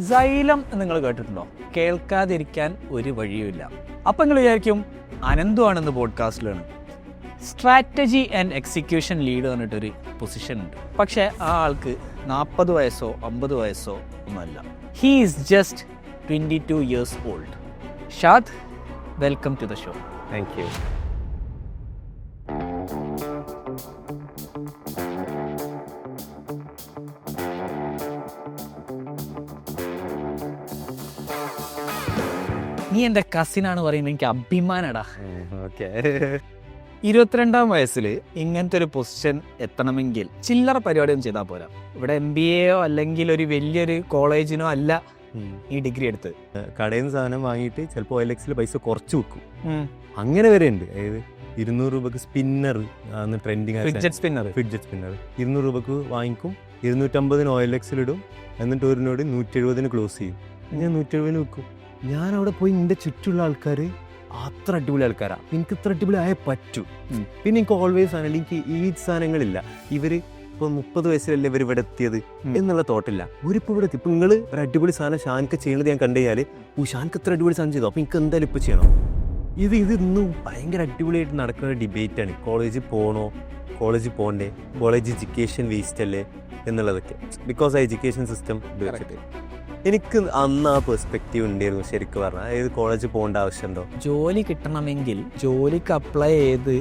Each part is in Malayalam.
സൈലം നിങ്ങൾ കേട്ടിട്ടുണ്ടോ? കേൾക്കാതിരിക്കാൻ ഒരു വഴിയുമില്ല. അപ്പം നിങ്ങൾ വിചാരിക്കും അനന്തുവാണെന്ന് പോഡ്കാസ്റ്റിലാണ്. സ്ട്രാറ്റജി ആൻഡ് എക്സിക്യൂഷൻ ലീഡ് പറഞ്ഞിട്ടൊരു പൊസിഷൻ ഉണ്ട്. പക്ഷേ ആ ആൾക്ക് 40 വയസ്സോ 50 വയസ്സോ ഒന്നുമല്ല. He is just 22 years old. Shad, welcome to the show. Thank you. നീ എൻ്റെ കസിനാണ് പറയുന്നത്, എനിക്ക് അഭിമാനടാ. ഓക്കെ. 22-ാം വയസ്സിൽ ഇങ്ങനത്തെ ഒരു പൊസിഷൻ എത്തണമെങ്കിൽ ചില്ലറ പരിപാടിയൊന്നും ചെയ്താൽ പോരാ. ഇവിടെ MBAയോ അല്ലെങ്കിൽ ഒരു വലിയൊരു കോളേജിനോ അല്ല ഈ ഡിഗ്രി എടുത്ത്. കടയിൽ നിന്ന് സാധനം വാങ്ങിയിട്ട് ചിലപ്പോൾ OLX പൈസ കുറച്ച് വെക്കും. അങ്ങനെ വരെ ഉണ്ട്. അതായത് 200 രൂപക്ക് സ്പിന്നർ ട്രെൻഡിങ് ഫിഡ്ജറ്റ് സ്പിന്നർ 200 രൂപക്ക് വാങ്ങിക്കും, 250 OLX ഇടും, എന്നിട്ട് ഒരിനോട് 170 ക്ലോസ് ചെയ്യും. ഞാൻ 170 വെക്കും. ഞാൻ അവിടെ പോയി എൻ്റെ ചുറ്റുള്ള ആൾക്കാർ അത്ര അടിപൊളി ആൾക്കാരാണ്. എനിക്ക് ഇത്ര അടിപൊളി ആയേ പറ്റൂ. പിന്നെ എനിക്ക് ഓൾവേസ് ആണെങ്കിൽ എനിക്ക് ഈ സാധനങ്ങളില്ല. ഇവർ ഇപ്പോൾ 30 വയസ്സിലല്ലേ ഇവർ ഇവിടെ എത്തിയത് എന്നുള്ള തോട്ടില്ല. ഒരിപ്പോൾ ഇവിടെ എത്തി. ഇപ്പം നിങ്ങൾ ഒരു അടിപൊളി സാധനം ഷാൻക്ക് ചെയ്യുന്നത് ഞാൻ കണ്ടു കഴിഞ്ഞാൽ ഷാൻക്ക് ഇത്ര അടിപൊളി സാധനം ചെയ്തു, അപ്പോൾ എനിക്ക് എന്തായാലും ഇപ്പോൾ ചെയ്യണം. ഇത് ഇന്നും ഭയങ്കര അടിപൊളിയായിട്ട് നടക്കുന്ന ഡിബേറ്റാണ്. കോളേജിൽ പോകണോ, കോളേജിൽ പോകണ്ടേ, കോളേജ് എഡ്യൂക്കേഷൻ വേസ്റ്റ് അല്ലേ എന്നുള്ളതൊക്കെ. ബിക്കോസ് ആ എഡ്യൂക്കേഷൻ സിസ്റ്റം എനിക്ക് അന്ന് ആ പെർസ്പെക്റ്റീവ് ഉണ്ടായിരുന്നു ശരിക്കും പറഞ്ഞാൽ. അതായത് കോളേജിൽ പോകേണ്ട ആവശ്യമുണ്ടോ? ജോലി കിട്ടണമെങ്കിൽ ജോലിക്ക് അപ്ലൈ ചെയ്ത്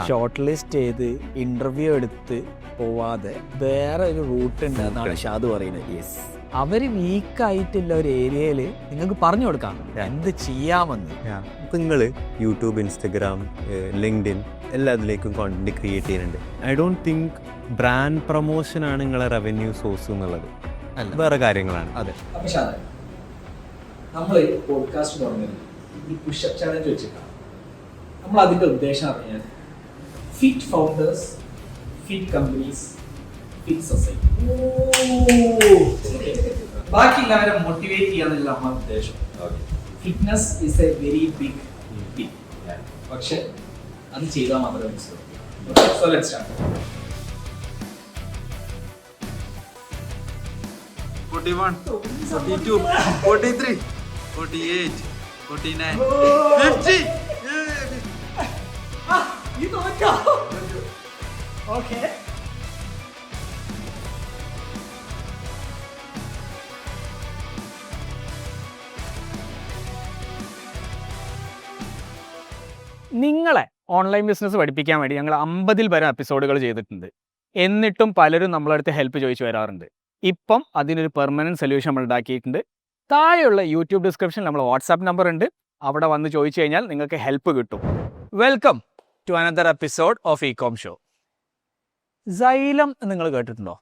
ഷോർട്ട് ലിസ്റ്റ് ചെയ്ത് ഇന്റർവ്യൂ എടുത്ത് പോവാതെ വേറെ ഒരു റൂട്ട് ഉണ്ട് എന്നാണ് ഷാദ് പറയുന്നത്. യെസ്, അവർ വീക്കായിട്ടുള്ള ഒരു ഏരിയയിൽ നിങ്ങൾക്ക് പറഞ്ഞു കൊടുക്കാം എന്ത് ചെയ്യാമെന്ന്. ഇപ്പം നിങ്ങൾ യൂട്യൂബ്, ഇൻസ്റ്റഗ്രാം, ലിങ്ക്ഡിൻ എല്ലാത്തിലേക്കും കോണ്ടന്റ് ക്രിയേറ്റ് ചെയ്യുന്നുണ്ട്. ഐ ഡോണ്ട് തിങ്ക് ബ്രാൻഡ് പ്രൊമോഷനാണ് നിങ്ങളെ റവന്യൂ സോഴ്സ് എന്നുള്ളത്. വേറെ കാര്യങ്ങളാണ്. അതെ. നമ്മൾ പോഡ്കാസ്റ്റ് പറഞ്ഞത് ഈ പുഷപ്പ് ചാലഞ്ച് വെച്ചിട്ടാണ്. നമ്മൾ അതിൻ്റെ ഉദ്ദേശം അറിഞ്ഞാൽ fit founders, fit companies, fit society, ബാക്കി എല്ലാവരും മോട്ടിവേറ്റ് ചെയ്യാന്നുള്ള നമ്മുടെ ഉദ്ദേശം. Fitness is a very big thing, പക്ഷെ അത് ചെയ്താൽ മാത്രമേ മനസ്സിലാവും. So let's start. 41, 42, 43, 48, 49, 50. Okay. നിങ്ങളെ ഓൺലൈൻ ബിസിനസ് പഠിപ്പിക്കാൻ വേണ്ടി ഞങ്ങൾ 50-ൽ പരം എപ്പിസോഡുകൾ ചെയ്തിട്ടുണ്ട്. എന്നിട്ടും പലരും നമ്മളടുത്ത് ഹെൽപ്പ് ചോദിച്ചു വരാറുണ്ട്. ഇപ്പം അതിനൊരു പെർമനൻറ്റ് സൊല്യൂഷൻ നമ്മൾ ഉണ്ടാക്കിയിട്ടുണ്ട്. താഴെയുള്ള യൂട്യൂബ് ഡിസ്ക്രിപ്ഷനിൽ നമ്മൾ വാട്സാപ്പ് നമ്പർ ഉണ്ട്. അവിടെ വന്ന് ചോദിച്ചു കഴിഞ്ഞാൽ നിങ്ങൾക്ക് ഹെൽപ്പ് കിട്ടും. Welcome to another episode of ecom show. Xylem നിങ്ങൾ കേട്ടിട്ടുണ്ടോ?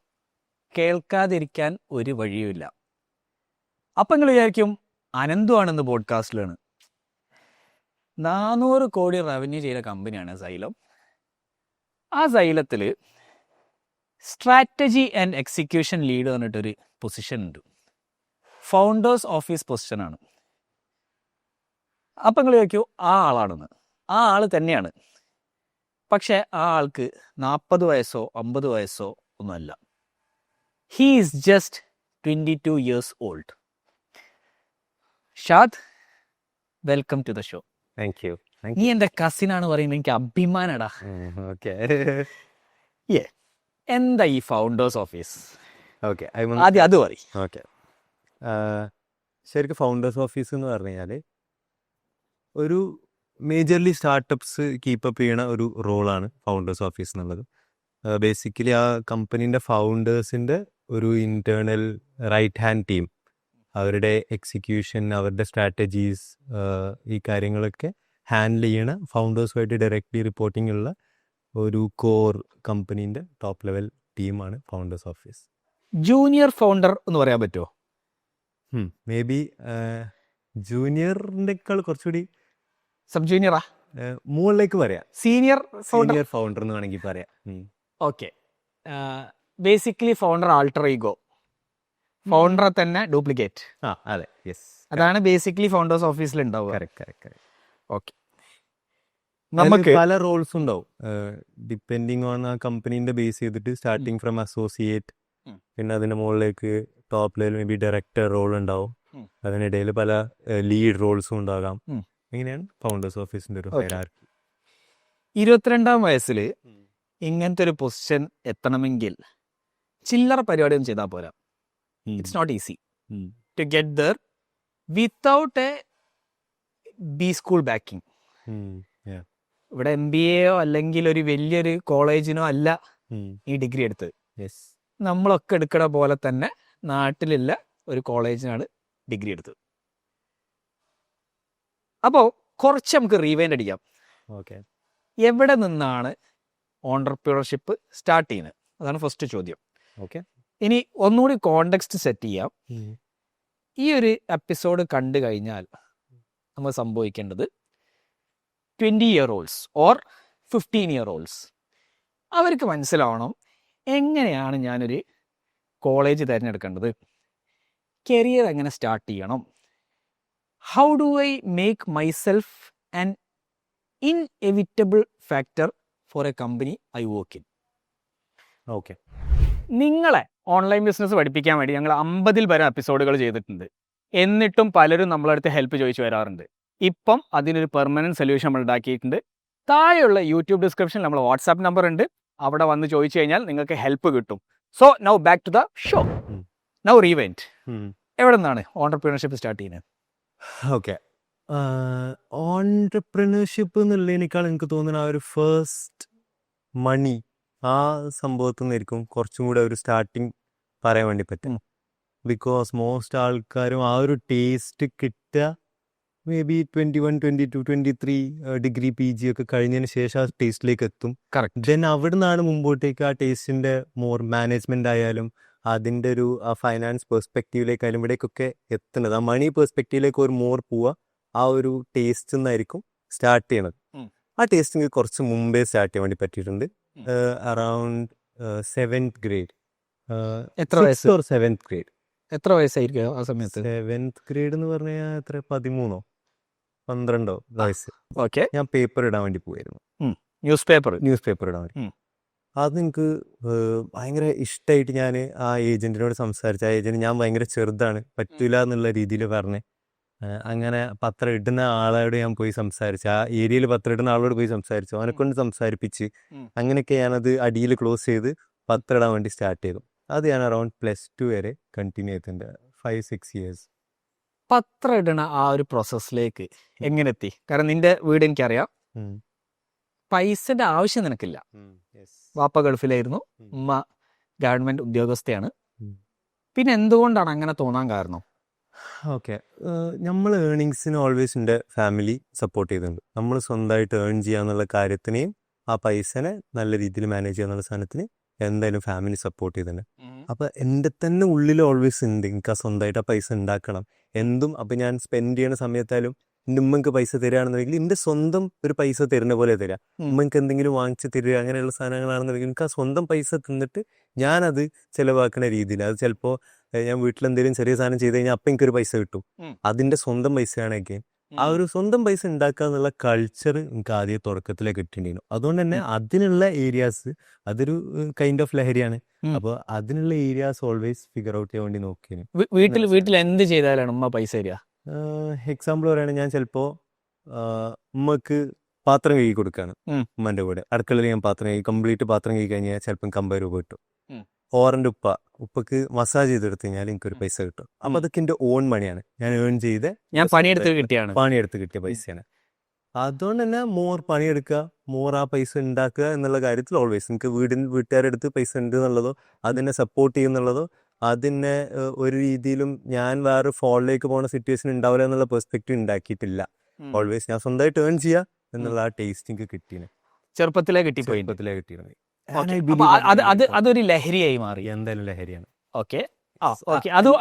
കേൾക്കാതിരിക്കാൻ ഒരു വഴിയുമില്ല. അപ്പം നിങ്ങൾ വിചാരിക്കും അനന്തുവാണെന്ന് പോഡ്കാസ്റ്റിലാണ്. 400 കോടി റവന്യൂ ചെയ്ത കമ്പനിയാണ് സൈലം. ആ സൈലത്തിൽ സ്ട്രാറ്റജി ആൻഡ് എക്സിക്യൂഷൻ ലീഡ് പറഞ്ഞിട്ടൊരു പൊസിഷൻ ഉണ്ട്. ഫൗണ്ടേഴ്സ് ഓഫീസ് പൊസിഷനാണ്. അപ്പം നിങ്ങൾ ചോദിക്കൂ ആ ആളാണെന്ന്. ആ ആൾ തന്നെയാണ്. പക്ഷേ ആ ആൾക്ക് 40 വയസ്സോ 50 വയസ്സോ ഒന്നുമല്ല. He is just 22 years old. Shad, welcome to the show. Thank you. നീ എൻ്റെ കസിനാണ് പറയുന്നത്, എനിക്ക് അഭിമാനടാ. ഓക്കെ. എന്താ ഈ ഫൗണ്ടേഴ്സ് ഓഫീസ്? ഓക്കെ, ആദ്യം അത് പറയും. ഓക്കെ. ശരിക്കും ഫൗണ്ടേഴ്സ് ഓഫീസ് എന്ന് പറഞ്ഞു കഴിഞ്ഞാൽ ഒരു മേജർലി സ്റ്റാർട്ടപ്സ് കീപ്പപ്പ് ചെയ്യണ ഒരു റോളാണ് ഫൗണ്ടേഴ്സ് ഓഫീസ് എന്നുള്ളത്. ബേസിക്കലി ആ കമ്പനീൻ്റെ ഫൗണ്ടേഴ്സിൻ്റെ ഒരു ഇൻറ്റേർണൽ റൈറ്റ് ഹാൻഡ് ടീം, അവരുടെ എക്സിക്യൂഷൻ, അവരുടെ സ്ട്രാറ്റജീസ്, ഈ കാര്യങ്ങളൊക്കെ ഹാൻഡിൽ ചെയ്യണ ഫൗണ്ടേഴ്സുമായിട്ട് ഡയറക്റ്റ്ലി റിപ്പോർട്ടിംഗ് ഉള്ള ഒരു കോർ കമ്പനീൻ്റെ ടോപ്പ് ലെവൽ ടീമാണ് ഫൗണ്ടേഴ്സ് ഓഫീസ്. ജൂനിയർ ഫൗണ്ടർ എന്ന് പറയാൻ പറ്റുമോ? മേ ബി ജൂനിയറിൻ്റെക്കാൾ കുറച്ചുകൂടി സബ് ജൂനിയറാ, മുകളിലേക്ക് പറയാം. സീനിയർ ഫൗണ്ടർ എന്ന് വേണമെങ്കിൽ പറയാം. Okay. Basically founder alter ego, ഫൗണ്ടറെ തന്നെ ഡ്യൂപ്ലിക്കേറ്റ്. അതെ, യെസ്, അതാണ് ബേസിക്കലി ഫൗണ്ടേഴ്സ് ഓഫീസിൽ ഉണ്ടാവുക. കറക്റ്റ്. ഓക്കെ. നമുക്ക് പല റോൾസ് ഉണ്ടാവും ഡിപ്പെൻഡിങ് ഓൺ ആ കമ്പനീൻ്റെ ബേസ് ചെയ്തിട്ട്, സ്റ്റാർട്ടിങ് ഫ്രം അസോസിയേറ്റ്, പിന്നെ അതിൻ്റെ മുകളിലേക്ക് top level may be director role ഉണ്ടാവും, ഉം. അതിനിടയിൽ പല ലീഡ് റോൾസും ഉണ്ടാകാം. ഉം. ഇങ്ങനെയാണ് ഫൗണ്ടേഴ്സ് ഓഫീസിന്റെ ഒരു Okay. ഹൈറാർക്കി. 22-ാം വയസ്സിൽ ഇങ്ങനത്തെ ഒരു പൊസിഷൻ എത്തണമെങ്കിൽ ചില്ലറ പരിപാടിയൊന്നും ചെയ്താൽ പോരാ. It's not easy to get there without a B school backing. ഇവിടെ MBA അല്ലെങ്കിൽ ഒരു വലിയൊരു കോളേജിനോ അല്ല ഈ ഡിഗ്രി എടുത്തത്. നമ്മളൊക്കെ എടുക്കണ പോലെ തന്നെ നാട്ടിലുള്ള ഒരു കോളേജിനാണ് ഡിഗ്രി എടുത്തത്. അപ്പോൾ കുറച്ച് നമുക്ക് റീവൈൻഡ് അടിക്കാം. ഓക്കെ. എവിടെ നിന്നാണ് ഓൺടർപ്രണർഷിപ്പ് സ്റ്റാർട്ട് ചെയ്യുന്നത്? അതാണ് ഫസ്റ്റ് ചോദ്യം. ഓക്കെ. ഇനി ഒന്നുകൂടി കോണ്ടെക്സ്റ്റ് സെറ്റ് ചെയ്യാം. ഈ ഒരു എപ്പിസോഡ് കണ്ടു കഴിഞ്ഞാൽ നമ്മൾ സംഭവിക്കേണ്ടത് 20-year-olds ഓർ 15-year-olds അവർക്ക് മനസ്സിലാവണം എങ്ങനെയാണ് ഞാനൊരു കോളേജ് തിരഞ്ഞെടുക്കേണ്ടത്, കരിയർ എങ്ങനെ സ്റ്റാർട്ട് ചെയ്യണം, how do I make myself an inevitable factor for A company I work in. Okay. നിങ്ങളെ ഓൺലൈൻ ബിസിനസ് പഠിപ്പിക്കാൻ വേണ്ടി ഞങ്ങൾ 50-ൽ പരം എപ്പിസോഡുകൾ ചെയ്തിട്ടുണ്ട്. എന്നിട്ടും പലരും നമ്മളടുത്ത് ഹെൽപ്പ് ചോദിച്ചു വരാറുണ്ട്. ഇപ്പം അതിനൊരു പെർമനൻറ്റ് സൊല്യൂഷൻ നമ്മൾ ഉണ്ടാക്കിയിട്ടുണ്ട്. താഴെയുള്ള യൂട്യൂബ് ഡിസ്ക്രിപ്ഷനിൽ നമ്മൾ വാട്സാപ്പ് നമ്പർ ഉണ്ട്, അവിടെ വന്ന് ചോദിച്ചു കഴിഞ്ഞാൽ നിങ്ങൾക്ക് ഹെൽപ്പ് കിട്ടും. So now back to the show. Now റീവെൻറ്റ്. എവിടെ നിന്നാണ് ഓൺടർപ്രണർഷിപ്പ് സ്റ്റാർട്ട് ചെയ്യുന്നത്? ഓക്കെ. ഓൺടർപ്രണർഷിപ്പ് എന്നുള്ളതിനേക്കാൾ എനിക്ക് തോന്നുന്ന ആ ഒരു ഫസ്റ്റ് മണി ആ സംഭവത്തിൽ നിന്നായിരിക്കും കുറച്ചും കൂടെ ഒരു സ്റ്റാർട്ടിങ് പറയാൻ വേണ്ടി പറ്റും. ബിക്കോസ് മോസ്റ്റ് ആൾക്കാരും ആ ഒരു ടേസ്റ്റ് കിട്ടുക മേ ബി 21, 22, 23 ഡിഗ്രി PG ഒക്കെ കഴിഞ്ഞതിന് ശേഷം ആ ടേസ്റ്റിലേക്ക് എത്തും. കറക്റ്റ്. ദെൻ അവിടെ നിന്നാണ് മുമ്പോട്ടേക്ക് ആ ടേസ്റ്റിൻ്റെ മോർ മാനേജ്മെൻ്റ് ആയാലും അതിൻ്റെ ഒരു ആ ഫൈനാൻസ് പെർസ്പെക്റ്റീവിലേക്കായാലും ഇവിടേക്കൊക്കെ എത്തുന്നത്. ആ മണി പെർസ്പെക്റ്റീവിലേക്ക് ഒരു മോർ പോവുക ആ ഒരു ടേസ്റ്റ് നിന്നായിരിക്കും സ്റ്റാർട്ട് ചെയ്യണത്. ആ ടേസ്റ്റിങ് കുറച്ച് മുമ്പേ സ്റ്റാർട്ട് ചെയ്യാൻ വേണ്ടി പറ്റിയിട്ടുണ്ട്. Around 7th grade. എത്ര വയസ്സ്? 6th or 7th grade. എത്ര വയസ്സായിരിക്കും ആ സമയത്ത്? 7th grade എന്ന് പറഞ്ഞു കഴിഞ്ഞാൽ എത്ര 13 12 വയസ്സ്. ഓക്കെ. ഞാൻ പേപ്പർ ഇടാൻ വേണ്ടി പോയിരുന്നു, ന്യൂസ് പേപ്പർ ഇടാൻ വേണ്ടി. അത് എനിക്ക് ഭയങ്കര ഇഷ്ടമായിട്ട് ഞാൻ ആ ഏജൻറ്റിനോട് സംസാരിച്ചു. ആ ഏജൻറ്റ് ഞാൻ ഭയങ്കര ചെറുതാണ്, പറ്റൂല എന്നുള്ള രീതിയിൽ പറഞ്ഞ് അങ്ങനെ പത്രം ഇടുന്ന ആളോട് ഞാൻ പോയി സംസാരിച്ചു. ആ ഏരിയയിൽ പത്രം ഇടുന്ന ആളോട് പോയി സംസാരിച്ചു, അവനെക്കൊണ്ട് സംസാരിപ്പിച്ച് അങ്ങനെയൊക്കെ ഞാനത് അടിയിൽ ക്ലോസ് ചെയ്ത് പത്രം ഇടാൻ വേണ്ടി സ്റ്റാർട്ട് ചെയ്തു. അത് ഞാൻ അറൗണ്ട് +2 വരെ കണ്ടിന്യൂ ചെയ്തിട്ടുണ്ട്, 5-6 years. പത്രം ഇടണ ആ ഒരു പ്രോസസ്സിലേക്ക് എങ്ങനെ എത്തി? കാരണം നിന്റെ വീട് എനിക്കറിയാം, പൈസന്റെ ആവശ്യം നിനക്കില്ല. വാപ്പ ഗൾഫിലായിരുന്നു, ഉമ്മ ഗവൺമെന്റ് ഉദ്യോഗസ്ഥയാണ്. പിന്നെ എന്തുകൊണ്ടാണ് അങ്ങനെ തോന്നാൻ കാരണം? ഓക്കെ. നമ്മൾ ഏർണിങ്സിന് ഓൾവേസ് എൻ്റെ ഫാമിലി സപ്പോർട്ട് ചെയ്തിട്ടുണ്ട്. നമ്മൾ സ്വന്തമായിട്ട് ഏൺ ചെയ്യാന്നുള്ള കാര്യത്തിനെയും ആ പൈസനെ നല്ല രീതിയിൽ മാനേജ് ചെയ്യാന്നുള്ള സാധനത്തിന് എന്തായാലും ഫാമിലി സപ്പോർട്ട് ചെയ്തിട്ടുണ്ട്. അപ്പം എൻ്റെ തന്നെ ഉള്ളിൽ ഓൾവേസ് ഉണ്ട് എനിക്ക് ആ സ്വന്തമായിട്ട് ആ പൈസ ഉണ്ടാക്കണം എന്തും. അപ്പം ഞാൻ സ്പെൻഡ് ചെയ്യുന്ന സമയത്തായാലും എൻ്റെ ഉമ്മക്ക് പൈസ തരികയാണെന്നുണ്ടെങ്കിൽ എൻ്റെ സ്വന്തം ഒരു പൈസ തരുന്ന പോലെ തരാം. ഉമ്മക്ക് എന്തെങ്കിലും വാങ്ങിച്ച് തരിക അങ്ങനെയുള്ള സാധനങ്ങളാണെന്നുണ്ടെങ്കിൽ എനിക്ക് ആ സ്വന്തം പൈസ തിന്നിട്ട് ഞാനത് ചിലവാക്കുന്ന രീതിയിൽ, അത് ചിലപ്പോൾ ഞാൻ വീട്ടിലെന്തെങ്കിലും ചെറിയ സാധനം ചെയ്ത് കഴിഞ്ഞാൽ അപ്പം എനിക്കൊരു പൈസ കിട്ടും, അതിൻ്റെ സ്വന്തം പൈസയാണെങ്കിൽ ആ ഒരു സ്വന്തം പൈസ ഉണ്ടാക്കുക എന്നുള്ള കൾച്ചർ എനിക്ക് ആദ്യം തുടക്കത്തിലേ കിട്ടിയിരുന്നു. അതുകൊണ്ട് തന്നെ അതിനുള്ള ഏരിയാസ് അതൊരു കൈൻഡ് ഓഫ് ലഹരിയാണ്. അപ്പോൾ അതിനുള്ള ഏരിയാസ് ഓൾവേസ് ഫിഗർ ഔട്ട് ചെയ്യാൻ വേണ്ടി നോക്കിയിരുന്നു. വീട്ടിൽ എന്ത് ചെയ്താലാണ് ഉമ്മ പൈസ തരിക? എക്സാമ്പിൾ പറയുകയാണെങ്കിൽ ഞാൻ ചിലപ്പോൾ ഉമ്മക്ക് പാത്രം കഴുകി കൊടുക്കുകയാണ് ഉമ്മൻ്റെ കൂടെ. അടുക്കളയിൽ ഞാൻ കംപ്ലീറ്റ് പാത്രം കഴുകി കഴിഞ്ഞാൽ ചിലപ്പം 50 രൂപ കിട്ടും. ഓറൻ്റെ ഉപ്പക്ക് മസാജ് ചെയ്തെടുത്ത് കഴിഞ്ഞാൽ എനിക്കൊരു പൈസ കിട്ടും. അപ്പം അതൊക്കെ എൻ്റെ ഓൺ മണിയാണ്, ഞാൻ ഏൺ ചെയ്ത് ഞാൻ പണിയെടുത്ത് കിട്ടിയ പൈസയാണ്. അതുകൊണ്ട് തന്നെ മോർ പണിയെടുക്കുക, മോർ ആ പൈസ ഉണ്ടാക്കുക എന്നുള്ള കാര്യത്തിൽ ഓൾവേസ് എനിക്ക് വീട്ടുകാരുടെ അടുത്ത് പൈസ ഉണ്ട് എന്നുള്ളതോ അതിനെ സപ്പോർട്ട് ചെയ്യുന്നുള്ളതോ അതിനെ ഒരു രീതിയിലും ഞാൻ വേറെ ഫോളിലേക്ക് പോകുന്ന സിറ്റുവേഷൻ ഉണ്ടാവില്ല എന്നുള്ള പെർസ്പെക്റ്റീവ് ഉണ്ടാക്കിയിട്ടില്ല. ഓൾവേസ് ഞാൻ സ്വന്തമായിട്ട് ഏൺ ചെയ്യുക എന്നുള്ള ആ ടേസ്റ്റ് എനിക്ക് കിട്ടിയത് ചെറുപ്പത്തിലേ കിട്ടിപ്പോയി. അതൊരു ലഹരിയായി മാറി. എന്തായാലും ലഹരിയാണ്. ഓക്കെ.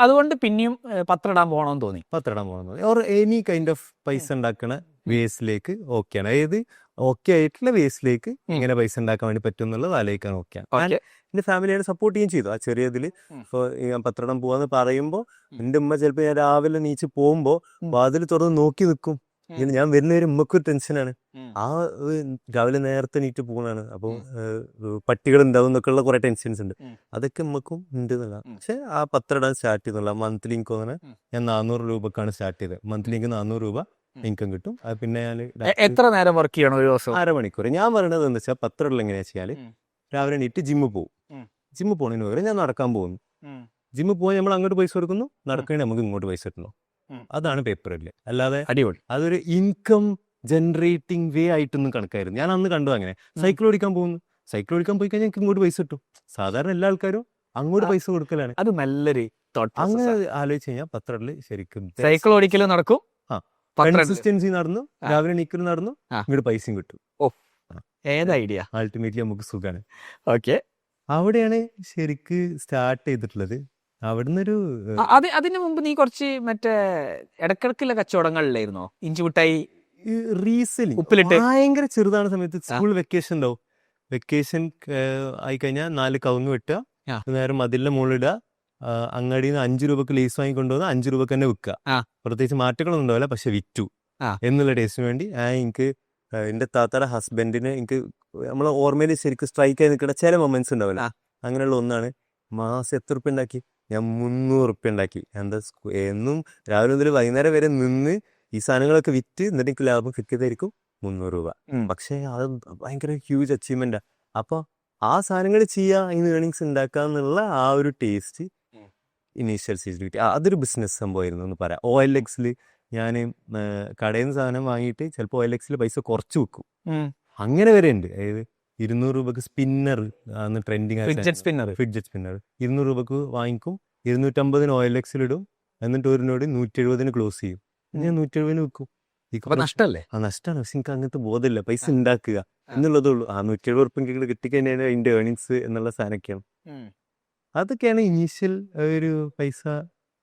അതുകൊണ്ട് പിന്നെയും പത്രം ഇടാൻ പോകണമെന്ന് ഓർ എനി കൈൻഡ് ഓഫ് പൈസ ഉണ്ടാക്കണ വേസിലേക്ക് ഓക്കെയാണ്. അതായത് ഓക്കെ ആയിട്ടുള്ള വേസിലേക്ക് ഇങ്ങനെ പൈസ ഉണ്ടാക്കാൻ വേണ്ടി പറ്റും എന്നുള്ളത് ആലോചിക്കാൻ ഓക്കെയാണ്. എൻ്റെ ഫാമിലിയെ സപ്പോർട്ട് ചെയ്യുകയും ചെയ്തു ആ ചെറിയതിൽ. ഇപ്പോൾ ഞാൻ പത്രം പോവാന്ന് പറയുമ്പോൾ എൻ്റെ ഉമ്മ ചിലപ്പോൾ ഞാൻ രാവിലെ നീച്ച് പോകുമ്പോൾ വാതിൽ തുറന്ന് നോക്കി നിൽക്കും, ഇങ്ങനെ ഞാൻ വരുന്നവരെ ഉമ്മക്കൊരു ടെൻഷനാണ്. ആ രാവിലെ നേരത്തെ എണീറ്റ് പോകുന്നതാണ്. അപ്പോൾ പട്ടികൾ ഉണ്ടാവും എന്നൊക്കെയുള്ള കുറെ ടെൻഷൻസ് ഉണ്ട്. അതൊക്കെ ഉമ്മക്കും ഉണ്ട് എന്നുള്ള. പക്ഷെ ആ പത്രം ഇടാൻ സ്റ്റാർട്ട് ചെയ്യുന്നുള്ള മന്ത്ലി എനിക്ക് തോന്നുന്നത് ഞാൻ 400 രൂപക്കാണ് സ്റ്റാർട്ട് ചെയ്തത്. മന്ത്ലി എനിക്ക് 400 രൂപ ഇൻകം കിട്ടും. അത് പിന്നെ ഞാൻ എത്ര നേരം വർക്ക് ചെയ്യണം ഒരു ദിവസം? അരമണിക്കൂർ. ഞാൻ പറയണത് എന്താ വെച്ചാൽ പത്രം ഉള്ള എങ്ങനെയാ വെച്ചാൽ രാവിലെ എണീറ്റ് ജിമ്മിൽ പോകും. ജിമ്മിൽ പോകുന്നതിന് പകരം ഞാൻ നടക്കാൻ പോകുന്നു. ജിമ്മിൽ പോയി നമ്മൾ അങ്ങോട്ട് പൈസ കൊടുക്കുന്നു, നടക്കണേ നമുക്ക് ഇങ്ങോട്ട് പൈസ കിട്ടണം. അതാണ് പേപ്പറിൽ. അല്ലാതെ അടിപൊളി. അതൊരു ഇൻകം ജനറേറ്റിംഗ് വേ ആയിട്ടൊന്നും കണക്കായിരുന്നു. ഞാൻ അന്ന് കണ്ടു അങ്ങനെ. സൈക്കിൾ ഓടിക്കാൻ പോകുന്നു, സൈക്കിൾ ഓടിക്കാൻ പോയി കഴിഞ്ഞാൽ എനിക്ക് ഇങ്ങോട്ട് പൈസ കിട്ടും. സാധാരണ എല്ലാ ആൾക്കാരും അങ്ങോട്ട് പൈസ കൊടുക്കലാണ്. അത് നല്ലൊരു അങ്ങനെ ആലോചിച്ച് കഴിഞ്ഞാൽ പത്രത്തിൽ ശരിക്കും സൈക്കിൾ ഓടിക്കലും നടക്കും, കൺസിസ്റ്റൻസി നടന്നു, രാവിലെ എണീക്കലും നടന്നു, ഇങ്ങോട്ട് പൈസയും കിട്ടും. ഏത് ഐഡിയ? അൾട്ടിമേറ്റ്ലി നമുക്ക് സുഖമാണ്. ഓക്കെ, അവിടെയാണ് ശരിക്ക് സ്റ്റാർട്ട് ചെയ്തിട്ടുള്ളത്. അവിടുന്ന് ഒരു അതിന് മുമ്പ് നീ കുറച്ച് മറ്റേ ഇടക്കിടക്കുള്ള കച്ചവടങ്ങളിലായിരുന്നോ? ഇഞ്ചിമിഠായി, റീസെല്ലിംഗ് ഉപ്പിലിട്ട് ഭയങ്കര ചെറുതാണ് സമയത്ത്. സ്കൂൾ വെക്കേഷൻ ഉണ്ടാവും. വെക്കേഷൻ ആയിക്കഴിഞ്ഞാൽ 4 കവുങ്ങ് വെട്ടുക, നേരെ മതിലിന്റെ മുകളിലിടുക, അങ്ങാടിയിൽ നിന്ന് 5 രൂപക്ക് ലേസ് വാങ്ങിക്കൊണ്ടുവന്ന് 5 രൂപക്ക് തന്നെ വിൽക്കുക. പ്രത്യേകിച്ച് മാറ്റങ്ങളൊന്നും ഉണ്ടാവില്ല, പക്ഷെ വിറ്റു എന്നുള്ള ടേസ്റ്റിന് വേണ്ടി എനിക്ക് എൻ്റെ താത്താടെ ഹസ്ബൻഡിന് എനിക്ക് നമ്മളെ ഓർമ്മയിൽ ശരിക്കും സ്ട്രൈക്ക് ആയി നിൽക്കുന്ന ചില മൊമെന്റ്സ് ഉണ്ടാവില്ല. അങ്ങനെയുള്ള ഒന്നാണ്. മാസം എത്ര ഉറുപ്പ്യ ഉണ്ടാക്കി? ഞാൻ 300 ഉറുപ്പ്യ ഉണ്ടാക്കി. എന്താ എന്നും രാവിലെ മുതൽ വൈകുന്നേരം വരെ നിന്ന് ഈ സാധനങ്ങളൊക്കെ വിറ്റ് എന്നിട്ട് എനിക്ക് ലാഭം കിട്ടിയതായിരിക്കും 300 രൂപ. പക്ഷേ അത് ഭയങ്കര ഹ്യൂജ് അച്ചീവ്മെന്റാ. അപ്പോൾ ആ സാധനങ്ങൾ ചെയ്യുക, അതിന് ഏണിങ്സ് ഉണ്ടാക്കുക എന്നുള്ള ആ ഒരു ടേസ്റ്റ് ഇനീഷ്യൽ സ്റ്റേജിൽ കിട്ടി. അതൊരു ബിസിനസ് സംഭവമായിരുന്നു എന്ന് പറയാം. OLX ഞാൻ കടയിൽ നിന്ന് സാധനം വാങ്ങിയിട്ട് ചിലപ്പോൾ OLX പൈസ കുറച്ച് വെക്കും. അങ്ങനെ വരെ ഉണ്ട്. അതായത് 200 രൂപക്ക് സ്പിന്നർ അന്ന് ട്രെൻഡിങ് ഫിഡ്ജറ്റ് സ്പിന്നർ 200 രൂപക്ക് വാങ്ങിക്കും, 250 OLX ഇടും, എന്നിട്ട് ഒരു നോട് 170 ക്ലോസ് ചെയ്യും. ഞാൻ 170 വെക്കും. നഷ്ടല്ലേ? നഷ്ടമാണ്. പക്ഷെ എനിക്ക് അങ്ങനത്തെ ബോധമില്ല. പൈസ ഉണ്ടാക്കുക എന്നുള്ളതേ ഉള്ളൂ. 170 ഉറുപ്പ്യ കിട്ടിക്കഴിഞ്ഞാൽ അതിന്റെ ഏണിങ്സ് എന്നുള്ള സാധനമൊക്കെയാണ്. അതൊക്കെയാണ് ഇനീഷ്യൽ ഒരു പൈസ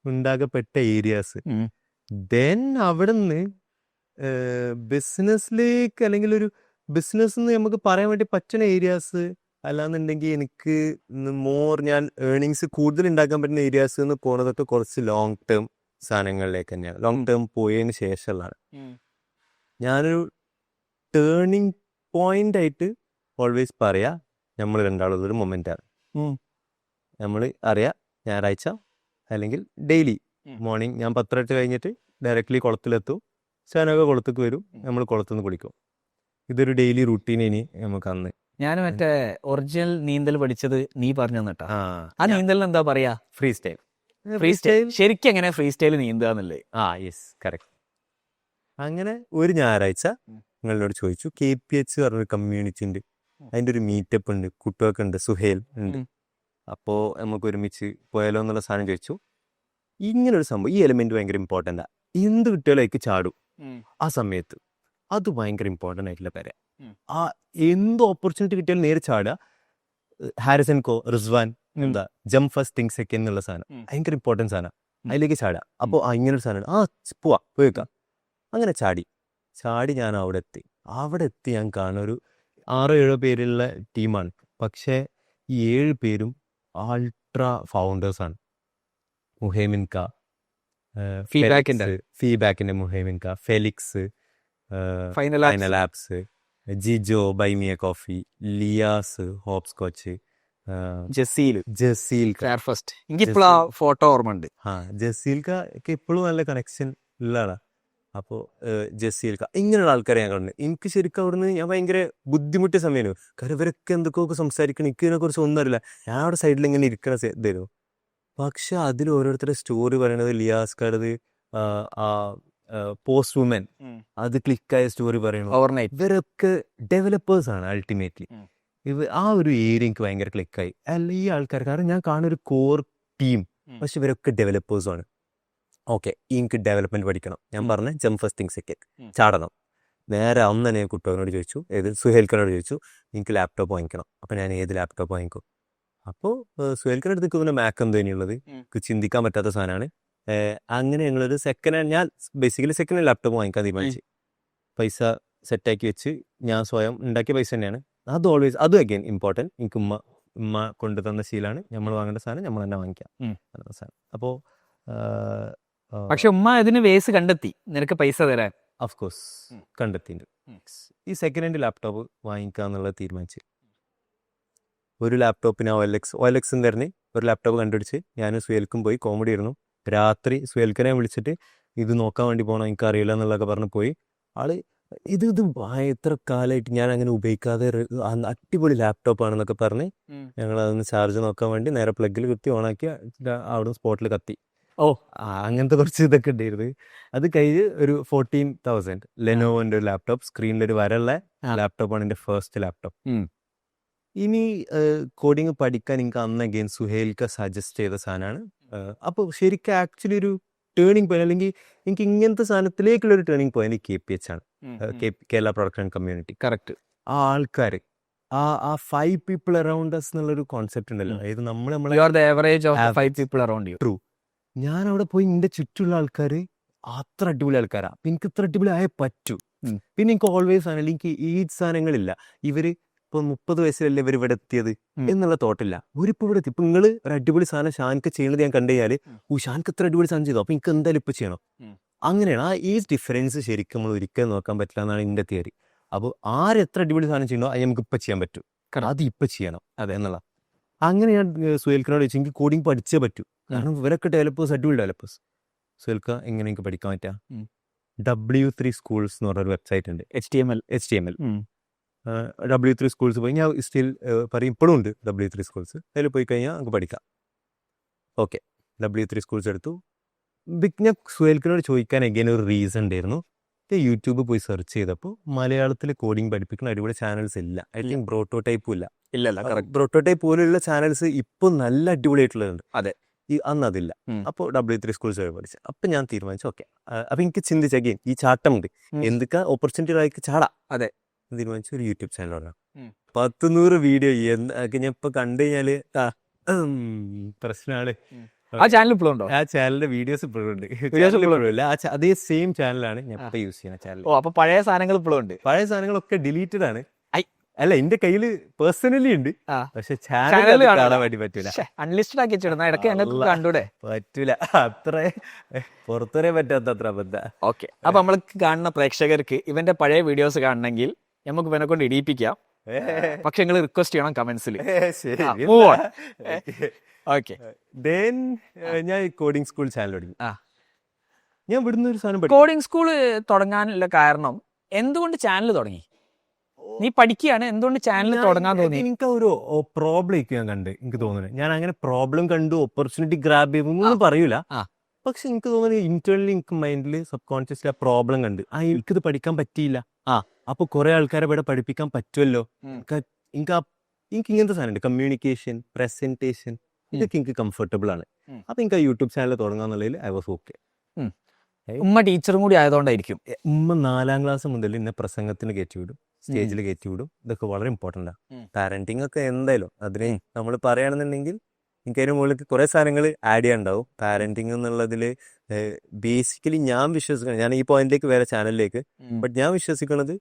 ഉണ്ടാകപ്പെട്ട ഏരിയാസ്. ദെൻ അവിടെ നിന്ന് ബിസിനസ്സിലേക്ക്, അല്ലെങ്കിൽ ഒരു ബിസിനസ് എന്ന് നമുക്ക് പറയാൻ വേണ്ടി പറ്റുന്ന ഏരിയാസ് അല്ലാന്നുണ്ടെങ്കിൽ എനിക്ക് ഞാൻ ഏണിങ്സ് കൂടുതൽ ഉണ്ടാക്കാൻ പറ്റുന്ന ഏരിയാസ് എന്ന് പോകുന്നതൊക്കെ കുറച്ച് ലോങ് ടേം സാധനങ്ങളിലേക്ക് തന്നെയാണ്. ലോങ് ടേം പോയതിന് ശേഷമുള്ളതാണ്. ഞാനൊരു ടേണിങ് പോയിന്റ് ആയിട്ട് ഓൾവേസ് പറയാ, നമ്മൾ രണ്ടാളുള്ളൊരു മൊമെന്റാണ്. നമ്മൾ അറിയാം, ഞായറാഴ്ച അല്ലെങ്കിൽ ഡെയിലി മോർണിംഗ് ഞാൻ 10 കഴിഞ്ഞിട്ട് ഡയറക്റ്റ്ലി കുളത്തിലെത്തും. ശനൊക്കെ കുളത്തേക്ക് വരും, നമ്മൾ കുളത്തുനിന്ന് കുളിക്കും. ഇതൊരു ഡെയിലി റൂട്ടീൻ. ഇനി നമുക്ക് അന്ന് ഞാൻ മറ്റേ ഒറിജിനൽ നീന്തൽ പഠിച്ചത് നീ പറഞ്ഞു തന്നിട്ടാ. ആ നീന്തലിന് എന്താ പറയാ? Free style. ഫ്രീ സ്റ്റൈൽ ശരിക്കും എങ്ങനെ ഫ്രീ സ്റ്റൈൽ നീന്താന്നല്ലേ? Yes, correct. അങ്ങനെ ഒരു ഞായറാഴ്ച നിങ്ങളോട് ചോദിച്ചു, KPH പറഞ്ഞൊരു കമ്മ്യൂണിറ്റി ഉണ്ട്, അതിൻ്റെ ഒരു മീറ്റപ്പ് ഉണ്ട്, കുട്ടികൾക്ക് ഉണ്ട്, സുഹേൽ ഉണ്ട്, അപ്പോൾ നമുക്ക് ഒരുമിച്ച് പോയാലോ എന്നുള്ള സാധനം ചോദിച്ചു. ഇങ്ങനൊരു സംഭവം, ഈ എലിമെന്റ് ഭയങ്കര ഇമ്പോർട്ടൻ്റാ. എന്ത് കിട്ടിയാലേക്ക് ചാടും ആ സമയത്ത്. അത് ഭയങ്കര ഇമ്പോർട്ടൻ്റ് ആയിട്ടുള്ള കാര്യം. ആ എന്ത് ഓപ്പർച്യൂണിറ്റി കിട്ടിയാലും നേരെ ചാടുക. ഹാരിസൺ കോ, റിസ്വാൻ എന്താ ജംപ് ഫസ്റ്റ് തിങ്ക് സെക്കൻഡ് എന്നുള്ള സാധനം ഭയങ്കര ഇമ്പോർട്ടൻസ് സാധനം. അതിലേക്ക് ചാടുക. അപ്പോൾ ഇങ്ങനൊരു സാധനം പോയേക്കാം. അങ്ങനെ ചാടി ഞാൻ അവിടെ എത്തി. ഞാൻ കാണുന്നൊരു 6-7 പേരുള്ള ടീമാണ്. പക്ഷേ ഈ 7 പേരും അൾട്രാ ഫൗണ്ടേഴ്സാണ്. മുഹൈമിൻക, ഫീഡ്ബാക്കിന്റെ മുഹൈമിൻക, ഫെലിക്സ്, ഫൈനൽ ആപ്സ്, ജിജോ, ബൈമിയ coffee, Liyas, hops coach, Jaseel photo ഓർമ്മ ഉണ്ട്. ജസീൽക്ക് ഇപ്പോഴും നല്ല കണക്ഷൻ ഉള്ള ആളാ. അപ്പോൾ ജസീൽക്ക, ഇങ്ങനെയുള്ള ആൾക്കാരെ ഞാൻ കണ്ടു. എനിക്ക് ശരിക്കും അവിടുന്ന് ഞാൻ ഭയങ്കര ബുദ്ധിമുട്ടിയ സമയമായിരുന്നു. കാരണം ഇവരൊക്കെ എന്തൊക്കെയൊക്കെ സംസാരിക്കണം, എനിക്ക് ഇതിനെക്കുറിച്ച് ഒന്നും അറിയില്ല. ഞാൻ അവിടെ സൈഡിൽ ഇങ്ങനെ ഇരിക്കണ ഇതായിരുന്നു. പക്ഷെ അതിൽ ഓരോരുത്തരുടെ സ്റ്റോറി പറയണത്, ലിയാസ്കാരത് പോസ്റ്റ് വുമൻ, അത് ക്ലിക്കായ സ്റ്റോറി പറയണു. ഇവരൊക്കെ ഡെവലപ്പേഴ്സ് ആണ് അൾട്ടിമേറ്റ്ലി. ആ ഒരു ഏരിയ എനിക്ക് ഭയങ്കര ക്ലിക്കായി. അല്ല ഈ ആൾക്കാർ, കാരണം ഞാൻ കാണുന്ന ഒരു കോർ ടീം, പക്ഷെ ഇവരൊക്കെ ഡെവലപ്പേഴ്സും ആണ്. ഓക്കെ, എനിക്ക് ഡെവലപ്മെന്റ് പഠിക്കണം. ഞാൻ പറഞ്ഞ ജംപ് ഫസ്റ്റ് തിങ്ക് സെക്കൻഡ് ചാടണം. നേരെ അന്ന് തന്നെ കുട്ടികളോട് ചോദിച്ചു, സുഹേൽക്കനോട് ചോദിച്ചു, എനിക്ക് ലാപ്ടോപ്പ് വാങ്ങിക്കണം. അപ്പം ഞാൻ ഏത് ലാപ്ടോപ്പ് വാങ്ങിക്കും? അപ്പോൾ സുഹേൽക്കൻ്റെ അടുത്ത് പിന്നെ മാക്ക് എന്തോ ഇനിയുള്ളത് എനിക്ക് ചിന്തിക്കാൻ പറ്റാത്ത സാധനമാണ്. അങ്ങനെ ഞങ്ങളൊരു ഞാൻ ബേസിക്കലി സെക്കൻഡ് ഹാൻഡ് ലാപ്ടോപ്പ് വാങ്ങിക്കാൻ തീരുമാനിച്ചു. പൈസ സെറ്റാക്കി വെച്ച് ഞാൻ സ്വയം ഉണ്ടാക്കിയ പൈസ തന്നെയാണ്. അത് ഓൾവേസ്, അതും അഗൈൻ ഇമ്പോർട്ടൻറ്റ്. എനിക്ക് ഉമ്മ കൊണ്ടു തന്ന ശീലമാണ്, നമ്മൾ വാങ്ങേണ്ട സാധനം നമ്മൾ തന്നെ വാങ്ങിക്കാം സാധനം. അപ്പോൾ പക്ഷെ ഉമ്മ ഇതിന് വേസ് കണ്ടെത്തി നിനക്ക് പൈസ തരാൻ. ഓഫ് കോഴ്സ് കണ്ടെത്തിയിട്ടുണ്ട്. ഈ സെക്കൻഡ് ഹാൻഡ് ലാപ്ടോപ്പ് വാങ്ങിക്കുക എന്നുള്ളത് തീരുമാനിച്ചു. ഒരു ലാപ്ടോപ്പിന് OLX തരണേ ഒരു ലാപ്ടോപ്പ് കണ്ടുപിടിച്ച് ഞാനും സുഹേൽക്കും പോയി കോമഡി ആയിരുന്നു. രാത്രി സുഹേൽക്കനെ വിളിച്ചിട്ട് ഇത് നോക്കാൻ വേണ്ടി പോകണം, എനിക്ക് അറിയില്ല എന്നുള്ളതൊക്കെ പറഞ്ഞ് പോയി. ആള് ഇത് എത്ര കാലമായിട്ട് ഞാൻ അങ്ങനെ ഉപയോഗിക്കാതെ അടിപൊളി ലാപ്ടോപ്പാണെന്നൊക്കെ പറഞ്ഞ് ഞങ്ങൾ അതൊന്ന് ചാർജ് നോക്കാൻ വേണ്ടി നേരെ പ്ലഗിൽ കുത്തി ഓണാക്കി അവിടെ സ്പോട്ടിൽ കത്തി. അങ്ങനത്തെ കുറച്ച് ഇതൊക്കെ ഉണ്ടായിരുന്നു. അത് കഴിഞ്ഞ് ഒരു 14,000 ലെനോവോന്റെ ഒരു ലാപ്ടോപ്പ്, സ്ക്രീനിലൊരു വരള്ള ലാപ്ടോപ്പാണ് എൻ്റെ ഫസ്റ്റ് ലാപ്ടോപ്പ്. ഇനി കോഡിങ് പഠിക്കാൻ എനിക്ക് അന്ന് അഗെയിൻ സുഹേൽക്ക സജസ്റ്റ് ചെയ്ത സാധനമാണ്. അപ്പോൾ ശരിക്കും ആക്ച്വലി ഒരു ടേണിംഗ് പോയിന്റ്, അല്ലെങ്കിൽ എനിക്ക് ഇങ്ങനത്തെ സാധനത്തിലേക്കുള്ള ഒരു ടേണിംഗ് പോയിന്റ് KPH ആണ്, കേരള പ്രൊഡക്ഷൻ കമ്മ്യൂണിറ്റി. കറക്റ്റ്. ആ ആൾക്കാർ ആ 5 people around us എന്നുള്ളൊരു കോൺസെപ്റ്റ് ഉണ്ടല്ലോ, അതായത് നമ്മളെ You are the average of 5 people around you. True. ഞാൻ അവിടെ പോയി എൻ്റെ ചുറ്റുള്ള ആൾക്കാർ അത്ര അടിപൊളി ആൾക്കാരാണ്. അപ്പം എനിക്ക് ഇത്ര അടിപൊളി ആയേ പറ്റൂ. പിന്നെ എനിക്ക് ഓൾവേസ് ആണ്, എനിക്ക് ഏജ് സാധനങ്ങളില്ല. ഇവർ ഇപ്പം 30 വയസ്സിലല്ലേ ഇവർ ഇവിടെ എത്തിയത് എന്നുള്ള തോട്ടില്ല. ഒരിപ്പോൾ ഇവിടെ എത്തി. ഇപ്പം നിങ്ങൾ ഒരു അടിപൊളി സാധനം ഷാൻക്ക് ചെയ്യുന്നത് ഞാൻ കണ്ടു കഴിഞ്ഞാൽ ഷാൻക്ക് ഇത്ര അടിപൊളി സാധനം ചെയ്തു, അപ്പം എനിക്ക് എന്തായാലും ഇപ്പം ചെയ്യണം. അങ്ങനെയാണ്. ആ ഏജ് ഡിഫറൻസ് ശരിക്കും നമ്മൾ ഒരിക്കലും നോക്കാൻ പറ്റില്ല എന്നാണ് എൻ്റെ തിയറി. അപ്പോൾ ആരെത്ര അടിപൊളി സാധനം ചെയ്യണോ അത് നമുക്ക് ഇപ്പം ചെയ്യാൻ പറ്റും, അത് ഇപ്പം ചെയ്യണം അതെ എന്നുള്ള. അങ്ങനെ ഞാൻ സുഹേൽക്കനോട് ചോദിച്ചു എനിക്ക് കോഡിങ് പഠിച്ചേ പറ്റൂ, കാരണം ഇവരൊക്കെ ഡെവലപ്പേഴ്സ്, അടിപൊളി ഡെവലപ്പേഴ്സ്. സുഹേൽക്ക എങ്ങനെ എനിക്ക് പഠിക്കാൻ പറ്റുക? W3 Schools എന്ന് പറഞ്ഞൊരു വെബ്സൈറ്റ് ഉണ്ട്, HTML. W3 Schools പോയി ഞാൻ സ്റ്റിൽ പറയും, ഇപ്പോഴും ഉണ്ട് W3 Schools. അതിൽ പോയി കഴിഞ്ഞാൽ നമുക്ക് പഠിക്കാം. ഓക്കെ, W3 Schools എടുത്തു. ഞാൻ സുഹേൽക്കനോട് ചോദിക്കാൻ എഗെയിൻ ഒരു റീസൺ ഉണ്ടായിരുന്നു. യൂട്യൂബ് പോയി സെർച്ച് ചെയ്തപ്പോൾ മലയാളത്തിൽ കോഡിങ് പഠിപ്പിക്കുന്ന അടിപൊളി ചാനൽസ് ഇല്ല. ഐ തിങ്ക് ബ്രോട്ടോടൈപ്പും ഇല്ല. ബ്രോട്ടോടൈപ്പ് പോലുള്ള ചാനൽസ് ഇപ്പോൾ നല്ല അടിപൊളിയായിട്ടുള്ളതുണ്ട്. അതെ, അന്ന് അതില്ല. അപ്പോൾ W3 Schools പഠിച്ചു. അപ്പം ഞാൻ തീരുമാനിച്ചു ഓക്കെ. അപ്പം എനിക്ക് ചിന്തിച്ച അഗെയിൻ ഈ ചാട്ടമുണ്ട്, എന്തൊക്കെ ഓപ്പർച്യൂണിറ്റി ആയിക്ക് ചാടാ. അതെ, തീരുമാനിച്ചു ഒരു യൂട്യൂബ് ചാനൽ തുടങ്ങാം. 100 വീഡിയോ ഞാൻ ഇപ്പൊ കണ്ടു കഴിഞ്ഞാല് പ്രശ്നമാണ്. ആ ചാനൽ ഇപ്പോഴും ഉണ്ടോ? ആ ചാനലിന്റെ വീഡിയോസ് ഇപ്പോഴും ഉണ്ട്. അതേ സെയിം ചാനലാണ് ഞാൻ ഇപ്പൊ യൂസ് ചെയ്യുന്ന ചാനൽ. അപ്പൊ പഴയ സാധനങ്ങൾ ഇപ്പോഴും ഉണ്ട്? പഴയ സാധനങ്ങളൊക്കെ ഡിലീറ്റഡ് ആണ്. അല്ല, എന്റെ കയ്യിൽ പേഴ്സണലി ഉണ്ട്, പക്ഷെ ചാനൽ കാണാൻ വേണ്ടി പറ്റൂല. അൺലിസ്റ്റഡ് ആക്കി വെച്ചിടുന്ന ഇടയ്ക്ക് ഞങ്ങൾക്ക് കണ്ടൂടെ? പറ്റൂല, അത്ര പുറത്തുവരെ പറ്റാത്ത അത്ര അബദ്ധ. ഓക്കെ, അപ്പൊ നമ്മൾക്ക് കാണുന്ന പ്രേക്ഷകർക്ക് ഇവന്റെ പഴയ വീഡിയോസ് കാണണമെങ്കിൽ നമുക്ക് ഇവനെ കൊണ്ട് ഇടിയിപ്പിക്കാം. പക്ഷെ നിങ്ങൾ റിക്വസ്റ്റ് ചെയ്യണം കമന്റ്സിൽ. ഓക്കെ, ഞാൻ കോഡിംഗ് സ്കൂൾ ചാനൽ തുടങ്ങി. ഞാൻ ഇവിടുന്ന് ഒരു സാധനം കോഡിംഗ് സ്കൂൾ തുടങ്ങാനുള്ള കാരണം എന്തുകൊണ്ട് ചാനൽ തുടങ്ങി? നീ പഠിക്കുകയാണ്, എന്തുകൊണ്ട് ചാനൽ തുടങ്ങാൻ തോന്നി? എനിക്ക് ഒരു പ്രോബ്ലം ഞാൻ കണ്ട്, എനിക്ക് തോന്നുന്നത് ഞാൻ അങ്ങനെ പ്രോബ്ലം കണ്ടു ഓപ്പർച്യൂണിറ്റി ഗ്രാബ് ചെയ്യുമ്പോൾ പറയൂല. പക്ഷെ എനിക്ക് തോന്നുന്നത് ഇന്റേണലി എനിക്ക് മൈൻഡിൽ സബ് കോൺഷ്യസ്ലി ആ പ്രോബ്ലം കണ്ട് എനിക്കിത് പഠിക്കാൻ പറ്റിയില്ല. അപ്പൊ കുറെ ആൾക്കാരെ ഇവിടെ പഠിപ്പിക്കാൻ പറ്റുമല്ലോ. എനിക്ക് ഇങ്ങനത്തെ സാധനം ഉണ്ട്, കമ്മ്യൂണിക്കേഷൻ, പ്രസന്റേഷൻ, ഇതൊക്കെ എനിക്ക് കംഫർട്ടബിൾ ആണ്. അപ്പൊ എനിക്ക് ആ യൂട്യൂബ് ചാനൽ തുടങ്ങാന്നുള്ളതിൽ ഐ വാസ് ഓക്കെ. ഉമ്മ ടീച്ചറും കൂടി ആയതുകൊണ്ടായിരിക്കും. ഉമ്മ 4ാം ക്ലാസ് മുതൽ എന്നെ പ്രസംഗത്തിന് കയറ്റി വിടും, സ്റ്റേജിൽ കയറ്റി വിടും. ഇതൊക്കെ വളരെ ഇമ്പോർട്ടൻ്റ് ആണ്. പാരന്റിങ് ഒക്കെ എന്തായാലും അതിന് നമ്മൾ പറയുകയാണെന്നുണ്ടെങ്കിൽ എനിക്ക് അതിന് മുകളിൽ കുറെ സാധനങ്ങൾ ആഡ് ചെയ്യാനുണ്ടാവും. പാരന്റിങ് എന്നുള്ളതിൽ ബേസിക്കലി ഞാൻ വിശ്വസിക്കുന്നത്, ഞാൻ ഈ പോയിന്റിലേക്ക് വേറെ ചാനലിലേക്ക്, ബട്ട് ഞാൻ വിശ്വസിക്കുന്നത്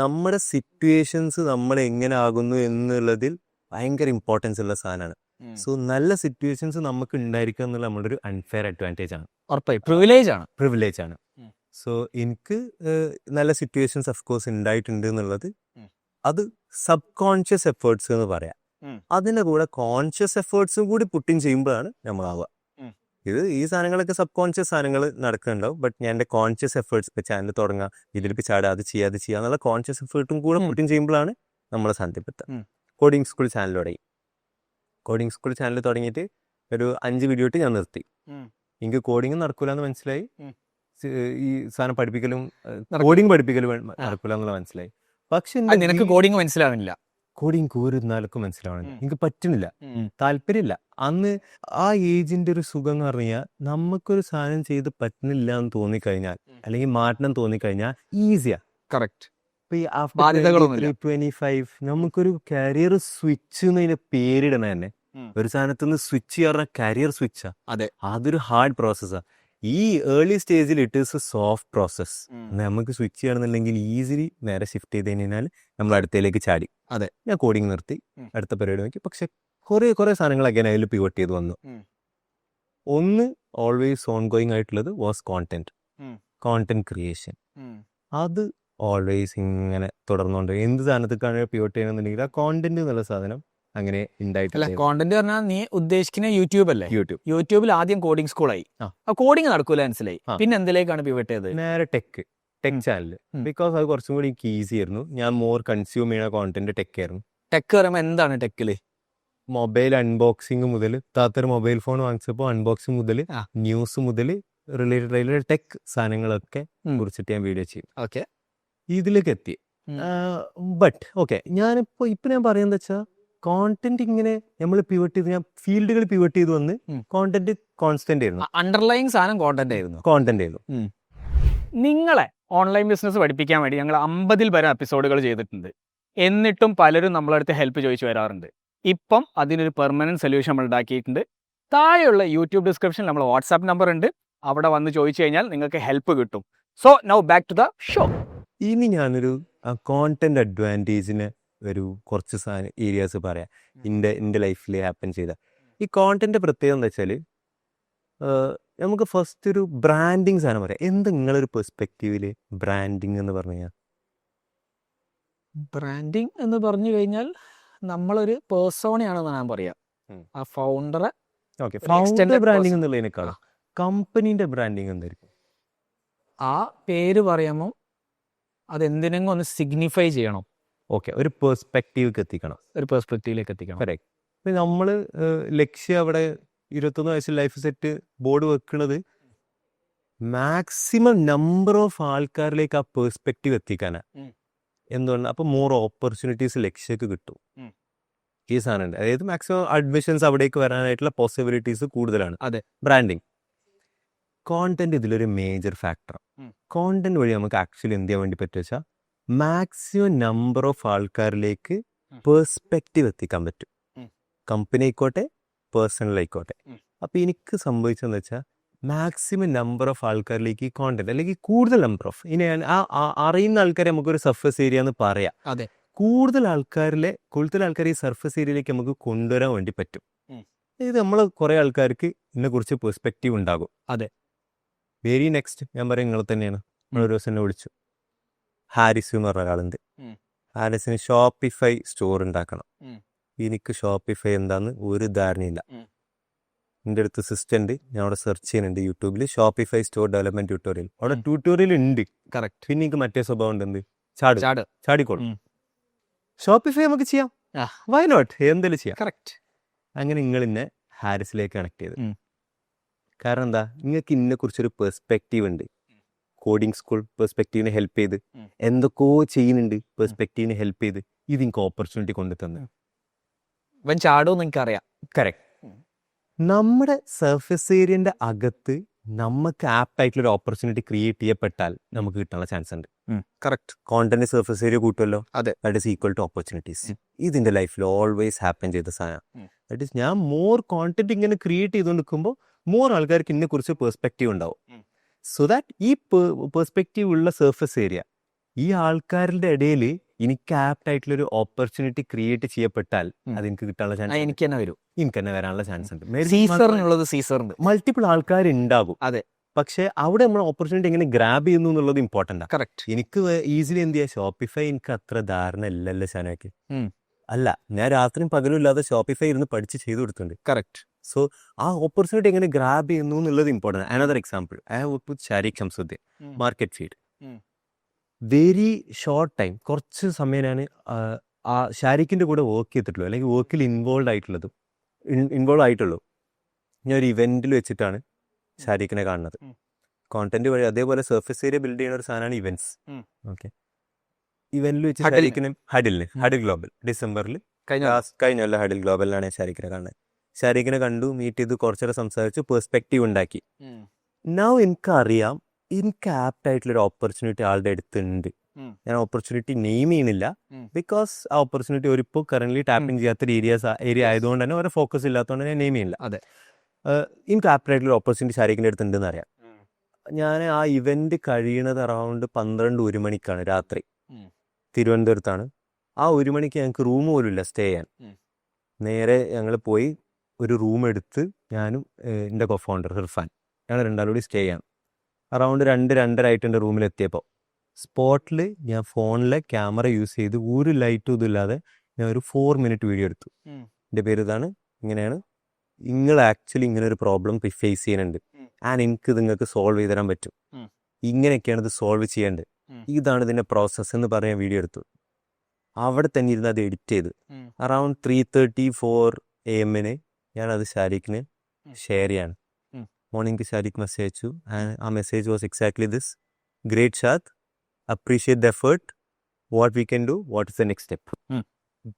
നമ്മുടെ സിറ്റുവേഷൻസ് നമ്മൾ എങ്ങനെ ആകുന്നു എന്നുള്ളതിൽ ഭയങ്കര ഇമ്പോർട്ടൻസ് ഉള്ള സാധനമാണ്. സോ നല്ല സിറ്റുവേഷൻസ് നമുക്ക് ഉണ്ടായിരിക്കുക എന്നുള്ള നമ്മുടെ ഒരു അൺഫെയർ അഡ്വാൻറ്റേജ് ആണ്, പ്രിവിലേജ് ആണ്. സോ എനിക്ക് നല്ല സിറ്റുവേഷൻസ് ഓഫ്കോഴ്സ് ഉണ്ടായിട്ടുണ്ട് എന്നുള്ളത് അത് സബ് കോൺഷ്യസ് എഫേർട്സ് എന്ന് പറയാം. അതിൻ്റെ കൂടെ കോൺഷ്യസ് എഫേർട്സും കൂടി പുട്ടിങ് ചെയ്യുമ്പോഴാണ് നമ്മളാവുക. ഈ സാധനങ്ങളൊക്കെ സബ് കോൺഷ്യസ് സാധനങ്ങൾ നടക്കുന്നുണ്ടാവും. ബട്ട് ഞാൻ എൻ്റെ കോൺഷ്യസ് എഫേർട്സ് ഇപ്പം ചാനൽ തുടങ്ങാം, ഇതിലിപ്പോൾ ചാടുക, അത് ചെയ്യുക എന്നുള്ള കോൺഷ്യസ് എഫേർട്ടും കൂടെ പുട്ടിങ് ചെയ്യുമ്പോഴാണ് നമ്മളെ സാന്ത്യപ്പെടുത്തുക. കോഡിംഗ് സ്കൂൾ ചാനൽ തുടങ്ങി. കോഡിംഗ് സ്കൂൾ ചാനൽ തുടങ്ങിയിട്ട് ഒരു 5 വീഡിയോ ഇട്ട് ഞാൻ നിർത്തി. എനിക്ക് കോഡിങ് നടക്കൂല എന്ന് മനസ്സിലായി. ഈ സാധനം പഠിപ്പിക്കലും കോഡിങ് പഠിപ്പിക്കലും നടക്കൂല എന്നുള്ള മനസ്സിലായി. പക്ഷെ നിനക്ക് കോഡിങ് മനസ്സിലാവില്ല, കോഡിങ് കൂരുന്നാൾക്കും മനസ്സിലാവണില്ല, എനിക്ക് പറ്റുന്നില്ല, താല്പര്യമില്ല. അന്ന് ആ ഏജിന്റെ ഒരു സുഖം എന്ന് പറഞ്ഞാൽ നമുക്കൊരു സാധനം ചെയ്ത് പറ്റുന്നില്ല എന്ന് തോന്നിക്കഴിഞ്ഞാൽ അല്ലെങ്കിൽ മാറ്റണം തോന്നിക്കഴിഞ്ഞാൽ ഈസിയാ. കറക്റ്റ്. 25 നമുക്കൊരു കരിയർ സ്വിച്ച് എന്നതിന്റെ പേരിടണ തന്നെ. ഒരു സാധനത്ത് നിന്ന് സ്വിച്ച് ചെയ്യാറുള്ള കരിയർ സ്വിച്ചാ. അതെ, അതൊരു ഹാർഡ് പ്രോസസ്സാ. ഈ ഏർലി സ്റ്റേജിൽ it is A soft process. നമുക്ക് സ്വിച്ച് ചെയ്യണമെന്നുണ്ടെങ്കിൽ ഈസിലി നേരെ ഷിഫ്റ്റ് ചെയ്ത് കഴിഞ്ഞാൽ നമ്മൾ അടുത്തയിലേക്ക് ചാടി. അതെ, ഞാൻ കോഡിങ് നിർത്തി, അടുത്ത പരിപാടി നോക്കി. പക്ഷെ കുറെ സാധനങ്ങളൊക്കെ അതിൽ പിവോട്ട് ചെയ്ത് വന്നു. ഒന്ന് ഓൾവേസ് ഓൺ ഗോയിങ് ആയിട്ടുള്ളത് വാസ് കോണ്ടന്റ്. Content creation. അത് ഓൾവേസ് ഇങ്ങനെ തുടർന്നുകൊണ്ട് എന്ത് സാധനത്തേക്കാണ് പിവോട്ട് ചെയ്യണമെന്നുണ്ടെങ്കിൽ ആ കോണ്ടന്റ് എന്നുള്ള സാധനം അങ്ങനെ അല്ല ഉണ്ടായിട്ടില്ല. കോണ്ടന്റ് പറഞ്ഞാൽ നീ ഉദ്ദേശിക്കുന്ന യൂട്യൂബ് അല്ലേ? യൂട്യൂബ് യൂട്യൂബിൽ ആദ്യം കോഡിംഗ് സ്കൂളായി, ആ. കോഡിംഗ് നടക്കൂല മനസ്സിലായി. ആ. പിന്നെ എന്തിലേക്കാണ് പിവട്ട് ചെയ്തത്? നേരെ ടെക് ചാനൽ. ബിക്കോസ് അത് കുറച്ചും കൂടി എനിക്ക് ഈസി ആയിരുന്നു. ഞാൻ മോർ കൺസ്യൂം ചെയ്യുന്ന കോണ്ടന്റ് ടെക് ആയിരുന്നു. ടെക് പറയുമ്പോൾ എന്താണ് ടെക്കില്? മൊബൈൽ അൺബോക്സിങ് മുതൽ താത്തൊരു മൊബൈൽ ഫോൺ വാങ്ങിച്ചപ്പോൾ അൺബോക്സിങ് മുതൽ ആ. ന്യൂസ് മുതൽ റിലേറ്റഡ് ടെക് സാധനങ്ങളൊക്കെ കുറിച്ചിട്ട് ഞാൻ വീഡിയോ ചെയ്യും. ഓക്കെ. ഇതിലേക്ക് എത്തി. ബട്ട് ഓക്കെ, ഇപ്പൊ ഞാൻ പറയുന്നത് വെച്ചാൽ കോണ്ടന്റ് ഇങ്ങനെ നമ്മൾ പിവട്ട് ചെയ്ത് ഞാൻ ഫീൽഡുകൾ പിവട്ട് ചെയ്ത് വന്ന് കോണ്ടന്റ് കോൺസ്റ്റന്റ് ആയിരുന്നു. അണ്ടർലൈങ് സാധനം കോണ്ടന്റ് ആയിരുന്നു. കോണ്ടന്റ് ആയിരുന്നു. നിങ്ങളെ ഓൺലൈൻ ബിസിനസ് പഠിപ്പിക്കാൻ വേണ്ടി ഞങ്ങൾ 50 പരം എപ്പിസോഡുകൾ ചെയ്തിട്ടുണ്ട്. എന്നിട്ടും പലരും നമ്മളടുത്ത് ഹെൽപ്പ് ചോദിച്ചു വരാറുണ്ട്. ഇപ്പം അതിനൊരു പെർമനൻറ്റ് സൊല്യൂഷൻ നമ്മൾ ഉണ്ടാക്കിയിട്ടുണ്ട്. താഴെയുള്ള യൂട്യൂബ് ഡിസ്ക്രിപ്ഷനിൽ നമ്മൾ വാട്സാപ്പ് നമ്പർ ഉണ്ട്, അവിടെ വന്ന് ചോദിച്ചു കഴിഞ്ഞാൽ നിങ്ങൾക്ക് ഹെൽപ്പ് കിട്ടും. So now back to the show. ഇനി ഞാനൊരു കോണ്ടന്റ് അഡ്വാൻറ്റേജിന് ഒരു കുറച്ച് ഏരിയാസ് പറയാം. എൻ്റെ ലൈഫിൽ ഹാപ്പൻ ചെയ്ത ഈ കോണ്ടന്റ് പ്രത്യേകത എന്താ വെച്ചാൽ നമുക്ക് ഫസ്റ്റ് ഒരു ബ്രാൻഡിങ് സാധനം പറയാം. എന്താ നിങ്ങളൊരു പെർസ്പെക്റ്റീവില് ബ്രാൻഡിങ് എന്ന് പറഞ്ഞു കഴിഞ്ഞാൽ? ബ്രാൻഡിങ് എന്ന് പറഞ്ഞു കഴിഞ്ഞാൽ നമ്മളൊരു പേഴ്സോണയാണെന്ന് ഞാൻ പറയാം. ആ ഫൗണ്ടറെ ഫൗണ്ടർ ബ്രാൻഡിങ് എന്നുള്ളതിനേക്കാളും കമ്പനീൻ്റെ ബ്രാൻഡിങ് എന്തായിരിക്കും? ആ പേര് പറയുമ്പോൾ അതെന്തിനെങ്കിലും ഒന്ന് സിഗ്നിഫൈ ചെയ്യണം. ഓക്കെ, ഒരു പെർസ്പെക്റ്റീവിലേക്ക് എത്തിക്കണം, ഒരു പെർസ്പെക്റ്റീവിലേക്ക് എത്തിക്കണം. കറക്റ്റ്. ഇപ്പം നമ്മൾ ലക്ഷ്യം അവിടെ 21 വയസ്സിൽ ലൈഫ് സെറ്റ് ബോർഡ് വെക്കുന്നത് മാക്സിമം നമ്പർ ഓഫ് ആൾക്കാരിലേക്ക് ആ പെർസ്പെക്റ്റീവ് എത്തിക്കാനാണ്. എന്തുകൊണ്ട്? അപ്പം മോർ ഓപ്പർച്യൂണിറ്റീസ് ലക്ഷ്യക്ക് കിട്ടും. ഈ സാധനം അതായത് മാക്സിമം അഡ്മിഷൻസ് അവിടേക്ക് വരാനായിട്ടുള്ള പോസിബിലിറ്റീസ് കൂടുതലാണ്. അതെ, ബ്രാൻഡിങ്. കോണ്ടന്റ് ഇതിലൊരു മേജർ ഫാക്ടറാണ്. കോണ്ടന്റ് വഴി നമുക്ക് ആക്ച്വലി എന്ത് ചെയ്യാൻ വേണ്ടി പറ്റുക വെച്ചാൽ മാക്സിമം നമ്പർ ഓഫ് ആൾക്കാരിലേക്ക് പെർസ്പെക്റ്റീവ് എത്തിക്കാൻ പറ്റും. കമ്പനി ആയിക്കോട്ടെ പേഴ്സണൽ ആയിക്കോട്ടെ. അപ്പം എനിക്ക് സംഭവിച്ചതെന്ന് വെച്ചാൽ മാക്സിമം നമ്പർ ഓഫ് ആൾക്കാരിലേക്ക് ഈ കോണ്ടന്റ് അല്ലെങ്കിൽ കൂടുതൽ നമ്പർ ഓഫ് ഇനി അറിയുന്ന ആൾക്കാരെ നമുക്കൊരു സർഫസ് ഏരിയ എന്ന് പറയാം. അതെ, കൂടുതൽ ആൾക്കാരെ ഈ സർഫസ് ഏരിയയിലേക്ക് നമുക്ക് കൊണ്ടുവരാൻ വേണ്ടി പറ്റും. ഇത് നമ്മൾ കുറേ ആൾക്കാർക്ക് ഇതിനെക്കുറിച്ച് പെർസ്പെക്റ്റീവ് ഉണ്ടാകും. അതെ. വെരി നെക്സ്റ്റ് ഞാൻ പറയും നിങ്ങൾ തന്നെയാണ്. നമ്മളൊരു ദിവസം എന്നെ വിളിച്ചു, ഹാരിസ് എന്ന് പറഞ്ഞ ഒരാളുണ്ട്. ഹാരിസിന് ഷോപ്പിഫൈ സ്റ്റോർ ഉണ്ടാക്കണം. എനിക്ക് ഷോപ്പിഫൈ എന്താന്ന് ഒരു ധാരണയില്ല. എൻ്റെ അടുത്ത് സിസ്റ്റന്റ്, ഞാൻ അവിടെ സെർച്ച് ചെയ്യുന്നുണ്ട് യൂട്യൂബിൽ ഷോപ്പിഫൈ സ്റ്റോർ ഡെവലപ്മെന്റ് ട്യൂട്ടോറിയൽ. അവിടെ ട്യൂട്ടോറിയൽ ഉണ്ട്. കറക്റ്റ്. പിന്നെ എനിക്ക് മറ്റേ സ്വഭാവം ഉണ്ട്, എന്ത് ചാടിക്കോളും. ഷോപ്പിഫൈ നമുക്ക് ചെയ്യാം, വൈ നോട്ട്, എന്തെങ്കിലും ചെയ്യാം. കറക്റ്റ്. അങ്ങനെ നിങ്ങൾ ഇന്നെ ഹാരിസിലേക്ക് കണക്ട് ചെയ്ത്. കാരണം എന്താ, നിങ്ങൾക്ക് ഇതിനെക്കുറിച്ചൊരു പെർസ്പെക്റ്റീവ് ഉണ്ട്. കോഡിംഗ് സ്കൂൾ പെർസ്പെക്റ്റീവിനെ ഹെൽപ്പ് ചെയ്ത്, എന്തൊക്കെയോ ചെയ്യുന്നുണ്ട് പെർസ്പെക്റ്റീവിനെ ഹെൽപ്പ് ചെയ്ത്, ഇത് എനിക്ക് ഓപ്പർച്യൂണിറ്റി കൊണ്ടു തന്നു. ഇവൻ ചാടുമെന്ന് എനിക്കറിയാം. കറക്റ്റ്. നമ്മുടെ സർഫസ് ഏരിയൻ്റെ അകത്ത് നമുക്ക് ആപ്റ്റായിട്ടുള്ളൊരു ഓപ്പർച്യൂണിറ്റി ക്രിയേറ്റ് ചെയ്യപ്പെട്ടാൽ നമുക്ക് കിട്ടാനുള്ള ചാൻസ് ഉണ്ട്. കറക്റ്റ്. കോണ്ടന്റ് സർഫസ് ഏരിയ കൂട്ടുമല്ലോ. അതെ. That is equal to opportunities. ഇതിൻ്റെ ലൈഫിൽ ഓൾവേസ് ഹാപ്പൻ ചെയ്ത സാധനം. ദാറ്റ് ഈസ് ഞാൻ മോർ കോണ്ടന്റ് ഇങ്ങനെ ക്രിയേറ്റ് ചെയ്തുകൊണ്ട് നിൽക്കുമ്പോൾ മോർ ആൾക്കാർക്ക് ഇതിനെക്കുറിച്ച് പെർസ്പെക്റ്റീവ് ഉണ്ടാവും. സോ ദാറ്റ് ഈ പെർസ്പെക്റ്റീവ് ഉള്ള സർഫസ് ഏരിയ ഈ ആൾക്കാരുടെ ഇടയിൽ എനിക്ക് ആപ്റ്റായിട്ടുള്ളൊരു ഓപ്പർച്യൂണിറ്റി ക്രിയേറ്റ് ചെയ്യപ്പെട്ടാൽ അത് എനിക്ക് കിട്ടാനുള്ള ചാൻസ് എനിക്ക് തന്നെ വരും. എനിക്ക് തന്നെ വരാനുള്ള ചാൻസ് ഉണ്ട്. സീസറിനുള്ളത് സീസറിന് മൾട്ടിപ്പിൾ ആൾക്കാരുണ്ടാകും. അതെ. പക്ഷെ അവിടെ നമ്മൾ ഓപ്പർച്യൂണിറ്റി എങ്ങനെ ഗ്രാബ് ചെയ്യുന്നു എന്നുള്ളത് ഇമ്പോർട്ടൻ്റ് ആണ്. കറക്റ്റ്. എനിക്ക് ഈസിലി എന്ത് ചെയ്യാം, ഷോപ്പിഫൈ എനിക്ക് അത്ര ധാരണ ഇല്ലല്ലോ ശാനയ്ക്ക്. അല്ല, ഞാൻ രാത്രിയും പകലും ഇല്ലാതെ ഷോപ്പിഫൈ ഇരുന്ന് പഠിച്ച് ചെയ്തു കൊടുത്തിട്ടുണ്ട്. കറക്റ്റ്. സോ ആ ഓപ്പർച്യൂണിറ്റി എങ്ങനെ ഗ്രാബ് ചെയ്യുന്നു എന്നുള്ളത് important. Another example, I have with Shariq Shamsudheen market feed. Very short time, കുറച്ച് സമയമാണ് ആ ഷാരിഖിൻ്റെ കൂടെ വർക്ക് ചെയ്തിട്ടുള്ളൂ, അല്ലെങ്കിൽ വർക്കിൽ ഇൻവോൾവ് ആയിട്ടുള്ളൂ. ഞാൻ ഒരു ഇവൻറ്റിൽ വെച്ചിട്ടാണ് ഷാരിഖിനെ കാണുന്നത് കോണ്ടന്റ് വഴി. അതേപോലെ സർഫസ് ഏരിയ ബിൽഡ് ചെയ്യുന്ന ഒരു സാധനമാണ് ഇവൻറ്റ്സ്. ഓക്കെ, ഇവൻറ്റിൽ വെച്ച് ഷാരിഖിനെ ഹഡിൽ ഗ്ലോബൽ ഡിസംബറിൽ കഴിഞ്ഞ ഹഡിൽ ഗ്ലോബലിലാണ് ഞാൻ ഷാരിഖിനെ കാണുന്നത്. ഷാരിഖിനെ കണ്ടു, മീറ്റ് ചെയ്തു, കുറച്ചേരം സംസാരിച്ചു, പെർസ്പെക്റ്റീവ് ഉണ്ടാക്കി. നൗ എനിക്കറിയാം എനിക്ക് ആപ്റ്റായിട്ടുള്ളൊരു ഓപ്പർച്യൂണിറ്റി ആളുടെ അടുത്തുണ്ട്. ഞാൻ ഓപ്പർച്യൂണിറ്റി നെയിം ചെയ്യണില്ല, ബിക്കോസ് ആ ഓപ്പർച്യൂണിറ്റി ഒരിപ്പോൾ കറന്റ് ടാപ്പിംഗ് ചെയ്യാത്തൊരു ഏരിയ ആയതുകൊണ്ട് തന്നെ ഓരോ ഫോക്കസ് ഇല്ലാത്തതുകൊണ്ട് ഞാൻ നെയിം ചെയ്യില്ല. അതെ. എനിക്ക് ആപ്റ്റായിട്ടുള്ള ഓപ്പർച്യൂണിറ്റി ഷാരിഖിൻ്റെ അടുത്തുണ്ടെന്ന് അറിയാം. ഞാൻ ആ ഇവന്റ് കഴിയണത് അറൗണ്ട് 12-1 മണിക്കാണ് രാത്രി. തിരുവനന്തപുരത്താണ്. ആ 1 മണിക്ക് ഞങ്ങൾക്ക് റൂം പോലും ഇല്ല സ്റ്റേ ചെയ്യാൻ. നേരെ ഞങ്ങൾ പോയി ഒരു റൂം എടുത്ത് ഞാനും എൻ്റെ കോ ഫൗണ്ടർ ഇർഫാൻ, ഞങ്ങൾ രണ്ടാളും കൂടി സ്റ്റേ ചെയ്യാം. അറൗണ്ട് 2-2:30 ആയിട്ട് എൻ്റെ റൂമിലെത്തിയപ്പോൾ സ്പോട്ടിൽ ഞാൻ ഫോണിലെ ക്യാമറ യൂസ് ചെയ്ത് ഒരു ലൈറ്റും ഇതില്ലാതെ ഞാൻ ഒരു 4 മിനിറ്റ് വീഡിയോ എടുത്തു. എൻ്റെ പേര് ഇതാണ്, ഇങ്ങനെയാണ്, നിങ്ങൾ ആക്ച്വലി ഇങ്ങനെ ഒരു പ്രോബ്ലം ഫേസ് ചെയ്യുന്നുണ്ട് ആൻഡ് എനിക്ക് നിങ്ങൾക്ക് സോൾവ് ചെയ്ത് തരാൻ പറ്റും, ഇങ്ങനെയൊക്കെയാണ് ഇത് സോൾവ് ചെയ്യേണ്ടത്, ഇതാണ് ഇതിൻ്റെ പ്രോസസ്സ് എന്ന് പറയാൻ വീഡിയോ എടുത്തു. അവിടെ തന്നെ ഇരുന്ന് അത് എഡിറ്റ് ചെയ്ത് അറൗണ്ട് 3:34 AM ഞാനത് ഷാരിഖിന് ഷെയർ ചെയ്യാണ്. മോർണിംഗ് ഷാരിഖ് മെസ്സേജ് അയച്ചു. ആ message was exactly this: great Shad, appreciate the effort, what we can do, what is the next step.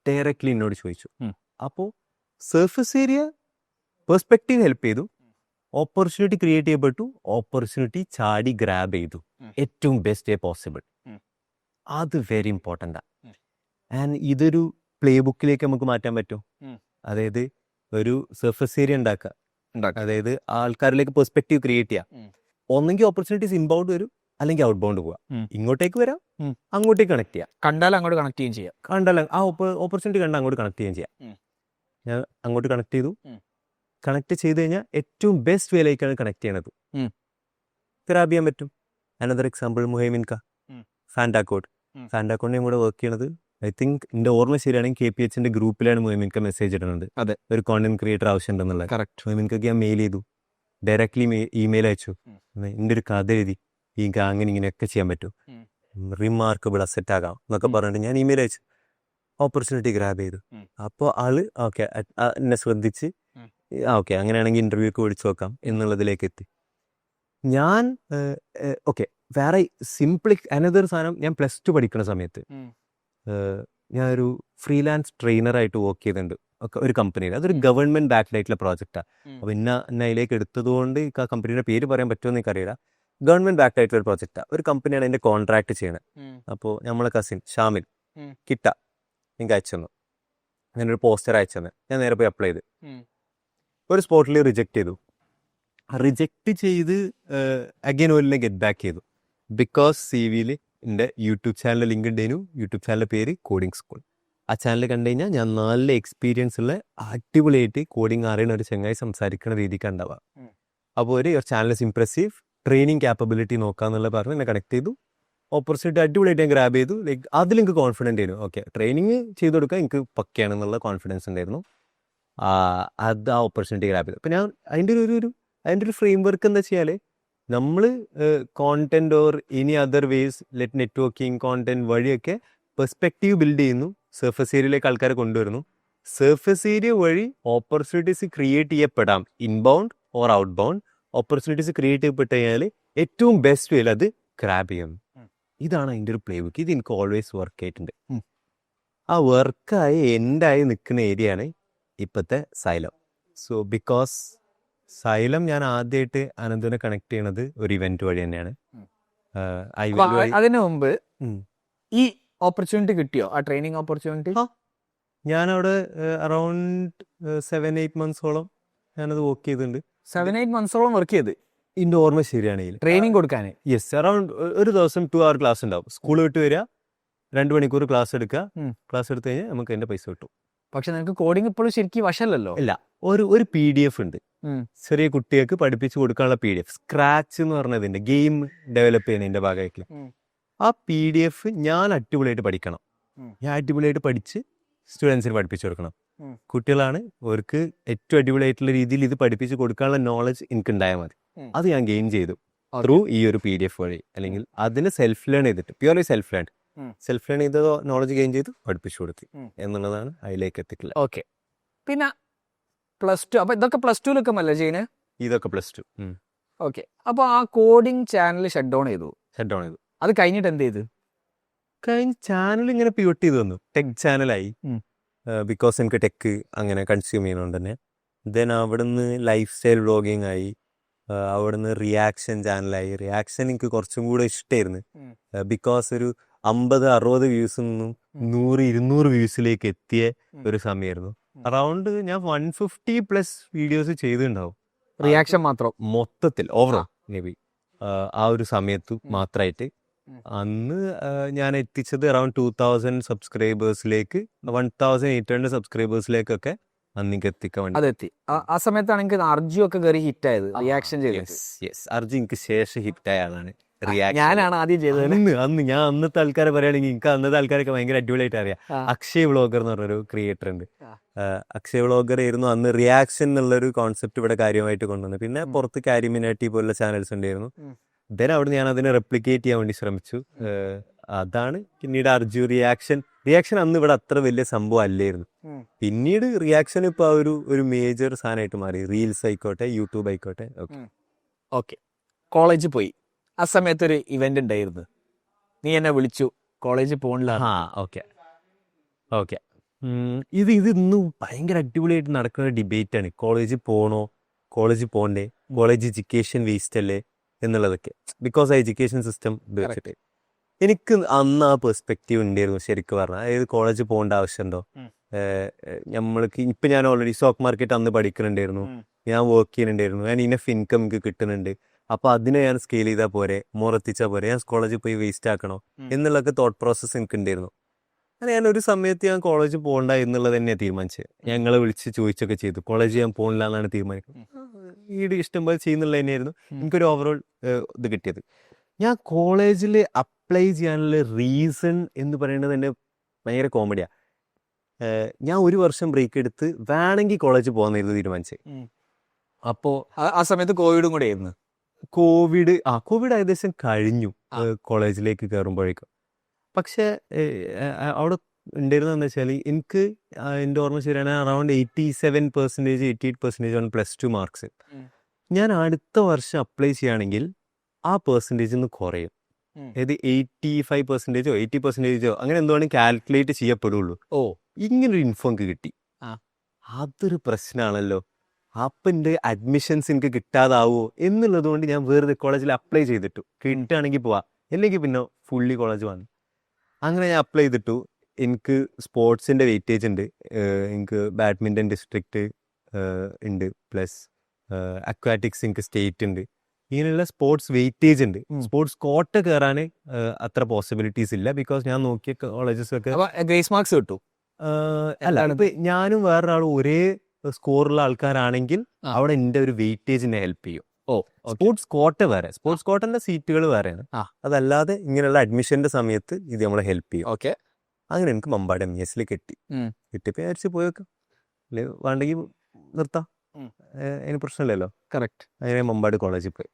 Directly എന്നോട് ചോദിച്ചു. അപ്പോൾ സർഫസ് ഏരിയ പെർസ്പെക്റ്റീവ് ഹെൽപ്പ് ചെയ്തു, ഓപ്പർച്യൂണിറ്റി ക്രിയേറ്റ് ചെയ്യപ്പെട്ടു, ഓപ്പർച്യൂണിറ്റി ചാടി ഗ്രാബ് ചെയ്തു ഏറ്റവും ബെസ്റ്റ് വേ പോസിബിൾ. അത് വെരി ഇമ്പോർട്ടൻ്റാണ്. ആൻഡ് ഇതൊരു പ്ലേ ബുക്കിലേക്ക് നമുക്ക് മാറ്റാൻ പറ്റും. അതായത് ഒരു സർഫസ് ഏരിയ ഉണ്ടാക്കുക, അതായത് ആൾക്കാരിലേക്ക് പെർസ്പെക്റ്റീവ് ക്രിയേറ്റ് ചെയ്യുക. ഒന്നെങ്കിൽ ഓപ്പർച്യൂണിറ്റീസ് ഇൻബൗണ്ട് വരും, അല്ലെങ്കിൽ ഔട്ട് ബൗണ്ട് പോവാം. ഇങ്ങോട്ടേക്ക് വരാം, അങ്ങോട്ടേക്ക് കണക്ട് ചെയ്യാം, കണ്ടാൽ അങ്ങോട്ട് കണക്ട് ചെയ്യുകയും ചെയ്യാം, കണ്ടാൽ ആ ഓപ്പർച്യൂണിറ്റി കണ്ടാൽ അങ്ങോട്ട് കണക്ട് ചെയ്യുകയും ചെയ്യാം. ഞാൻ അങ്ങോട്ട് കണക്ട് ചെയ്തു. കണക്ട് ചെയ്ത് കഴിഞ്ഞാൽ ഏറ്റവും ബെസ്റ്റ് വേയിലേക്കാണ് കണക്ട് ചെയ്യണത്, ഗ്രാബ് ചെയ്യാൻ പറ്റും. Another example മുഹൈമിൻക, ഫാൻഡാക്കോഡ്. ഫാൻഡാക്കോഡിനെയും കൂടെ വർക്ക് ചെയ്യണത് ഐ തിങ്ക് എൻ്റെ ഓർമ്മ ശരിയാണെങ്കിൽ KPHന്റെ ഗ്രൂപ്പിലാണ് മുഹൈമിൻക മെസ്സേജ് ഇടുന്നത്. അതെ, ഒരു കോണ്ടന്റ് ക്രിയേറ്റർ ആവശ്യമുണ്ടെന്നുള്ളത്. കറക്റ്റ്. മുഹൈമിൻകക്ക് ഞാൻ മെയിൽ ചെയ്തു, ഡയറക്ട്ലി ഇമെയിൽ അയച്ചു. എൻ്റെ ഒരു കഥ എഴുതി, എനിക്ക് അങ്ങനെ ഇങ്ങനെയൊക്കെ ചെയ്യാൻ പറ്റും, റിമാർക്കബിൾ അസെറ്റ് ആകാം എന്നൊക്കെ പറഞ്ഞിട്ട് ഞാൻ ഇമെയിൽ അയച്ചു. ഓപ്പർച്യൂണിറ്റി ഗ്രാബ് ചെയ്തു. അപ്പോൾ ആള് ഓക്കെ എന്നെ ശ്രദ്ധിച്ച് ഓക്കെ അങ്ങനെയാണെങ്കിൽ ഇൻ്റർവ്യൂക്ക് വിളിച്ചു നോക്കാം എന്നുള്ളതിലേക്ക് എത്തി. ഞാൻ ഓക്കെ വേറെ സിംപിൾ അനദർ സാധനം, ഞാൻ +2 പഠിക്കുന്ന സമയത്ത് ഞാനൊരു ഫ്രീലാൻസ് ട്രെയിനറായിട്ട് വർക്ക് ചെയ്തിട്ടുണ്ട് ഒരു കമ്പനിയിൽ. അതൊരു ഗവൺമെൻറ് ബാക്ക്ഡ് ആയിട്ടുള്ള പ്രോജക്റ്റാണ്. അപ്പോൾ എന്നെ അതിലേക്ക് എടുത്തതുകൊണ്ട് ആ കമ്പനിയുടെ പേര് പറയാൻ പറ്റുമോ എന്ന് എനിക്കറിയില്ല. ഗവൺമെൻറ് ബാക്ക്ഡ് ആയിട്ടുള്ള ഒരു പ്രോജക്റ്റാണ്. ഒരു കമ്പനിയാണ് എൻ്റെ കോൺട്രാക്ട് ചെയ്യണത്. അപ്പോൾ നമ്മളെ കസിൻ ഷാമിൽ കിട്ട എനിക്ക് അയച്ചു തന്നു. ഞാനൊരു പോസ്റ്റർ അയച്ചു തന്നെ ഞാൻ നേരെ പോയി അപ്ലൈ ചെയ്ത് ഒരു സ്പോട്ടിൽ റിജക്റ്റ് ചെയ്തു. റിജക്റ്റ് ചെയ്ത് അഗൈൻ ഓലിനെ ഗെറ്റ് ബാക്ക് ചെയ്തു. ബിക്കോസ് CV-യിൽ എൻ്റെ യൂട്യൂബ് ചാനൽ ലിങ്ക് ഉണ്ടായിരുന്നു. യൂട്യൂബ് ചാനലിൻ്റെ പേര് കോഡിംഗ് സ്കൂൾ. ആ ചാനൽ കണ്ടു കഴിഞ്ഞാൽ ഞാൻ നല്ല എക്സ്പീരിയൻസ് ഉള്ള അടിപൊളിയായിട്ട് കോഡിങ് അറിയുന്ന ഒരു ചങ്ങായി സംസാരിക്കുന്ന രീതിക്ക് ഉണ്ടാവുക. അപ്പോൾ your channel is impressive, training capability നോക്കാന്നുള്ള പറഞ്ഞ് എന്നെ കണക്ട് ചെയ്തു. ഓപ്പർച്യൂണിറ്റി അടിപൊളിയായിട്ട് ഞാൻ ഗ്രാബ് ചെയ്തു. ലൈക്ക് അതിലെനിക്ക് കോൺഫിഡൻ്റ് ആയിരുന്നു. ഓക്കെ ട്രെയിനിങ് ചെയ്ത് കൊടുക്കാൻ എനിക്ക് പക്കയാണെന്നുള്ള കോൺഫിഡൻസ് ഉണ്ടായിരുന്നു. അത് ആ ഓപ്പർച്യൂണിറ്റി ഗ്രാബ് ചെയ്തു. അപ്പം ഞാൻ അതിൻ്റെ ഒരു ഫ്രെയിം വർക്ക് എന്താ വെച്ചാൽ നമ്മൾ content or any other ways networking content വഴിയൊക്കെ പെർസ്പെക്റ്റീവ് ബിൽഡ് ചെയ്യുന്നു, സർഫസ് ഏരിയയിലേക്ക് ആൾക്കാരെ കൊണ്ടുവരുന്നു. സർഫസ് ഏരിയ വഴി ഓപ്പർച്യൂണിറ്റീസ് ക്രിയേറ്റ് ചെയ്യപ്പെടാം, inbound or outbound. Opportunities create ചെയ്യപ്പെട്ട് കഴിഞ്ഞാൽ ഏറ്റവും ബെസ്റ്റ് വേയിൽ അത് ഗ്രാബ് ചെയ്യുന്നു. ഇതാണ് അതിൻ്റെ ഒരു പ്ലേ ബുക്ക്. ഇത് എനിക്ക് ഓൾവേസ് വർക്ക് ആയിട്ടുണ്ട്. ആ വർക്കായി എൻഡായി നിൽക്കുന്ന ഏരിയയാണ് ഇപ്പോഴത്തെ സൈലം. സോ ബിക്കോസ് സൈലം ഞാൻ ആദ്യമായിട്ട് അനന്തുവിനെ കണക്ട് ചെയ്യണത് ഒരു ഇവന്റ് വഴി തന്നെയാണ്. അതിനു മുമ്പ് ഈ ഓപ്പർച്യൂണിറ്റി കിട്ടിയോ, ആ ട്രെയിനിങ് ഓപ്പർച്യൂണിറ്റി? ഞാനവിടെ അറൗണ്ട് 7-8 മന്ത്സോളം ഞാനത് വർക്ക് ചെയ്തിട്ടുണ്ട്. 7-8 മന്ത്സോളം വർക്ക് ചെയ്ത് എൻ്റെ ഓർമ്മ ശരിയാണെങ്കിൽ ട്രെയിനിങ് കൊടുക്കാൻ. യെസ്, അറൗണ്ട് ഒരു ദിവസം 2 hour ക്ലാസ് ഉണ്ടാവും. സ്കൂൾ വിട്ട് വരിക, 2 മണിക്കൂർ ക്ലാസ് എടുക്കുക. ക്ലാസ് എടുത്തു കഴിഞ്ഞാൽ നമുക്ക് എൻ്റെ പൈസ കിട്ടും. പക്ഷെ നിനക്ക് കോഡിംഗ് ഇപ്പോഴും ശരിക്കും വശമല്ലല്ലോ. ഇല്ല, ഒരു PDF ഉണ്ട് ചെറിയ കുട്ടികൾക്ക് പഠിപ്പിച്ചു കൊടുക്കാനുള്ള PDF. സ്ക്രാച്ച് എന്ന് പറഞ്ഞതിന്റെ ഗെയിം ഡെവലപ്പ് ചെയ്യുന്നതിന്റെ ഭാഗമായിട്ട് ആ PDF ഞാൻ അടിപൊളിയായിട്ട് പഠിക്കണം. ഞാൻ അടിപൊളിയായിട്ട് പഠിച്ച് സ്റ്റുഡൻസിന് പഠിപ്പിച്ചു കൊടുക്കണം. കുട്ടികളാണ്, അവർക്ക് ഏറ്റവും അടിപൊളിയായിട്ടുള്ള രീതിയിൽ ഇത് പഠിപ്പിച്ച് കൊടുക്കാനുള്ള നോളജ് എനിക്ക് ഉണ്ടായാൽ മതി. അത് ഞാൻ ഗെയിൻ ചെയ്തു ത്രൂ ഈ ഒരു PDF വഴി. അല്ലെങ്കിൽ അതിന് സെൽഫ് ലേൺ ചെയ്തിട്ട് പ്യൂർലി സെൽഫ് ലേൺ ചെയ്ത് നോളജ് ഗെയിൻ ചെയ്ത് പഠിപ്പിച്ചു കൊടുത്തു എന്നുള്ളതാണ് അതിലേക്ക് എത്തിയിട്ടുള്ളത്. ഓക്കെ, പിന്നെ +2. അപ്പൊ ഇതൊക്കെ +2 അല്ലേ ചെയ്യുന്നത്? ഇതൊക്കെ +2. ഓക്കെ, അപ്പൊ ആ കോഡിംഗ് ചാനൽ ഷട്ട് ഡൗൺ ചെയ്തു. അത് കഴിഞ്ഞിട്ട് എന്ത് ചെയ്തു? ചാനൽ ഇങ്ങനെ പിവട്ട് ചെയ്ത് വന്നു, ടെക് ചാനലായി. ബിക്കോസ് എനിക്ക് ടെക്ക് അങ്ങനെ കൺസ്യൂം ചെയ്യുന്നതുകൊണ്ട് തന്നെ. ദെൻ അവിടുന്ന് ലൈഫ് സ്റ്റൈൽ വ്ളോഗിങ് ആയി. അവിടുന്ന് റിയാക്ഷൻ ചാനലായി. റിയാക്ഷൻ എനിക്ക് കുറച്ചും കൂടെ ഇഷ്ടമായിരുന്നു. ബിക്കോസ് ഒരു 50-60 വ്യൂസിൽ നിന്നും 100-200 വ്യൂസിലേക്ക് എത്തിയ ഒരു സമയമായിരുന്നു. അറൗണ്ട് ഞാൻ 150+ വീഡിയോസ് ചെയ്തിട്ടുണ്ടാവും. റിയാക്ഷൻ മാത്രം മൊത്തത്തിൽ ഓവറോൾ മേ ബി ആ ഒരു സമയത്ത് മാത്രമായിട്ട്. അന്ന് ഞാൻ എത്തിച്ചത് അറൗണ്ട് 2000 സബ്സ്ക്രൈബേഴ്സിലേക്ക്, 1800 സബ്സ്ക്രൈബേഴ്സിലേക്കൊക്കെ അന്ന് എനിക്ക് എത്തിക്കാൻ വേണ്ടി. അതെത്തി. ആ സമയത്താണ് എനിക്ക് അർജു ഒക്കെ കയറി ഹിറ്റ് ആയത്, റിയാക്ഷൻ ചെയ്തിട്ട്. യെസ്, അർജുൻ എനിക്ക് ശേഷം ഹിറ്റായ ആളാണ്. ഞാനാണ് ആദ്യം ചെയ്തത്. അന്ന് ഞാൻ അന്നത്തെ ആൾക്കാരെ പറയുകയാണെങ്കിൽ എനിക്ക് അന്നത്തെ ആൾക്കാരൊക്കെ ഭയങ്കര അടിപൊളിയായിട്ട് അറിയാം. അക്ഷയ് വ്ളോഗർ എന്ന് പറഞ്ഞൊരു ക്രിയേറ്റർ ഉണ്ട്. അക്ഷയ് വ്ളോഗർ ആയിരുന്നു അന്ന് റിയാക്ഷൻ എന്നുള്ളൊരു കോൺസെപ്റ്റ് ഇവിടെ കാര്യമായിട്ട് കൊണ്ടുവന്നത്. പിന്നെ പുറത്ത് കാരിമിനാറ്റി പോലുള്ള ചാനൽസ് ഉണ്ടായിരുന്നു. ദെൻ അവിടെ ഞാൻ അതിനെ റെപ്ലിക്കേറ്റ് ചെയ്യാൻ വേണ്ടി ശ്രമിച്ചു. അതാണ് പിന്നീട് അർജു റിയാക്ഷൻ അന്ന് ഇവിടെ അത്ര വലിയ സംഭവം അല്ലായിരുന്നു. പിന്നീട് റിയാക്ഷൻ ഇപ്പൊ ഒരു മേജർ സാധനമായിട്ട് മാറി. റീൽസ് ആയിക്കോട്ടെ, യൂട്യൂബ് ആയിക്കോട്ടെ. ഓക്കെ, കോളേജിൽ പോയി. ആ സമയത്ത് ഒരു ഇവന്റ് ഉണ്ടായിരുന്നു, നീ എന്നെ വിളിച്ചു, കോളേജിൽ പോകണില്ല. ഓക്കെ ഇത് ഇന്നും ഭയങ്കര അടിപൊളിയായിട്ട് നടക്കുന്ന ഡിബേറ്റ് ആണ്. കോളേജിൽ പോകണോ, കോളേജിൽ പോകണ്ടേ, കോളേജ് എഡ്യൂക്കേഷൻ വേസ്റ്റ് അല്ലേ എന്നുള്ളതൊക്കെ. ബിക്കോസ് ആ എഡ്യൂക്കേഷൻ സിസ്റ്റം വെച്ചിട്ട് എനിക്ക് അന്ന് ആ പെർസ്പെക്റ്റീവ് ഉണ്ടായിരുന്നു ശരിക്കും പറഞ്ഞാൽ. അതായത് കോളേജിൽ പോകേണ്ട ആവശ്യമുണ്ടോ, നമ്മൾക്ക് ഇപ്പം ഞാൻ ഓൾറെഡി സ്റ്റോക്ക് മാർക്കറ്റ് അന്ന് പഠിക്കുന്നുണ്ടായിരുന്നു, ഞാൻ വർക്ക് ചെയ്യുന്നുണ്ടായിരുന്നു, ഞാൻ ഇനഫ് ഇൻകം എനിക്ക് കിട്ടുന്നുണ്ട്. അപ്പൊ അതിനെ ഞാൻ സ്കെയിൽ ചെയ്താൽ പോരെ, മോറെത്തിച്ചാൽ പോരെ, ഞാൻ കോളേജിൽ പോയി വേസ്റ്റ് ആക്കണോ എന്നുള്ളൊക്കെ തോട്ട് പ്രോസസ്സ് എനിക്ക് ഉണ്ടായിരുന്നു. അങ്ങനെ ഞാൻ ഒരു സമയത്ത് ഞാൻ കോളേജിൽ പോകണ്ട എന്നുള്ളത് തന്നെയാണ് തീരുമാനിച്ചത്. ഞങ്ങളെ വിളിച്ച് ചോദിച്ചൊക്കെ ചെയ്തു, കോളേജിൽ ഞാൻ പോകണില്ല എന്നാണ് തീരുമാനിക്കുന്നത്. ഈട് ഇഷ്ടം പോലെ ചെയ്യുന്നുള്ള തന്നെയായിരുന്നു എനിക്കൊരു ഓവറോൾ ഇത് കിട്ടിയത്. ഞാൻ കോളേജിൽ അപ്ലൈ ചെയ്യാനുള്ള റീസൺ എന്ന് പറയുന്നത് തന്നെ ഭയങ്കര കോമഡിയാണ്. ഞാൻ ഒരു വർഷം ബ്രേക്ക് എടുത്ത് വേണമെങ്കിൽ കോളേജിൽ പോകാനായിരുന്നു തീരുമാനിച്ചത്. അപ്പോൾ ആ സമയത്ത് കോവിഡും കൂടെ ആയിരുന്നു. കോവിഡ് ഏകദേശം കഴിഞ്ഞു കോളേജിലേക്ക് കയറുമ്പോഴേക്കും. പക്ഷെ അവിടെ ഉണ്ടായിരുന്നതെന്ന് വെച്ചാൽ എനിക്ക് എൻ്റെ ഓർമ്മ ശരിയാണ്, അറൗണ്ട് 87%, 88% ആണ് +2 മാർക്സ്. ഞാൻ അടുത്ത വർഷം അപ്ലൈ ചെയ്യുകയാണെങ്കിൽ ആ പെർസെൻറ്റേജ് ഒന്ന് കുറയും. അതായത് 85%, 80% അങ്ങനെ എന്തുവാണ് കാൽക്കുലേറ്റ് ചെയ്യപ്പെടുള്ളൂ. ഇങ്ങനൊരു ഇൻഫോ എനിക്ക് കിട്ടി. അതൊരു പ്രശ്നമാണല്ലോ. അപ്പം എൻ്റെ അഡ്മിഷൻസ് എനിക്ക് കിട്ടാതാവോ എന്നുള്ളത് കൊണ്ട് ഞാൻ വേറെ കോളേജിൽ അപ്ലൈ ചെയ്തിട്ടു. കിട്ടുകയാണെങ്കിൽ പോവാം, അല്ലെങ്കിൽ പിന്നെ ഫുള്ളി കോളേജ് വന്നു. അങ്ങനെ ഞാൻ അപ്ലൈ ചെയ്തിട്ടു. എനിക്ക് സ്പോർട്സിൻ്റെ വെയിറ്റേജ് ഉണ്ട്. എനിക്ക് ബാഡ്മിൻ്റൺ ഡിസ്ട്രിക്റ്റ് ഉണ്ട്, പ്ലസ് അക്വാറ്റിക്സ് എനിക്ക് സ്റ്റേറ്റ് ഉണ്ട്. ഇങ്ങനെയുള്ള സ്പോർട്സ് വെയിറ്റേജ് ഉണ്ട്. സ്പോർട്സ് കോട്ട കയറാൻ അത്ര പോസിബിലിറ്റീസ് ഇല്ല. ബിക്കോസ് ഞാൻ നോക്കിയ കോളേജസ് ഒക്കെ ഗ്രേസ് മാർക്സ് കിട്ടും. അല്ല, ഇപ്പൊ ഞാനും വേറൊരാളും ഒരേ സ്കോറുള്ള ആൾക്കാരാണെങ്കിൽ അവിടെ എൻ്റെ ഒരു വെയിറ്റേജിനെ ഹെൽപ്പ് ചെയ്യും. സ്പോർട്സ് കോട്ട വേറെ, സ്പോർട്സ് കോട്ടന്റെ സീറ്റുകൾ വേറെയാണ്. അതല്ലാതെ ഇങ്ങനെയുള്ള അഡ്മിഷന്റെ സമയത്ത് ഇത് നമ്മളെ ഹെൽപ്പ് ചെയ്യും. ഓക്കെ, അങ്ങനെ എനിക്ക് മമ്പാട് MES കിട്ടിയപ്പോ വിചാരിച്ച് പോയേക്കാം, അല്ലെ വേണ്ടെങ്കിൽ നിർത്താം, അതിന് പ്രശ്നമില്ലല്ലോ. കറക്റ്റ്. അങ്ങനെ മമ്പാട് കോളേജിൽ പോയി.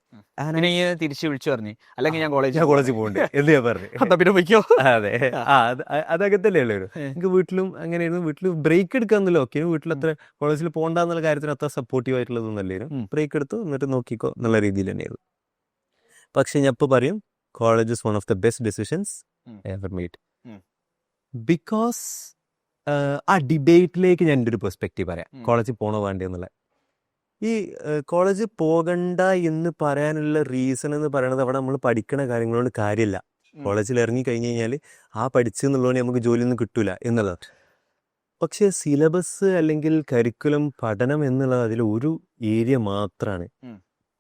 തിരിച്ചു വിളിച്ചു പറഞ്ഞു, അല്ലെങ്കിൽ ഞാൻ കോളേജിൽ പോകുന്നുണ്ട് എന്ന് ഞാൻ പറഞ്ഞു. പിന്നെ വയ്ക്കോ. അതെ, അതൊക്കെ തന്നെ ഉള്ളൂ. എനിക്ക് വീട്ടിലും അങ്ങനെയായിരുന്നു. വീട്ടിൽ ബ്രേക്ക് എടുക്കാന്നല്ലോ. ഓക്കെ, വീട്ടിൽ അത്ര കോളേജിൽ പോകണ്ടെന്നുള്ള കാര്യത്തിന് അത്ര സപ്പോർട്ടീവ് ആയിട്ടുള്ളതൊന്നും അല്ലായിരുന്നു. ബ്രേക്ക് എടുത്തു, എന്നിട്ട് നോക്കിക്കോ എന്നുള്ള രീതിയിൽ തന്നെയായിരുന്നു. പക്ഷെ ഞാൻ ഇപ്പോൾ പറയും, college is one of the best decisions ever made. Because ആ ഡിബേറ്റിലേക്ക് ഞാൻ എൻ്റെ ഒരു പെർസ്പെക്റ്റീവ് പറയാം, കോളേജിൽ പോകണോ വേണ്ടേ എന്നുള്ള. ഈ കോളേജിൽ പോകണ്ട എന്ന് പറയാനുള്ള റീസൺ എന്ന് പറയുന്നത് അവിടെ നമ്മൾ പഠിക്കുന്ന കാര്യങ്ങളോട് കാര്യമില്ല. കോളേജിൽ ഇറങ്ങി കഴിഞ്ഞ് കഴിഞ്ഞാൽ ആ പഠിച്ചെന്നുള്ളതുകൊണ്ട് നമുക്ക് ജോലിയൊന്നും കിട്ടൂല എന്നുള്ളത്. പക്ഷേ സിലബസ് അല്ലെങ്കിൽ കരിക്കുലം പഠനം എന്നുള്ളത് അതിൽ ഒരു ഏരിയ മാത്രമാണ്.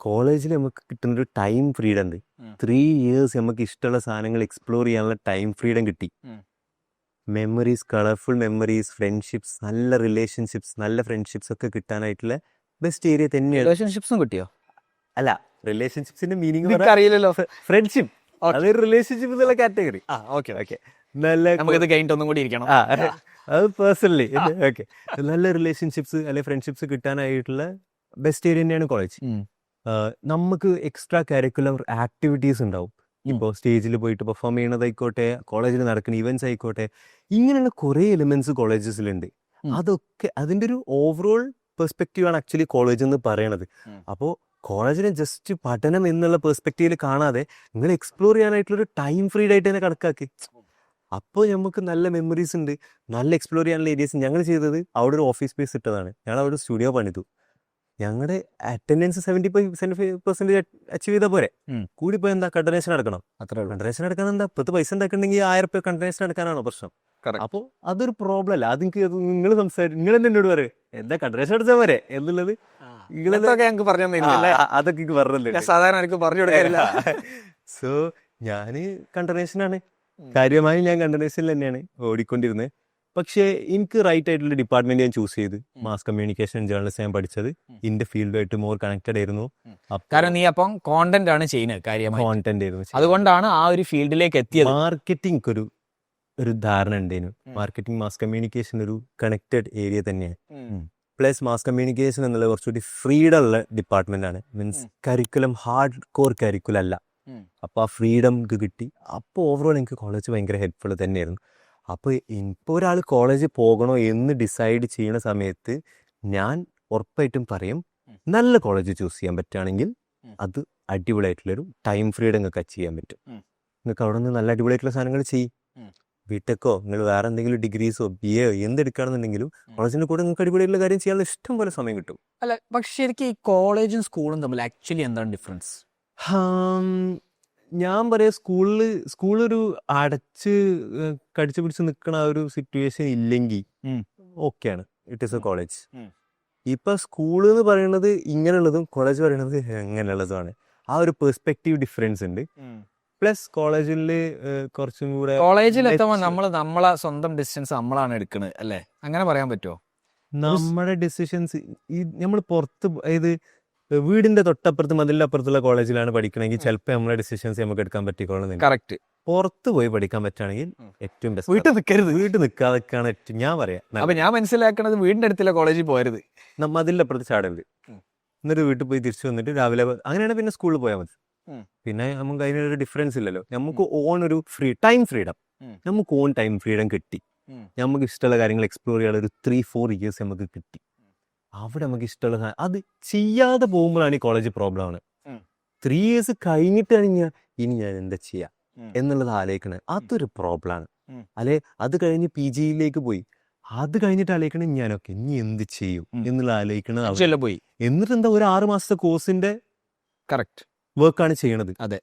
കോളേജിൽ നമുക്ക് കിട്ടുന്നൊരു ടൈം ഫ്രീഡം ഉണ്ട്. 3 years നമുക്ക് ഇഷ്ടമുള്ള സാധനങ്ങൾ എക്സ്പ്ലോർ ചെയ്യാനുള്ള ടൈം ഫ്രീഡം കിട്ടി. മെമ്മറീസ്, കളർഫുൾ മെമ്മറീസ്, ഫ്രണ്ട്ഷിപ്സ്, നല്ല റിലേഷൻഷിപ്സ്, നല്ല ഫ്രണ്ട്ഷിപ്സ് ഒക്കെ കിട്ടാനായിട്ടുള്ള ബെസ്റ്റ് ഏരിയ തന്നെയാണ്. റിലേഷൻഷിപ്സും കിട്ടിയോ? അല്ല, റിലേഷൻഷിപ്സിന്റെ മീനിങ് അറിയില്ലല്ലോ. ഫ്രണ്ട്ഷിപ്പ്, അതൊരു റിലേഷൻഷിപ്പ് എന്നുള്ള കാറ്റഗറി. നല്ല നമുക്കിത് കഴിഞ്ഞിട്ട് ഒന്നും കൂടി ഇരിക്കണം. അത് പേഴ്സണലി ഓക്കെ. നല്ല റിലേഷൻഷിപ്സ് അല്ലെ ഫ്രണ്ട്ഷിപ്സ് കിട്ടാനായിട്ടുള്ള ബെസ്റ്റ് ഏരിയ തന്നെയാണ് കോളേജ്. നമുക്ക് എക്സ്ട്രാ കരിക്കുലർ ആക്ടിവിറ്റീസ് ഉണ്ടാവും. ഇപ്പോൾ സ്റ്റേജിൽ പോയിട്ട് പെർഫോം ചെയ്യണതായിക്കോട്ടെ, കോളേജിൽ നടക്കുന്ന ഇവന്റ്സ് ആയിക്കോട്ടെ, ഇങ്ങനെയുള്ള കുറേ എലിമെന്റ്സ് കോളേജസിലുണ്ട്. അതൊക്കെ അതിൻ്റെ ഒരു ഓവറോൾ പെർസ്പെക്റ്റീവ് ആണ് ആക്ച്വലി കോളേജ് എന്ന് പറയണത്. അപ്പോൾ കോളേജിനെ ജസ്റ്റ് പഠനം എന്നുള്ള പെർസ്പെക്റ്റീവിൽ കാണാതെ നിങ്ങൾ എക്സ്പ്ലോർ ചെയ്യാനായിട്ടുള്ളൊരു ടൈം ഫ്രീഡ് ആയിട്ട് തന്നെ കണക്കാക്കി. അപ്പോൾ നമുക്ക് നല്ല മെമ്മറീസ് ഉണ്ട്, നല്ല എക്സ്പ്ലോർ ചെയ്യാനുള്ള ഏരിയസ്. ഞങ്ങൾ ചെയ്തത് അവിടെ ഒരു ഓഫീസ് സ്പേസ് ഇട്ടതാണ്. ഞങ്ങൾ അവിടെ സ്റ്റുഡിയോ പണിതു. ഞങ്ങളുടെ അറ്റൻഡൻസ് 75% അച്ചീവ് ചെയ്താൽ പോരെ. കൂടിപ്പോയി എന്താ കണ്ടനേഷൻ അടക്കണം. കണ്ടനേഷൻ അടക്കാൻ എന്താ ഇപ്പോഴത്തെ പൈസ ഉണ്ടാക്കണമെങ്കിൽ 1000 രൂപ കണ്ടനേഷൻ അടക്കാനാണോ പ്രശ്നം? അപ്പോൾ അതൊരു പ്രോബ്ലം അല്ല. അത് നിങ്ങൾ നിങ്ങൾ തന്നെ എന്നോട് പറയും എന്താ കണ്ടനേഷൻ അടച്ചാൽ പോരെ എന്നുള്ളത്. അതൊക്കെ എനിക്ക് പറഞ്ഞല്ലോ, സാധാരണ എനിക്ക് പറഞ്ഞു കൊടുക്കില്ല. സോ ഞാന് കണ്ടനേഷനാണ് കാര്യമായി, ഞാൻ കണ്ടനേഷനിൽ തന്നെയാണ് ഓടിക്കൊണ്ടിരുന്നത്. പക്ഷേ എനിക്ക് റൈറ്റ് ആയിട്ടുള്ള ഡിപ്പാർട്ട്മെന്റ് ഞാൻ ചൂസ് ചെയ്ത് മാസ് കമ്മ്യൂണിക്കേഷൻ ജേർണലിസ്റ്റ് ഞാൻ പഠിച്ചത് എന്റെ ഫീൽഡുമായിട്ട് മോർ കണക്റ്റഡ് ആയിരുന്നു. കാരണം നീ അപ്പം കോണ്ടന്റ് ആണ് ചെയ്യുന്നത് കാര്യമായി, കോണ്ടന്റ് ആയിരുന്നു. അതുകൊണ്ടാണ് ആ ഒരു ഫീൽഡിലേക്ക് എത്തിയത്. മാർക്കറ്റിംഗ് ഒരു ധാരണ ഉണ്ടായിരുന്നു. മാർക്കറ്റിംഗ് മാസ് കമ്മ്യൂണിക്കേഷൻ ഒരു കണക്റ്റഡ് ഏരിയ തന്നെയാണ്. പ്ലസ് മാസ് കമ്മ്യൂണിക്കേഷൻ എന്നുള്ളത് കുറച്ചുകൂടി ഫ്രീഡം ഉള്ള ഡിപ്പാർട്ട്മെന്റ് ആണ്. Means curriculum hard core curriculum അല്ല. അപ്പോൾ ആ ഫ്രീഡം എനിക്ക് കിട്ടി. അപ്പോൾ ഓവറോൾ എനിക്ക് കോളേജ് ഭയങ്കര ഹെൽപ്ഫുൾ തന്നെയായിരുന്നു. അപ്പോൾ ഇപ്പോൾ ഒരാൾ കോളേജിൽ പോകണോ എന്ന് ഡിസൈഡ് ചെയ്യുന്ന സമയത്ത് ഞാൻ ഉറപ്പായിട്ടും പറയും, നല്ല കോളേജ് ചൂസ് ചെയ്യാൻ പറ്റുകയാണെങ്കിൽ അത് അടിപൊളിയായിട്ടുള്ളൊരു ടൈം ഫ്രീഡം നിങ്ങൾക്ക് അച്ചീവ് ചെയ്യാൻ പറ്റും. നിങ്ങൾക്ക് അവിടെ നിന്ന് നല്ല അടിപൊളിയായിട്ടുള്ള സാധനങ്ങൾ ചെയ്യും. ബിടെക്കോ നിങ്ങൾ വേറെ എന്തെങ്കിലും ഡിഗ്രീസോ BA എന്തെടുക്കുകയാണെന്നുണ്ടെങ്കിലും കോളേജിന്റെ കൂടെ നിങ്ങൾക്ക് അടിപൊളിയായിട്ടുള്ള കാര്യം ചെയ്യാനുള്ള ഇഷ്ടം പോലെ സമയം കിട്ടും. അല്ല, പക്ഷെ ശരിക്കും ഈ കോളേജും സ്കൂളും തമ്മിൽ ആക്ച്വലി എന്താണ് ഡിഫറൻസ്? ഞാൻ പറയാം, സ്കൂളൊരു അടച്ച് കടിച്ചു പിടിച്ച് നിൽക്കണ ആ ഒരു സിറ്റുവേഷൻ ഇല്ലെങ്കിൽ ഓക്കെയാണ്, ഇറ്റ് ഈസ് എ കോളേജ്. ഇപ്പൊ സ്കൂൾ എന്ന് പറയുന്നത് ഇങ്ങനെയുള്ളതും കോളേജ് പറയുന്നത് എങ്ങനെയുള്ളതുമാണ്. ആ ഒരു പെർസ്പെക്റ്റീവ് ഡിഫറൻസ് ഉണ്ട്. പ്ലസ് കോളേജിൽ കുറച്ചും കൂടെ കോളേജിൽ എത്തുമ്പോൾ നമ്മളെ സ്വന്തം ഡിസ്റ്റൻസ് നമ്മളാണ് എടുക്കുന്നത് അല്ലേ, അങ്ങനെ പറയാൻ പറ്റുമോ? നമ്മുടെ ഡിസിഷൻസ് നമ്മൾ പുറത്ത് ഇത് വീടിന്റെ തൊട്ടപ്പുറത്ത് മതിലിന്റെ അപ്പുറത്തുള്ള കോളേജിലാണ് പഠിക്കണമെങ്കിൽ ചിലപ്പോൾ നമ്മളെ ഡിസിഷൻസ് നമുക്ക് എടുക്കാൻ പറ്റിക്കോളുന്നില്ല. കറക്റ്റ്. പുറത്ത് പോയി പഠിക്കാൻ പറ്റുകയാണെങ്കിൽ ഏറ്റവും ബെസ്റ്റ്. വീട്ടിൽ നിൽക്കരുത്, വീട്ടിൽ നിൽക്കാതൊക്കെയാണ് ഏറ്റവും ഞാൻ പറയാം. അപ്പൊ ഞാൻ മനസ്സിലാക്കണത് വീടിന്റെ അടുത്തുള്ള കോളേജിൽ പോരുത്, മതിലിന്റെ അപ്പുറത്ത് ചാടരുത്. എന്നിട്ട് വീട്ടിൽ പോയി തിരിച്ചു വന്നിട്ട് രാവിലെ അങ്ങനെയാണ് പിന്നെ സ്കൂളിൽ പോയാൽ മതി. പിന്നെ നമുക്ക് അതിനൊരു ഡിഫറൻസ് ഇല്ലല്ലോ. നമുക്ക് ഓൺ ഒരു ടൈം ഫ്രീഡം, നമുക്ക് ഓൺ ടൈം ഫ്രീഡം കിട്ടി. നമുക്ക് ഇഷ്ടമുള്ള കാര്യങ്ങൾ എക്സ്പ്ലോർ ചെയ്യാനുള്ള ഒരു 3-4 ഇയേഴ്സ് നമുക്ക് കിട്ടി. അവിടെ നമുക്ക് ഇഷ്ടമുള്ള അത് ചെയ്യാതെ പോകുമ്പോഴാണ് ഈ കോളേജ് പ്രോബ്ലം ആണ്. 3 ഇയേഴ്സ് കഴിഞ്ഞിട്ടാണ് ഇനി ഞാൻ എന്താ ചെയ്യാ എന്നുള്ളത് ആലോചിക്കണത്. അതൊരു പ്രോബ്ലം ആണ്. അല്ലെ അത് കഴിഞ്ഞ് PGയിലേക്ക് പോയി, അത് കഴിഞ്ഞിട്ട് ആലോചിക്കണേ ഞാനൊക്കെ ഇനി എന്ത് ചെയ്യും എന്നുള്ള ആലോചിക്കണത് പോയി. എന്നിട്ട് എന്താ ഒരു 6 മാസത്തെ കോഴ്സിന്റെ കറക്റ്റ് വർക്കാണ് ചെയ്യണത്. അതെ,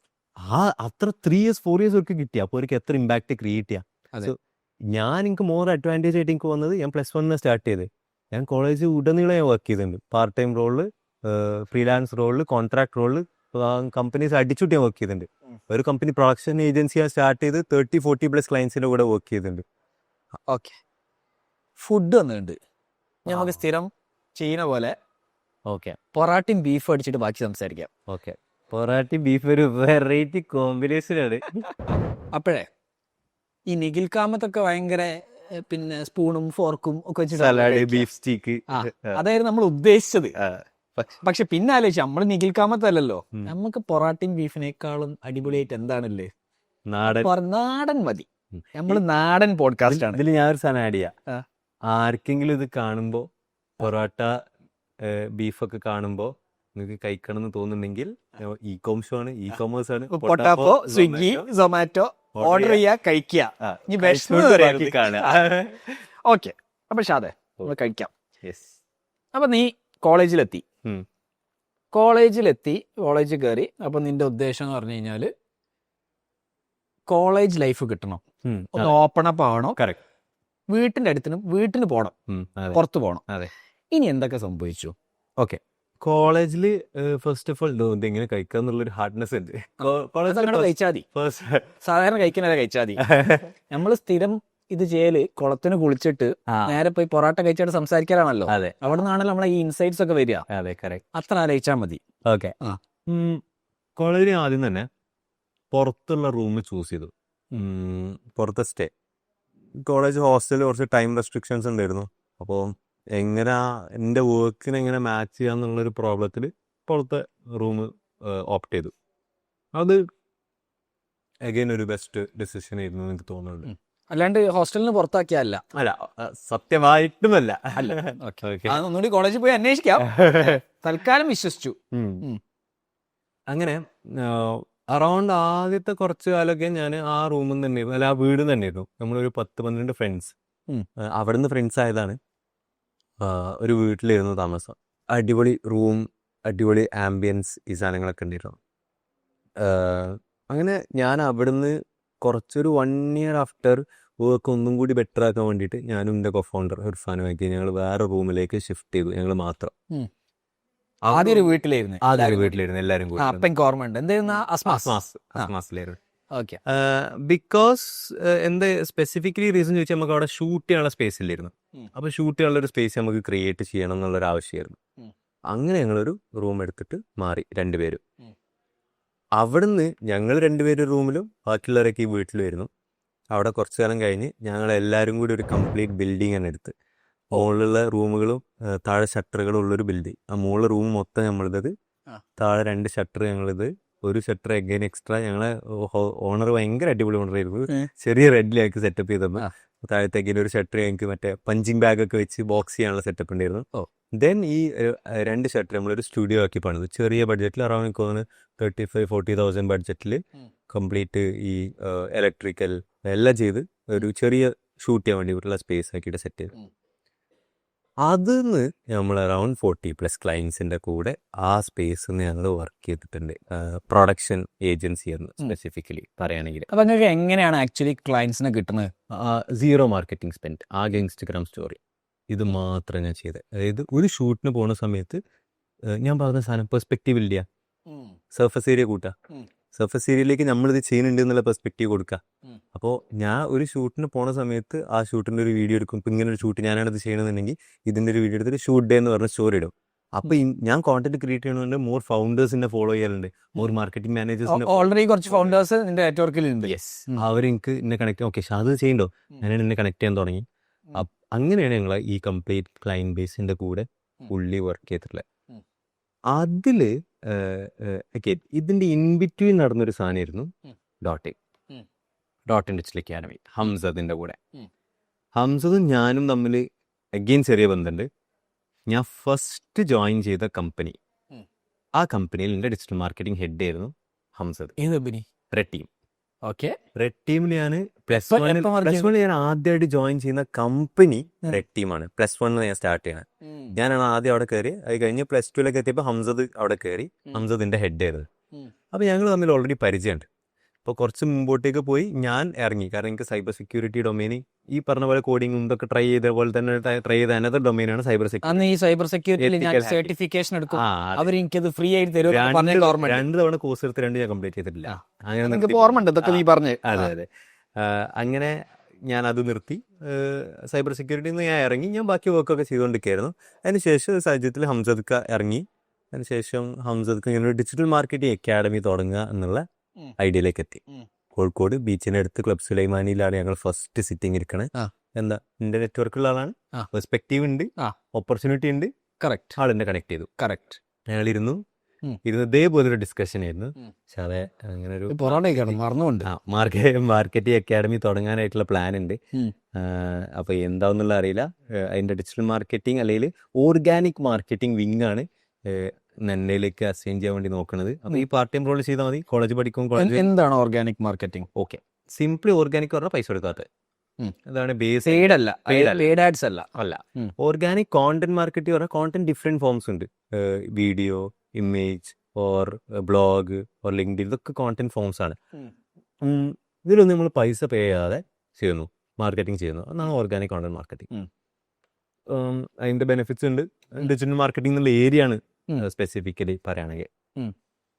അത്ര 3 ഇയേഴ്സ് 4 ഇയേഴ്സ് വർക്ക് കിട്ടിയ അപ്പോൾ അവർക്ക് എത്ര ഇമ്പാക്ട് ക്രിയേറ്റ് ചെയ്യാം. ഞാൻ എനിക്ക് മോർ അഡ്വാൻറ്റേജ് ആയിട്ട് എനിക്ക് വന്നത് ഞാൻ +1 സ്റ്റാർട്ട് ചെയ്ത് ഞാൻ കോളേജ് ഉടനീളം ഞാൻ വർക്ക് ചെയ്തിട്ടുണ്ട്. പാർട്ട് ടൈം റോളില്, ഫ്രീലാൻസ് റോളില്, കോൺട്രാക്ട് റോളില്, കമ്പനീസ് അടിച്ചുട്ടി ഞാൻ വർക്ക് ചെയ്തിട്ടുണ്ട്. ഒരു കമ്പനി പ്രൊഡക്ഷൻ ഏജൻസി ഞാൻ സ്റ്റാർട്ട് ചെയ്ത് 30-40+ ക്ലയൻസിന്റെ കൂടെ വർക്ക് ചെയ്തിട്ടുണ്ട്. ഓക്കെ, ഫുഡ് വന്നിട്ടുണ്ട്. നമുക്ക് സ്ഥിരം ചെയ്യുന്ന പോലെ ഓക്കെ പൊറാട്ടയും ബീഫ് അടിച്ചിട്ട് ബാക്കി സംസാരിക്കാം. ഓക്കെ, പൊറാട്ടി ബീഫ് ഒരു വെറൈറ്റി കോമ്പിനേഷൻ ആണ്. അപ്പോഴേ ഈ നിഖിൽ കാമത്തൊക്കെ ഭയങ്കര പിന്നെ സ്പൂണും ഫോർക്കും ഒക്കെ വെച്ചിട്ട് സലാഡ്, ബീഫ് സ്റ്റീക്ക്, അതായിരുന്നു നമ്മൾ ഉദ്ദേശിച്ചത്. പക്ഷെ പിന്നെ ആലോചിച്ചു, നമ്മൾ നിഖിൽ കാമത്തല്ലല്ലോ, നമുക്ക് പൊറാട്ടയും ബീഫിനേക്കാളും അടിപൊളിയായിട്ട് എന്താണല്ലേ നാടൻ മതി. നമ്മൾ നാടൻ പോഡ്കാസ്റ്റ് ആണ്. ഇതിൽ ഞാനൊരു സാധനം ആഡ് ചെയ്യാം. ആർക്കെങ്കിലും ഇത് കാണുമ്പോ പൊറോട്ട ബീഫൊക്കെ കാണുമ്പോ നിങ്ങൾക്ക് കഴിക്കണം എന്ന് തോന്നുന്നുണ്ടെങ്കിൽ ഇ-കോമേഴ്സ് ആണ്. പൊട്ടാപ്പോ, സ്വിഗ്ഗി, സൊമാറ്റോ ഓർഡർ ചെയ്യാ, കഴിക്കുക. ഓക്കെ, അപ്പൊ ഷാദേ നമ്മൾ കഴിക്കാം. അപ്പൊ നീ കോളേജിലെത്തി, കോളേജ് കയറി. അപ്പൊ നിന്റെ ഉദ്ദേശം എന്ന് പറഞ്ഞു കഴിഞ്ഞാല് കോളേജ് ലൈഫ് കിട്ടണം, ഒന്ന് ഓപ്പൺ അപ്പ് ആവണം. വീട്ടിന്റെ വീട്ടിന് പോകണം, പുറത്ത് പോകണം. ഇനി എന്തൊക്കെ സംഭവിച്ചു? ഓക്കെ, കോളേജില് ഫസ്റ്റ് ഓഫ് ഓൾ ഇതെങ്ങനെ കഴിക്കുക എന്നുള്ളൊരു ഹാർഡ്നെസ് ഉണ്ട്. കഴിച്ചാൽ മതി, സാധാരണ കഴിക്കുന്നവരെ കഴിച്ചാൽ മതി. നമ്മള് സ്ഥിരം ഇത് ചെയ്യല് കുളത്തിന് കുളിച്ചിട്ട് നേരെ പോയി പൊറാട്ട കഴിച്ചിട്ട് സംസാരിക്കാനാണല്ലോ. അതെ, അവിടെ നിന്നാണല്ലോ നമ്മളെ ഈ ഇൻസൈറ്റ്സ് ഒക്കെ വരിക. അതെ, കറക്റ്റ്. അത്ര ആലോചിച്ചാൽ മതി. ഓക്കെ, കോളേജിൽ ആദ്യം തന്നെ പുറത്തുള്ള റൂം ചൂസ് ചെയ്തു. പുറത്തെ സ്റ്റേ. കോളേജ് ഹോസ്റ്റലിൽ കുറച്ച് ടൈം റെസ്ട്രിക്ഷൻസ് ഉണ്ടായിരുന്നു. അപ്പോൾ എങ്ങനെ എൻ്റെ വർക്കിനെ എങ്ങനെ മാച്ച് ചെയ്യാന്നുള്ളൊരു പ്രോബ്ലത്തിൽ പുറത്തെ റൂം ഓപ്റ്റ് ചെയ്തു. അത് അഗൈൻ ഒരു ബെസ്റ്റ് ഡെസിഷൻ ആയിരുന്നു എനിക്ക് തോന്നുന്നുണ്ട്. അല്ലാണ്ട് ഹോസ്റ്റലിന് പുറത്താക്കിയല്ല. അല്ല, സത്യമായിട്ടുമല്ല. ഒന്നുകൂടി കോളേജിൽ പോയി അന്വേഷിക്കാം. തൽക്കാലം വിശ്വസിച്ചു. അങ്ങനെ അറൗണ്ട് ആദ്യത്തെ കുറച്ച് കാലമൊക്കെ ഞാൻ ആ റൂമിൽ തന്നെയായിരുന്നു, അല്ല ആ വീട് തന്നെയായിരുന്നു. നമ്മളൊരു 10-12 ഫ്രണ്ട്സ് അവിടെ നിന്ന് ഫ്രണ്ട്സ് ആയതാണ്. ഒരു വീട്ടിലായിരുന്നു താമസം. അടിപൊളി റൂം, അടിപൊളി ആംബിയൻസ്, ഈ സാധനങ്ങളൊക്കെ ഉണ്ടായിരുന്നു. അങ്ങനെ ഞാൻ അവിടുന്ന് കുറച്ചൊരു 1 ഇയർ ആഫ്റ്റർ വർക്ക് ഒന്നും കൂടി ബെറ്റർ ആക്കാൻ വേണ്ടിയിട്ട് ഞാനും എൻ്റെ co-founder ഇർഫാനുമാക്കി ഞങ്ങൾ വേറെ റൂമിലേക്ക് ഷിഫ്റ്റ് ചെയ്തു. ഞങ്ങൾ മാത്രം. ആദ്യം ഒരു വീട്ടിലായിരുന്നു എല്ലാവരും കൂടി. അസ്മാസിലായിരുന്നു. ഓക്കെ. ബിക്കോസ് എന്ത് സ്പെസിഫിക്കലി റീസൺ ചോദിച്ചാൽ നമുക്ക് അവിടെ ഷൂട്ട് ചെയ്യാനുള്ള സ്പേസ് ഇല്ലായിരുന്നു. അപ്പോൾ ഷൂട്ട് ചെയ്യാനുള്ള ഒരു സ്പേസ് നമുക്ക് ക്രിയേറ്റ് ചെയ്യണം എന്നുള്ളൊരു ആവശ്യമായിരുന്നു. അങ്ങനെ ഞങ്ങളൊരു റൂം എടുത്തിട്ട് മാറി 2 പേരും. അവിടുന്ന് ഞങ്ങൾ 2 പേരും റൂമിലും ബാക്കിയുള്ളവരൊക്കെ ഈ വീട്ടിലുമായിരുന്നു. അവിടെ കുറച്ചു കാലം കഴിഞ്ഞ് ഞങ്ങൾ എല്ലാവരും കൂടി ഒരു കംപ്ലീറ്റ് ബിൽഡിംഗ് തന്നെ എടുത്ത് മുകളിലുള്ള റൂമുകളും താഴെ ഷട്ടറുകളും ഉള്ളൊരു ബിൽഡിംഗ്. ആ മുകളിലെ റൂം മൊത്തം നമ്മളിത്, താഴെ 2 ഷട്ടർ ഞങ്ങളിത്, ഒരു ഷട്ടർ എഗൈൻ എക്സ്ട്രാ. ഞങ്ങളെ ഓണർ ഭയങ്കര അടിപൊളി ഓണറായിരുന്നു. ചെറിയ റെഡിലേക്ക് സെറ്റപ്പ് ചെയ്തപ്പോൾ താഴത്തേക്കിന് ഒരു ഷട്ടർ ഞങ്ങൾക്ക് മറ്റേ പഞ്ചിങ് ബാഗൊക്കെ വെച്ച് ബോക്സ് ചെയ്യാനുള്ള സെറ്റപ്പ് ഉണ്ടായിരുന്നു. ദെൻ ഈ 2 ഷട്ടർ നമ്മളൊരു സ്റ്റുഡിയോ ആക്കി പണിത് ചെറിയ ബഡ്ജറ്റിൽ. അറൗണ്ട് എനിക്ക് തോന്നുന്നു 35,000-40,000 ബഡ്ജറ്റിൽ കംപ്ലീറ്റ് ഈ ഇലക്ട്രിക്കൽ എല്ലാം ചെയ്ത് ഒരു ചെറിയ ഷൂട്ട് ചെയ്യാൻ വേണ്ടിയിട്ടുള്ള സ്പേസ് ആക്കിയിട്ട് സെറ്റ് ചെയ്തു. അതിന്ന് നമ്മൾ അറൗണ്ട് 40+ ക്ലയൻസിൻ്റെ കൂടെ ആ സ്പേസിൽ നിന്ന് ഞങ്ങൾ വർക്ക് ചെയ്തിട്ടുണ്ട്. പ്രൊഡക്ഷൻ ഏജൻസി എന്ന് സ്പെസിഫിക്കലി പറയുകയാണെങ്കിൽ. അപ്പം നിങ്ങൾക്ക് എങ്ങനെയാണ് ആക്ച്വലി ക്ലയൻസിനെ കിട്ടുന്നത്? 0 മാർക്കറ്റിംഗ് സ്പെൻഡ്, ആകെ ഇൻസ്റ്റഗ്രാം സ്റ്റോറി ഇത് മാത്രം ഞാൻ ചെയ്തത്. അതായത് ഒരു ഷൂട്ടിന് പോകുന്ന സമയത്ത് ഞാൻ പറഞ്ഞ സാധനം പെർസ്പെക്റ്റീവ് ഇല്ല, സർഫസ് ഏരിയ കൂട്ടുക, സർഫസ് ഏരിയയിലേക്ക് നമ്മളിത് ചെയ്യുന്നുണ്ട് എന്നുള്ള പെർസ്പെക്റ്റീവ് കൊടുക്കുക. അപ്പോൾ ഞാൻ ഒരു ഷൂട്ടിന് പോണ സമയത്ത് ആ ഷൂട്ടിൻ്റെ ഒരു വീഡിയോ എടുക്കും. ഇപ്പം ഇങ്ങനെ ഒരു ഷൂട്ട് ഞാനാണിത് ചെയ്യണമെന്നുണ്ടെങ്കിൽ ഇതിൻ്റെ ഒരു വീഡിയോ എടുത്തിട്ട് ഷൂട്ട് ഡേ എന്ന് പറഞ്ഞ സ്റ്റോറി ഇടും. അപ്പോൾ ഞാൻ കോണ്ടന്റ് ക്രിയേറ്റ് ചെയ്യണമെന്നുണ്ട് മോർ ഫൗണ്ടേഴ്സിനെ ഫോളോ ചെയ്യാറുണ്ട്, മോർ മാർക്കറ്റിംഗ് മാനേജേഴ്സിനെ. ഓൾറെഡി കുറച്ച് ഫൗണ്ടേഴ്സ് നിന്റെ നെറ്റ്വർക്കിലുണ്ട്. യെസ്, അവരെനിക്ക് എന്നെ കണക്ട്, ഓക്കെ അത് ചെയ്യണ്ടോ, ഞാൻ എന്നെ കണക്ട് ചെയ്യാൻ തുടങ്ങി. അങ്ങനെയാണ് ഞങ്ങൾ ഈ കംപ്ലീറ്റ് ക്ലയൻറ്റ് ബേസിൻ്റെ കൂടെ ഫുള്ളി വർക്ക് ചെയ്തിട്ടുള്ളത്. അതിൽ ഇതിൻ്റെ ഇൻബിറ്റ്വീൻ നടന്നൊരു സാധനമായിരുന്നു ഡോട്ട് ഡിജിറ്റൽ അക്കാഡമി. ഹംസദിൻ്റെ കൂടെ ഹംസദും ഞാനും തമ്മിൽ അഗെയിൻ ചെറിയ ബന്ധമുണ്ട്. ഞാൻ ഫസ്റ്റ് ജോയിൻ ചെയ്ത കമ്പനി, ആ കമ്പനിയിൽ എൻ്റെ ഡിജിറ്റൽ മാർക്കറ്റിംഗ് ഹെഡ് ആയിരുന്നു ഹംസദ്. ഏത് company? Red team. Okay. Red ടീമിൽ ഞാൻ പ്ലസ് വൺ ഞാൻ ആദ്യമായിട്ട് ജോയിൻ ചെയ്യുന്ന കമ്പനി റെഡ് ടീമാണ്. +1 ഞാൻ സ്റ്റാർട്ട് ചെയ്യണത്. ഞാനാണ് ആദ്യം അവിടെ കയറി. അത് കഴിഞ്ഞ് +2 എത്തിയപ്പോൾ ഹംസദ് അവിടെ കയറി. ഹംസദിന്റെ ഹെഡ് ആയിരുന്നു. അപ്പോൾ ഞങ്ങൾ തമ്മിൽ ഓൾറെഡി പരിചയമുണ്ട്. അപ്പോൾ കുറച്ച് മുമ്പോട്ടേക്ക് പോയി ഞാൻ ഇറങ്ങി. കാരണം എനിക്ക് സൈബർ സെക്യൂരിറ്റി ഡൊമൈനി ഈ പറഞ്ഞ പോലെ കോഡിങ്ങും ഇതൊക്കെ ട്രൈ ചെയ്ത പോലെ തന്നെ ട്രൈ ചെയ്ത അനദർ ഡൊമൈനാണ് സൈബർ സെക്യൂരിറ്റി. ഈ സൈബർ സെക്യൂരിറ്റി ഞാൻ സർട്ടിഫിക്കേഷൻ എടുക്കും, അവർ എനിക്കത് ഫ്രീ ആയിട്ട് തരും. 2 തവണ കോഴ്സ് എടുത്ത് 2 ഞാൻ കംപ്ലീറ്റ് ചെയ്തിട്ടില്ല. അങ്ങനെ ഓർമ്മ ഉണ്ട് ഇതൊക്കെ നീ പറഞ്ഞ്. അതെ അതെ. അങ്ങനെ ഞാൻ അത് നിർത്തി. സൈബർ സെക്യൂരിറ്റിയിൽ നിന്ന് ഞാൻ ഇറങ്ങി. ഞാൻ ബാക്കി വർക്കൊക്കെ ചെയ്തുകൊണ്ടിരിക്കുകയായിരുന്നു. അതിനുശേഷം സാഹചര്യത്തിൽ ഹംസദ്ക്ക ഇറങ്ങി. അതിനുശേഷം ഹംസദ്ക്ക ഇങ്ങനെ ഡിജിറ്റൽ മാർക്കറ്റിംഗ് അക്കാഡമി തുടങ്ങുക എന്നുള്ള ഐഡിയയിലേക്ക് എത്തി. കോഴിക്കോട് ബീച്ചിന്റെ അടുത്ത് ക്ലബ് സുലൈമാനിയിലാണ് ഞങ്ങൾ ഫസ്റ്റ് സിറ്റിംഗ് ഇരിക്കണേ. എന്താ എന്റെ നെറ്റ്വർക്കുള്ള ആളാണ്, പെർസ്പെക്റ്റീവ് ഉണ്ട്, ഓപ്പർച്യൂണിറ്റി ഉണ്ട്. കറക്റ്റ്. ആളെന്നെ കണക്ട് ചെയ്തു. കറക്റ്റ്. ഞങ്ങൾ ഇരുന്ന് ഇതേപോലെ ഒരു ഡിസ്കഷൻ ആയിരുന്നു. പക്ഷെ അതെ അങ്ങനെ ഒരു മറന്നുകൊണ്ട് മാർക്കറ്റിംഗ് അക്കാഡമി തുടങ്ങാനായിട്ടുള്ള പ്ലാൻ ഉണ്ട്. അപ്പൊ എന്താന്നുള്ള അറിയില്ല. അതിന്റെ ഡിജിറ്റൽ മാർക്കറ്റിംഗ് അല്ലെങ്കിൽ ഓർഗാനിക് മാർക്കറ്റിംഗ് വിങ് ആണ് നെന്നയിലേക്ക് അസൈൻ ചെയ്യാൻ വേണ്ടി നോക്കുന്നത്. അപ്പൊ ഈ പാർട്ട് ടൈം റോൾ ചെയ്താൽ മതി. കോളേജ് പഠിക്കും. എന്താണ് organic marketing? Okay, simply organic പറഞ്ഞാൽ പൈസ കൊടുക്കാത്ത. അതാണ് ബേസ്. അല്ല. ഓർഗാനിക് കോണ്ടന്റ് മാർക്കറ്റിംഗ് പറഞ്ഞാൽ കോണ്ടന്റ് ഡിഫറെന്റ് ഫോംസ് ഉണ്ട്. Video, image or blog or LinkedIn, ഇതൊക്കെ കോണ്ടന്റ് ഫോംസ് ആണ്. ഇതിലൊന്നും നമ്മൾ പൈസ പേ ചെയ്യാതെ ചെയ്യുന്നു, മാർക്കറ്റിംഗ് ചെയ്യുന്നു. അതാണ് ഓർഗാനിക് കോണ്ടന്റ് മാർക്കറ്റിംഗ്. അതിന്റെ ബെനിഫിറ്റ്സ് ഉണ്ട്. ഡിജിറ്റൽ മാർക്കറ്റിംഗ് എന്നുള്ള ഏരിയ ആണ് സ്പെസിഫിക്കലി പറയുകയാണെങ്കിൽ.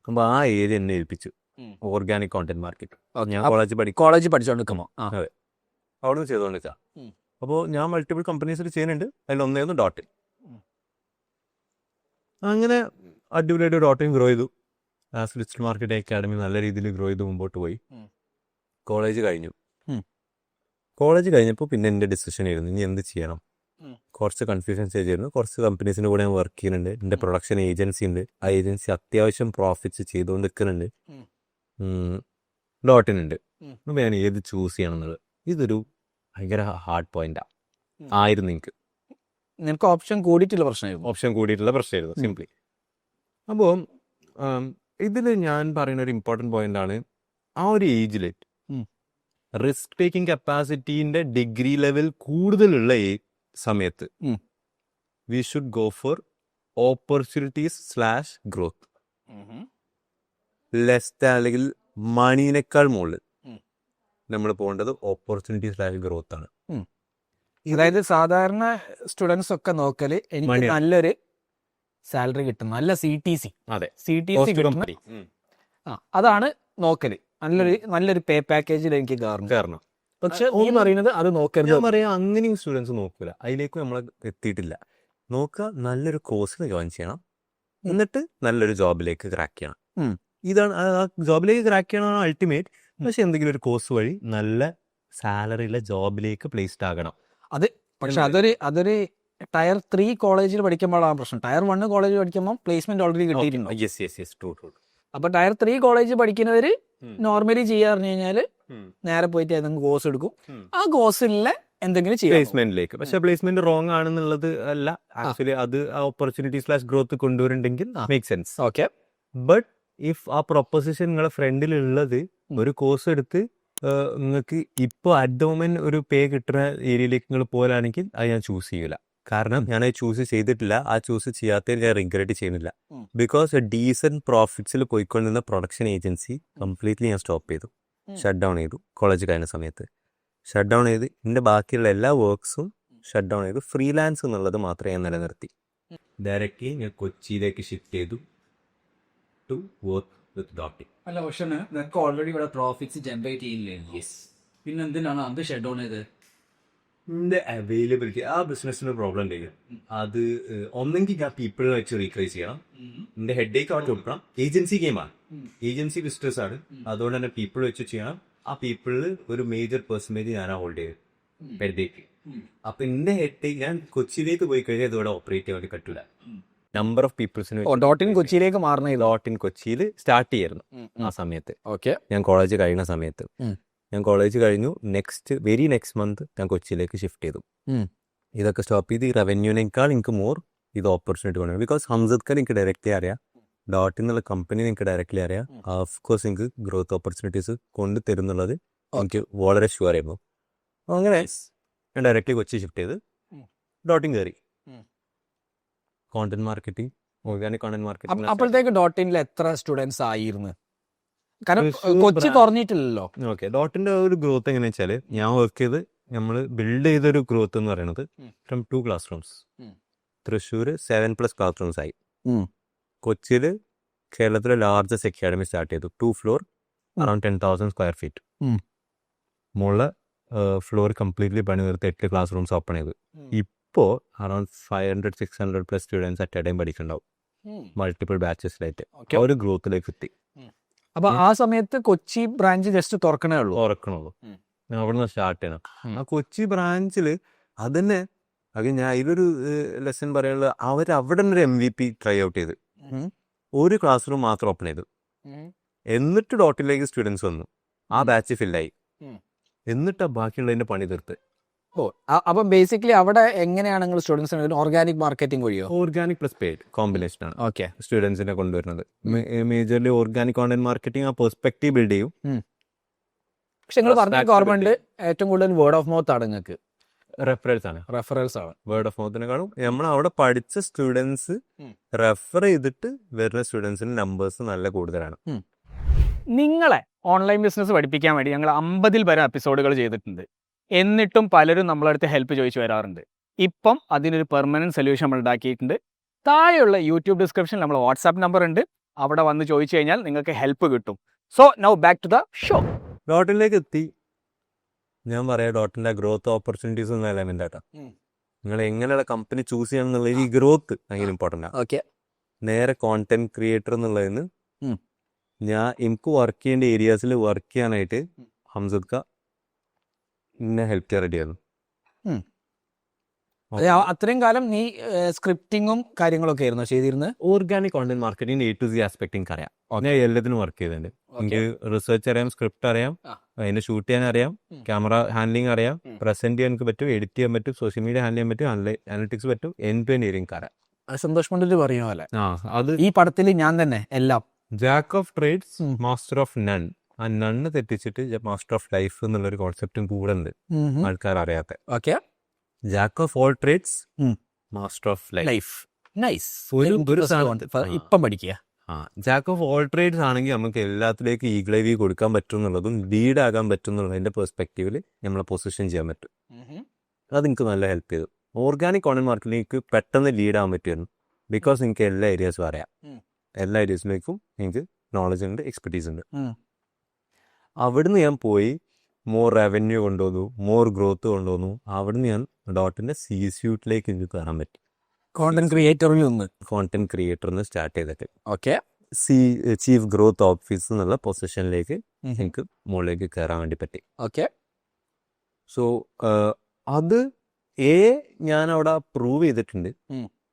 അപ്പൊ ആ ഏരിയ എന്നെ ഏൽപ്പിച്ചു, ഓർഗാനിക് കോണ്ടന്റ് മാർക്കറ്റ്. ഞാൻ കോളേജ് പഠിച്ചോണ്ടിരിക്കുമോ? അതെ, അവിടെ നിന്ന് ചെയ്തുകൊണ്ടിരിക്കുക. അപ്പോൾ ഞാൻ മൾട്ടിപ്പിൾ കമ്പനീസിൽ ചെയ്യുന്നുണ്ട്. അതിലൊന്നായിരുന്നു ഡോട്ടിൻ. അങ്ങനെ അടിപൊളിയായിട്ട് ഡോട്ടിൻ ഗ്രോ ചെയ്തു. ഡിജിറ്റൽ മാർക്കറ്റിംഗ് അക്കാഡമി നല്ല രീതിയിൽ ഗ്രോ ചെയ്ത് മുമ്പോട്ട് പോയി. കോളേജ് കഴിഞ്ഞപ്പോൾ പിന്നെ എൻ്റെ ഡിസിഷൻ ആയിരുന്നു ഇനി എന്ത് ചെയ്യണം. കുറച്ച് കൺഫ്യൂഷൻ സ്റ്റേജ് ആയിരുന്നു. കുറച്ച് കമ്പനീസിൻ്റെ കൂടെ ഞാൻ വർക്ക് ചെയ്യുന്നുണ്ട്. എൻ്റെ പ്രൊഡക്ഷൻ ഏജൻസി ഉണ്ട്. ആ ഏജൻസി അത്യാവശ്യം പ്രോഫിറ്റ്സ് ചെയ്തുകൊണ്ട് നിൽക്കുന്നുണ്ട്. ഡോട്ടിൻ ഉണ്ട്. അപ്പോൾ ഞാൻ ഏത് ചൂസ് ചെയ്യണം എന്നുള്ളത് ഇതൊരു ഭയങ്കര ഹാർഡ് പോയിന്റാണ് ആയിരുന്നു എനിക്ക്. നിനക്ക് ഓപ്ഷൻ കൂടിയിട്ടുള്ള പ്രശ്നമായിരുന്നു സിംപ്ലി. അപ്പോൾ ഇതിൽ ഞാൻ പറയുന്ന ഒരു ഇമ്പോർട്ടൻറ്റ് പോയിന്റ് ആണ്, ആ ഒരു ഏജിൽ റിസ്ക് ടേക്കിംഗ് കപ്പാസിറ്റീൻ്റെ ഡിഗ്രി ലെവൽ കൂടുതലുള്ള സമയത്ത് we should go for opportunities / growth. Less അല്ലെങ്കിൽ മണീനേക്കാൾ മുകളിൽ നമ്മൾ പോകേണ്ടത് ഓപ്പർച്യൂണിറ്റീസ് / ഗ്രോത്ത് ആണ്. അതായത് സാധാരണ സ്റ്റുഡൻസ് ഒക്കെ നോക്കല് എനിക്ക് നല്ലൊരു സാലറി കിട്ടും, നല്ല CTC അതെ കിട്ടും, അതാണ് നോക്കല്. നല്ലൊരു പേ പാക്കേജിൽ എനിക്ക് കയറണം. കാരണം പക്ഷെ ഒന്ന് പറയുന്നത് അത് നോക്കരുത്. ഞാൻ പറയാം, അങ്ങനെയും സ്റ്റുഡൻസ് നോക്കൂല, അതിലേക്ക് നമ്മൾ എത്തിയിട്ടില്ല. നോക്കുക, നല്ലൊരു കോഴ്സിന് ജോയിൻ ചെയ്യണം, എന്നിട്ട് നല്ലൊരു ജോബിലേക്ക് ക്രാക്ക് ചെയ്യണം. ഇതാണ് ആ ജോബിലേക്ക് ക്രാക്ക് ചെയ്യണം അൾട്ടിമേറ്റ്. പക്ഷെ എന്തെങ്കിലും ഒരു കോഴ്സ് വഴി നല്ല സാലറിയുള്ള ജോബിലേക്ക് പ്ലേസ്ഡ് ആകണം. പക്ഷെ അതൊരു ടയർ 3 കോളേജിൽ പഠിക്കുമ്പോഴാണ് പ്രശ്നം. ടയർ 1 കോളേജിൽ പഠിക്കുമ്പോൾ പ്ലേസ്മെന്റ് ഓൾറെഡി കിട്ടിയിട്ടുണ്ടോ? ട്രൂ. അപ്പൊ ടയർ 3 കോളേജ് പഠിക്കുന്നവര് നോർമലി ചെയ്യാ പറഞ്ഞു കഴിഞ്ഞാല് നേരെ പോയിട്ട് ഏതെങ്കിലും കോഴ്സ് എടുക്കും, ആ കോഴ്സിലെ എന്തെങ്കിലും ചെയ്യാം പ്ലേസ്മെന്റിലേക്ക്. പക്ഷെ പ്ലേസ്മെന്റ് റോങ് ആണെന്നുള്ളത് അല്ല, ആക്ച്വലി അത് ഓപ്പർച്യൂണിറ്റി/ഗ്രോത്ത് കൊണ്ടുവരുന്നുണ്ടെങ്കിൽ make sense. Okay. But if ആ പ്രൊപ്പോസിഷൻ നിങ്ങളുടെ ഫ്രണ്ടിൽ ഉള്ളത് ഒരു കോഴ്സ് എടുത്ത് നിങ്ങൾക്ക് ഇപ്പോൾ അറ്റ് ദ മൊമെന്റ് ഒരു പേ കിട്ടുന്ന ഏരിയയിലേക്ക് നിങ്ങൾ പോലാണെങ്കിൽ അത് ഞാൻ ചൂസ് ചെയ്യൂല. കാരണം ഞാനത് ചൂസ് ചെയ്തിട്ടില്ല, ആ ചൂസ് ചെയ്യാത്തതിൽ ഞാൻ റിഗ്രറ്റ് ചെയ്യുന്നില്ല. ബിക്കോസ് ഡീസൻറ്റ് പ്രോഫിറ്റ്സിൽ പോയിക്കൊണ്ടിരുന്ന പ്രൊഡക്ഷൻ ഏജൻസി കംപ്ലീറ്റ്ലി ഞാൻ സ്റ്റോപ്പ് ചെയ്തു, ഷട്ട് ഡൗൺ ചെയ്തു. കോളേജ് കഴിഞ്ഞ സമയത്ത് ഷട്ട് ഡൗൺ ചെയ്ത് എൻ്റെ ബാക്കിയുള്ള എല്ലാ വർക്ക്സും ഷട്ട് ഡൗൺ ചെയ്തു. ഫ്രീലാൻസ് എന്നുള്ളത് മാത്രമേ ഞാൻ നിലനിർത്തി. ഡയറക്റ്റ്ലി ഞാൻ കൊച്ചിയിലേക്ക് ഷിഫ്റ്റ് ചെയ്തു ടു വർക്ക് വിത്ത് ഡോട്ടിംഗ്. അല്ല, പക്ഷേ നിനക്ക് ഓൾറെഡി ഇവിടെ പ്രോഫിറ്റ്സ് ജനറേറ്റ് ചെയ്യില്ലേ? പിന്നെ എന്തിനാണ് അത് ഷട്ട് ഡൗൺ ചെയ്ത്? എൻ്റെ അവൈലബിലിറ്റി ആ ബിസിനസ്സിന് പ്രോബ്ലം ഉണ്ടെങ്കിൽ അത് ഒന്നെങ്കിൽ ഞാൻ പീപ്പിളിനെ വെച്ച് റീക്രൈസ് ചെയ്യണം, എൻ്റെ ഹെഡേക്ക് അവിടെ കൊടുക്കണം. ഏജൻസി ഗെയിമാണ്, ഏജൻസി ബിസിനസ് ആണ്, അതുകൊണ്ട് തന്നെ പീപ്പിൾ വെച്ച് ചെയ്യണം. ആ പീപ്പിളിൽ ഒരു മേജർ പെർസെൻറ്റേജ് ഞാൻ ഹോൾഡ് ചെയ്യും ഹെഡേക്ക്. അപ്പൊ എൻ്റെ ഹെഡേക്ക് ഞാൻ കൊച്ചിയിലേക്ക് പോയി കഴിഞ്ഞാൽ ഇതോടെ ഓപ്പറേറ്റ് ചെയ്യാൻ വേണ്ടി പറ്റില്ല. നമ്പർ ഓഫ് പീപ്പിൾസിന് കൊച്ചിയിലേക്ക് മാറണം. കൊച്ചിയിൽ സ്റ്റാർട്ട് ചെയ്യായിരുന്നു ആ സമയത്ത്. ഓക്കെ. ഞാൻ കോളേജ് കഴിയുന്ന സമയത്ത് ഞാൻ കോളേജ് കഴിഞ്ഞു. വെരി നെക്സ്റ്റ് മന്ത് ഞാൻ കൊച്ചിയിലേക്ക് ഷിഫ്റ്റ് ചെയ്തു. ഇതൊക്കെ സ്റ്റോപ്പ് ചെയ്ത് ഈ റവന്യൂവിനേക്കാൾ എനിക്ക് മോർ ഇത് ഓപ്പർച്യൂണിറ്റി വേണം. ബിക്കോസ് ഹംസദ് ഖാൻ എനിക്ക് ഡയറക്റ്റ്ലി അറിയാം, ഡോട്ട് എന്നുള്ള കമ്പനി എനിക്ക് ഡയറക്റ്റ്ലി അറിയാം. ഓഫ് കോഴ്സ് എനിക്ക് ഗ്രോത്ത് ഓപ്പർച്യൂണിറ്റീസ് കൊണ്ട് തരുന്നുള്ളത് എനിക്ക് വളരെ ഷുവർ ആയിരുന്നു. അങ്ങനെ ഞാൻ ഡയറക്റ്റ്ലി കൊച്ചി ഷിഫ്റ്റ് ചെയ്ത് ഡോട്ടിങ് കയറി. Content marketing, organic content marketing. അപ്പോഴത്തേക്ക് ഡോട്ട് ഇനിൽ എത്ര സ്റ്റുഡൻസ് ആയിരുന്നു? കാരണം കൊച്ചി തുറന്നിട്ടില്ലല്ലോ. ഓക്കെ. ഡോട്ടിന്റെ ഒരു ഗ്രോത്ത് എങ്ങനെയാ വെച്ചാല്, ഞാൻ വർക്ക് ചെയ്ത് നമ്മൾ ബിൽഡ് ചെയ്തൊരു ഗ്രോത്ത് എന്ന് പറയുന്നത് from 2 class rooms. Thrissur 7+ class rooms ആയി. കൊച്ചിയിൽ കേരളത്തിലെ ലാർജസ്റ്റ് അക്കാഡമി സ്റ്റാർട്ട് ചെയ്തു. 2 floor, അറൌണ്ട് 10,000 square feet. മുകളിലെ ഫ്ലോർ കംപ്ലീറ്റ്ലി പണി നിർത്തി 8 ക്ലാസ് റൂംസ് ഓപ്പൺ ചെയ്തു. ഇപ്പോൾ around 500-600+ students at a time പഠിക്കുന്നുണ്ടാവും, മൾട്ടിപ്പിൾ ബാച്ചസിലായിട്ട്. ഒരു ഗ്രോത്തിലേക്ക് എത്തി. അപ്പൊ ആ സമയത്ത് കൊച്ചി ബ്രാഞ്ച് ജസ്റ്റ് തുറക്കണുള്ളൂ. അവിടെ നിന്ന് സ്റ്റാർട്ട് ചെയ്യണം. ആ കൊച്ചി ബ്രാഞ്ചിൽ അതന്നെ ഞാൻ ഇതിലൊരു ലെസൺ പറയാനുള്ളത്, അവിടെ ഒരു MVP ട്രൈ ഔട്ട് ചെയ്ത് ഒരു ക്ലാസ് റൂം മാത്രം ഓപ്പൺ ചെയ്തു. എന്നിട്ട് ഡോട്ടിലേക്ക് സ്റ്റുഡൻസ് വന്നു, ആ ബാച്ച് ഫില്ലായി. എന്നിട്ടാ ബാക്കിയുള്ളതിന്റെ പണി തീർത്ത്. അപ്പൊ ബേസിക്കലി അവിടെ എങ്ങനെയാണ് നിങ്ങൾ സ്റ്റുഡൻസ് ഓർഗാനിക് മാർക്കറ്റിംഗ് വഴിയോ? ഓർഗാനിക് പ്ലസ് പെയ്ഡ് കോമ്പിനേഷൻ ആണ് ഓക്കെ സ്റ്റുഡൻസിനെ കൊണ്ടുവരുന്നത്. മേജർലി ഓർഗാനിക് കോണ്ടന്റ് മാർക്കറ്റിംഗ് ആ പെർസ്പെക്റ്റീവ് ബിൽഡ് ചെയ്യും. പക്ഷെ നിങ്ങൾ പറഞ്ഞ ഗവൺമെന്റ് ഏറ്റവും കൂടുതൽ വേർഡ് ഓഫ് മൗത്ത് ആണ് നിങ്ങൾക്ക്. റെഫറൽസ് ആണ് വേർഡ് ഓഫ് മൗത്തിനെക്കാളും നമ്മൾ അവിടെ പഠിച്ച സ്റ്റുഡൻസ് റെഫർ ചെയ്തിട്ട് വരുന്ന സ്റ്റുഡൻസിന്റെ നമ്പേഴ്സ് നല്ല കൂടുതലാണ്. നിങ്ങളെ ഓൺലൈൻ ബിസിനസ് പഠിപ്പിക്കാൻ വേണ്ടി ഞങ്ങൾ 50-ൽ പരം എപ്പിസോഡുകൾ ചെയ്തിട്ടുണ്ട്. എന്നിട്ടും പലരും നമ്മളടുത്ത് ഹെൽപ്പ് ചോദിച്ചു വരാറുണ്ട്. ഇപ്പം അതിനൊരു പെർമനൻറ്റ് സൊല്യൂഷൻ നമ്മൾ ഉണ്ടാക്കിയിട്ടുണ്ട്. താഴെയുള്ള യൂട്യൂബ് ഡിസ്ക്രിപ്ഷനിൽ നമ്മൾ വാട്സാപ്പ് നമ്പർ ഉണ്ട്, അവിടെ വന്ന് ചോദിച്ചു കഴിഞ്ഞാൽ നിങ്ങൾക്ക് ഹെൽപ്പ് കിട്ടും. So now back to the show. ഡോട്ടിലേക്ക് എത്തി. ഞാൻ പറയാം, ഡോട്ടിന്റെ ഗ്രോത്ത് ഓപ്പർച്യൂണിറ്റീസ് എന്ന എലമെന്റ് ആട്ടോ. നിങ്ങൾ എങ്ങനെയുള്ള കമ്പനി ചൂസ് ചെയ്യണം എന്നുള്ളത് ഈ ഗ്രോത്ത് ഭയങ്കര ഇമ്പോർട്ടൻ്റ് ആണ്. ഓക്കെ. നേരെ കോണ്ടന്റ് ക്രിയേറ്റർ എന്നുള്ളതിന് എനിക്ക് വർക്ക് ചെയ്യേണ്ട ഏരിയാസിൽ വർക്ക് ചെയ്യാനായിട്ട് ഹംസദ് ഖാൻ എന്നെ ഹെൽപ്പ് ചെയ്യാൻ റെഡിയായിരുന്നു. അത്രയും കാലം നീ സ്ക്രിപ്റ്റിങ്ങും കാര്യങ്ങളൊക്കെ ആയിരുന്നു ചെയ്തിരുന്നത്. Organic content marketing A to Z aspect എനിക്ക് അറിയാം. ഞാൻ എല്ലാത്തിനും വർക്ക് ചെയ്തിട്ടുണ്ട്. എനിക്ക് റിസർച്ച് അറിയാം, സ്ക്രിപ്റ്റ് അറിയാം, അതിനെ ഷൂട്ട് ചെയ്യാൻ അറിയാം, ക്യാമറ ഹാൻഡ്ലിംഗ് അറിയാം, പ്രസന്റ് ചെയ്യാൻ എനിക്ക് പറ്റും, എഡിറ്റ് ചെയ്യാൻ പറ്റും, സോഷ്യൽ മീഡിയ ഹാൻഡിൽ ചെയ്യാൻ പറ്റും, അനലിറ്റിക്സ് പറ്റും, എൻഡ് ടു എൻഡ് എനിക്ക് അറിയാം. സന്തോഷ് പണ്ഡിറ്റ് പറയുന്ന പോലെ അത് ഈ പടത്തിൽ ഞാൻ തന്നെ എല്ലാം jack of trades master of none. ആ നണ്ണ് തെറ്റിച്ചിട്ട് മാസ്റ്റർ ഓഫ് ലൈഫ് എന്നുള്ളൊരു കോൺസെപ്റ്റും കൂടെ ഉണ്ട് ആൾക്കാർ അറിയാത്ത. Okay. Jack of all trades master of life. Nice. ഇപ്പം പഠിക്കുക. ജാക്ക് ഓഫ് ഓൾ ട്രേഡ്സ് ആണെങ്കിൽ നമുക്ക് എല്ലാത്തിലേക്കും ഈഗിൾ ഐ കൊടുക്കാൻ പറ്റും എന്നുള്ളതും ലീഡ് ആകാൻ പറ്റും എന്നുള്ളതിന്റെ പെർസ്പെക്റ്റീവിൽ നമ്മളെ പൊസിഷൻ ചെയ്യാൻ പറ്റും. അതെനിക്ക് നല്ല ഹെൽപ്പ് ചെയ്തു. ഓർഗാനിക് കോണ്ടന്റ് മാർക്കറ്റിലേക്ക് പെട്ടെന്ന് ലീഡ് ആകാൻ പറ്റുമായിരുന്നു. ബിക്കോസ് എനിക്ക് എല്ലാ ഏരിയാസും അറിയാം, എല്ലാ ഏരിയാസിലേക്കും എനിക്ക് നോളജ് ഉണ്ട്, എക്സ്പെർട്ടീസ് ഉണ്ട്. അവിടുന്ന് ഞാൻ പോയി മോർ റവന്യൂ കൊണ്ടുവന്നു, മോർ ഗ്രോത്ത് കൊണ്ടുവന്നു. അവിടുന്ന് ഞാൻ ഡോട്ടിൻ്റെ C-സ്യൂട്ടിലേക്ക് എനിക്ക് കയറാൻ പറ്റി. കോണ്ടന്റ് ക്രിയേറ്ററിൽ നിന്ന് കോണ്ടന്റ് ക്രിയേറ്ററിന് സ്റ്റാർട്ട് ചെയ്തിട്ട് ഓക്കെ. ചീഫ് ഗ്രോത്ത് ഓഫീസർ എന്നുള്ള പൊസിഷനിലേക്ക് എനിക്ക് മുകളിലേക്ക് കയറാൻ വേണ്ടി പറ്റി. ഓക്കെ. സോ അത് ഞാൻ അവിടെ പ്രൂവ് ചെയ്തിട്ടുണ്ട്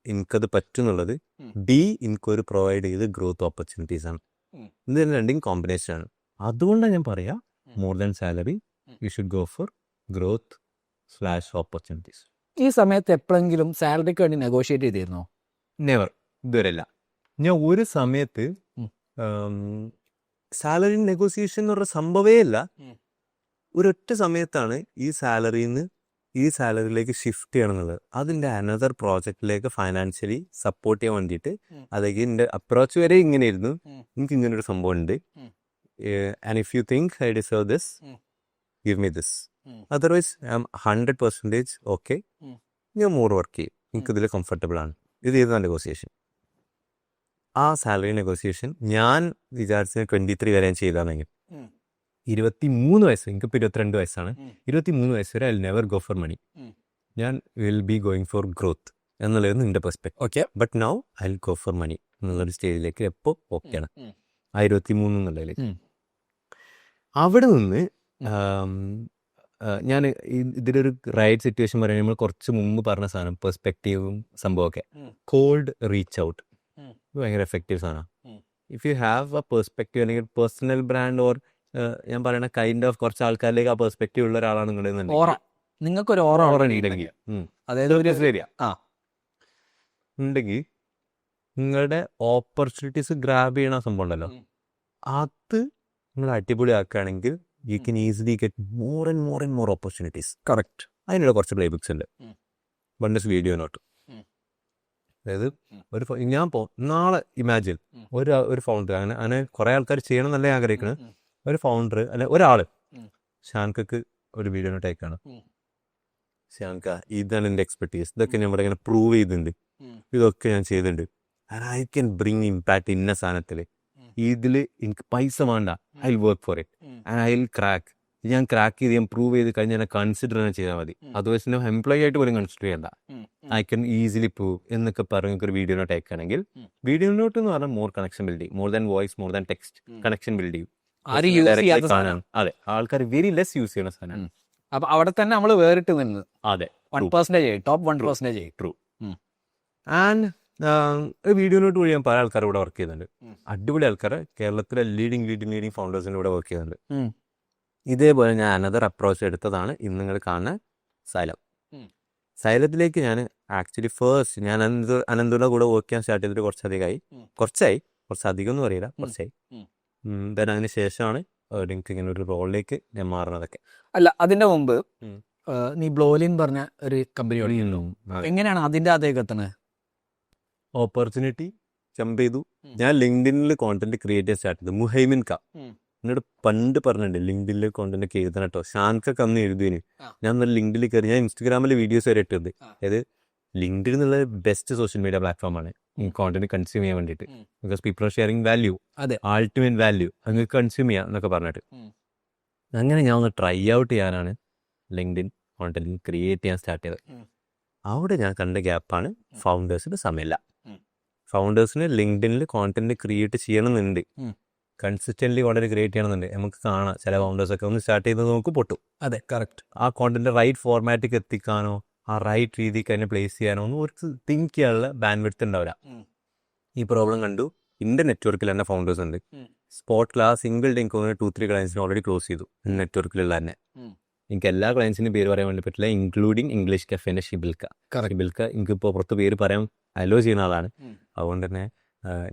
എനിക്കത് പറ്റുന്നുള്ളത്. എനിക്കൊരു പ്രൊവൈഡ് ചെയ്ത് ഗ്രോത്ത് ഓപ്പർച്യൂണിറ്റീസ് ആണ്. ഇത് രണ്ടും കോമ്പിനേഷൻ ആണ്. അതുകൊണ്ടാണ് ഞാൻ പറയാ more than salary you should go for growth / opportunities. ഈ സമയത്ത് എപ്പോഴെങ്കിലും സാലറിക്ക് വേണ്ടി നെഗോഷിയേറ്റ് ചെയ്തിരുന്നോ? നെവർ, ഇതുവരെയല്ല. ഞാൻ ഒരു സമയത്ത് സാലറി നെഗോസിയേഷൻ എന്ന് പറഞ്ഞ സംഭവമേ ഇല്ല. ഒരൊറ്റ സമയത്താണ് ഈ സാലറിയിലേക്ക് ഷിഫ്റ്റ് ചെയ്യണം എന്നുള്ളത്. അതിൻ്റെ അനദർ പ്രോജക്റ്റിലേക്ക് ഫൈനാൻഷ്യലി സപ്പോർട്ട് ചെയ്യാൻ വേണ്ടിയിട്ട് അതൊക്കെ എൻ്റെ അപ്രോച്ച് വരെ ഇങ്ങനെയായിരുന്നു. എനിക്ക് ഇങ്ങനൊരു സംഭവം ഉണ്ട്, and if you think I deserve this, give me this. Otherwise I am 100% okay, ഞാൻ മോർ വർക്ക് ചെയ്യും, എനിക്കിതിൽ കംഫർട്ടബിൾ ആണ്. ഇത് ചെയ്ത നെഗോസിയേഷൻ. ആ സാലറി നെഗോസിയേഷൻ ഞാൻ വിചാരിച്ചത് 23 വരെ ഞാൻ ചെയ്താണെങ്കിൽ 23 വയസ്സ്, എനിക്കിപ്പോൾ 22 വയസ്സാണ്. 23 വയസ്സ് വരെ I will never go for money. ഞാൻ will be going for growth എന്നുള്ളതായിരുന്നു എൻ്റെ perspective. Okay. But now I will go for money എന്നുള്ളൊരു സ്റ്റേജിലേക്ക് എപ്പോൾ ഓക്കെയാണ്. 23 എന്നുള്ളതിൽ അവിടെ നിന്ന് ഞാൻ ഇതിലൊരു റൈറ്റ് സിറ്റുവേഷൻ പറയുമ്പോൾ നമ്മൾ കുറച്ച് മുമ്പ് പറഞ്ഞ സാധനം പെർസ്പെക്റ്റീവും സംഭവമൊക്കെ, കോൾഡ് റീച്ച് ഔട്ട് ഭയങ്കര എഫക്റ്റീവ് സാധനം. If you have A perspective അല്ലെങ്കിൽ പേഴ്സണൽ ബ്രാൻഡ് ഓർ ഞാൻ പറയുന്ന കൈൻഡ് ഓഫ് കുറച്ച് ആൾക്കാരിലേക്ക് ആ പെർസ്പെക്റ്റീവ് ഉള്ള ഒരാളാണ് നിങ്ങൾക്കൊരു ഓറ ഉണ്ടെങ്കിൽ, അതായത് ഉണ്ടെങ്കിൽ നിങ്ങളുടെ ഓപ്പർച്യൂണിറ്റീസ് ഗ്രാബ് ചെയ്യണ സംഭവം ഉണ്ടല്ലോ, അത് നിങ്ങൾ അടിപൊളിയാക്കുകയാണെങ്കിൽ you can easily get more and more opportunities. Correct. അതിനുള്ള കുറച്ച് പ്ലേ ബുക്സ് ഉണ്ട്. One is video note. അതായത് ഞാൻ നാളെ ഇമാജിൻ ഒരു ഫൗണ്ടർ, അങ്ങനെ കുറേ ആൾക്കാർ ചെയ്യണം എന്നല്ലേ ആഗ്രഹിക്കുന്നത്. ഒരു ഫൗണ്ടർ അല്ലെ ഒരാൾ ഷാൻകക്ക് ഒരു വീഡിയോ നോട്ട് അയക്കാണ്, ഷാൻക ഇതാണ് എൻ്റെ എക്സ്പെർട്ടീസ്, ഇതൊക്കെ ഞാൻ ഇവിടെ ഇങ്ങനെ പ്രൂവ് ചെയ്തിട്ടുണ്ട്, ഇതൊക്കെ ഞാൻ ചെയ്തിട്ടുണ്ട്, and I can bring impact ഇന്ന സാധനത്തിൽ, ഇതിൽ എനിക്ക് പൈസ വേണ്ട, I will work for it and I will crack. ഞാൻ ക്രാക്ക് ചെയ്ത് ഞാൻ പ്രൂവ് ചെയ്ത് കഴിഞ്ഞാൽ എന്നെ കൺസിഡർ തന്നെ ചെയ്താൽ മതി. അതുവെച്ച് ഞാൻ എംപ്ലോയി ആയിട്ട് പോലും കൺസിഡർ ചെയ്യണ്ട, ഐ ക്യാൻ ഈസിലി പ്രൂവ് എന്നൊക്കെ പറഞ്ഞ ഒരു വീഡിയോ നോട്ട് അയക്കുകയാണെങ്കിൽ, വീഡിയോ നോട്ട് എന്ന് പറഞ്ഞാൽ മോർ കണക്ഷൻ ബിൽഡ് ചെയ്യും, more than voice, more than text connection build ചെയ്യും. അതെ, ആൾക്കാർ വെരി ലെസ് യൂസ് ചെയ്യുന്ന സാധനമാണ്. അപ്പൊ അവിടെ തന്നെ നമ്മൾ വേറിട്ട് നിന്ന് അതെ 1% top 1% true. And video note വഴി ഞാൻ പല ആൾക്കാർ ഇവിടെ വർക്ക് ചെയ്യുന്നുണ്ട്, അടിപൊളി ആൾക്കാർ, കേരളത്തിലെ ലീഡിങ് ഫൗണ്ടേഴ്സിൻ്റെ ഇവിടെ വർക്ക് ചെയ്യുന്നുണ്ട്. ഇതേപോലെ ഞാൻ അനദർ അപ്രോച്ച് എടുത്തതാണ് ഇന്ന് നിങ്ങൾ കാണുന്ന സൈലം. സൈലത്തിലേക്ക് ഞാൻ ആക്ച്വലി ഫസ്റ്റ് ഞാൻ അനന്തുടെ കൂടെ വർക്ക് ചെയ്യാൻ സ്റ്റാർട്ട് ചെയ്തിട്ട് കുറച്ചധികം എന്ന് പറയില്ല, കുറച്ചായി. ദെൻ അതിന് ശേഷമാണ് എനിക്ക് ഇങ്ങനെ ഒരു റോളിലേക്ക് ഞാൻ മാറുന്നതൊക്കെ. അല്ല, അതിന്റെ മുമ്പ് നീ ബ്ലോലിൻ പറഞ്ഞ ഒരു കമ്പനി എങ്ങനെയാണ് അതിന്റെ അതേക്ക് എത്തണത്? ഓപ്പർച്യൂണിറ്റി ജമ്പ് ചെയ്തു. ഞാൻ ലിങ്ക്ഡിനിൽ കോണ്ടന്റ് ക്രിയേറ്റ് ചെയ്യാൻ സ്റ്റാർട്ട് ചെയ്തു. മുഹൈമിൻ ക എന്നോട് പണ്ട് പറഞ്ഞിട്ടുണ്ട് ലിങ്ക്ഡിനിൽ കോണ്ടന്റ് ഒക്കെ എഴുതണം കേട്ടോ. ഷാൻകൊക്കെ അന്ന് എഴുതുവിന്. ഞാൻ ഇന്നലെ ലിങ്ക്ഡിനിൽ കയറി, ഞാൻ ഇൻസ്റ്റഗ്രാമിൽ വീഡിയോസ് വരെ ഇട്ടത്. അതായത് ലിങ്ക്ഡിൻ എന്നുള്ള ബെസ്റ്റ് സോഷ്യൽ മീഡിയ പ്ലാറ്റ്ഫോമാണ് കോണ്ടന്റ് കൺസ്യൂം ചെയ്യാൻ വേണ്ടിയിട്ട്. Because people are sharing value, ultimate value, അങ്ങനെ കൺസ്യൂം ചെയ്യാം എന്നൊക്കെ പറഞ്ഞിട്ട്. അങ്ങനെ ഞാൻ ഒന്ന് ട്രൈ ഔട്ട് ചെയ്യാനാണ് ലിങ്ക്ഡിൻ കോണ്ടന്റ് ക്രിയേറ്റ് ചെയ്യാൻ സ്റ്റാർട്ട് ചെയ്തത്. അവിടെ ഞാൻ കണ്ട ഗ്യാപ്പാണ് ഫൗണ്ടേഴ്സിന് സമയമില്ല. ഫൗണ്ടേഴ്സിന് ലിങ്ക്ഡിനിൽ കോണ്ടന്റ് ക്രിയേറ്റ് ചെയ്യണമെന്നുണ്ട്, കൺസിസ്റ്റൻ്റ്ലി കോണ്ടന്റ് ക്രിയേറ്റ് ചെയ്യണമെന്നുണ്ട്. നമുക്ക് കാണാം ചില ഫൗണ്ടേഴ്സൊക്കെ ഒന്ന് സ്റ്റാർട്ട് ചെയ്ത് നമുക്ക് പൊട്ടും. അതെ, കറക്റ്റ്. ആ കോണ്ടന്റ് റൈറ്റ് ഫോർമാറ്റിക്ക് എത്തിക്കാനോ ആ റൈറ്റ് രീതിക്ക് അതിനെ പ്ലേസ് ചെയ്യാനോ ഒന്നും ഒരു തിങ്ക് ചെയ്യാനുള്ള ബാൻഡ് വിഡ്ത്ത് ഉണ്ടാവില്ല. ഈ പ്രോബ്ലം കണ്ടു. എൻ്റെ നെറ്റ്വർക്കിൽ തന്നെ ഫൗണ്ടേഴ്സ് ഉണ്ട്. സ്പോട്ടിൽ ആ സിംഗിൾ ഡേ എനിക്ക് 2-3 ക്ലയൻസിനെ ഓൾറെഡി ക്ലോസ് ചെയ്തു നെറ്റ്വർക്കിലുള്ള തന്നെ. എനിക്ക് എല്ലാ ക്ലയൻസിനും പേര് പറയാൻ വേണ്ടി പറ്റില്ല, ഇൻക്ലൂഡിങ് ഇംഗ്ലീഷ് കഫേൻ്റെ ഷിബിൽക്ക. എനിക്കിപ്പോൾ പുറത്ത് പേര് പറയാൻ അലോ ചെയ്യുന്ന ആളാണ്. അതുകൊണ്ട് തന്നെ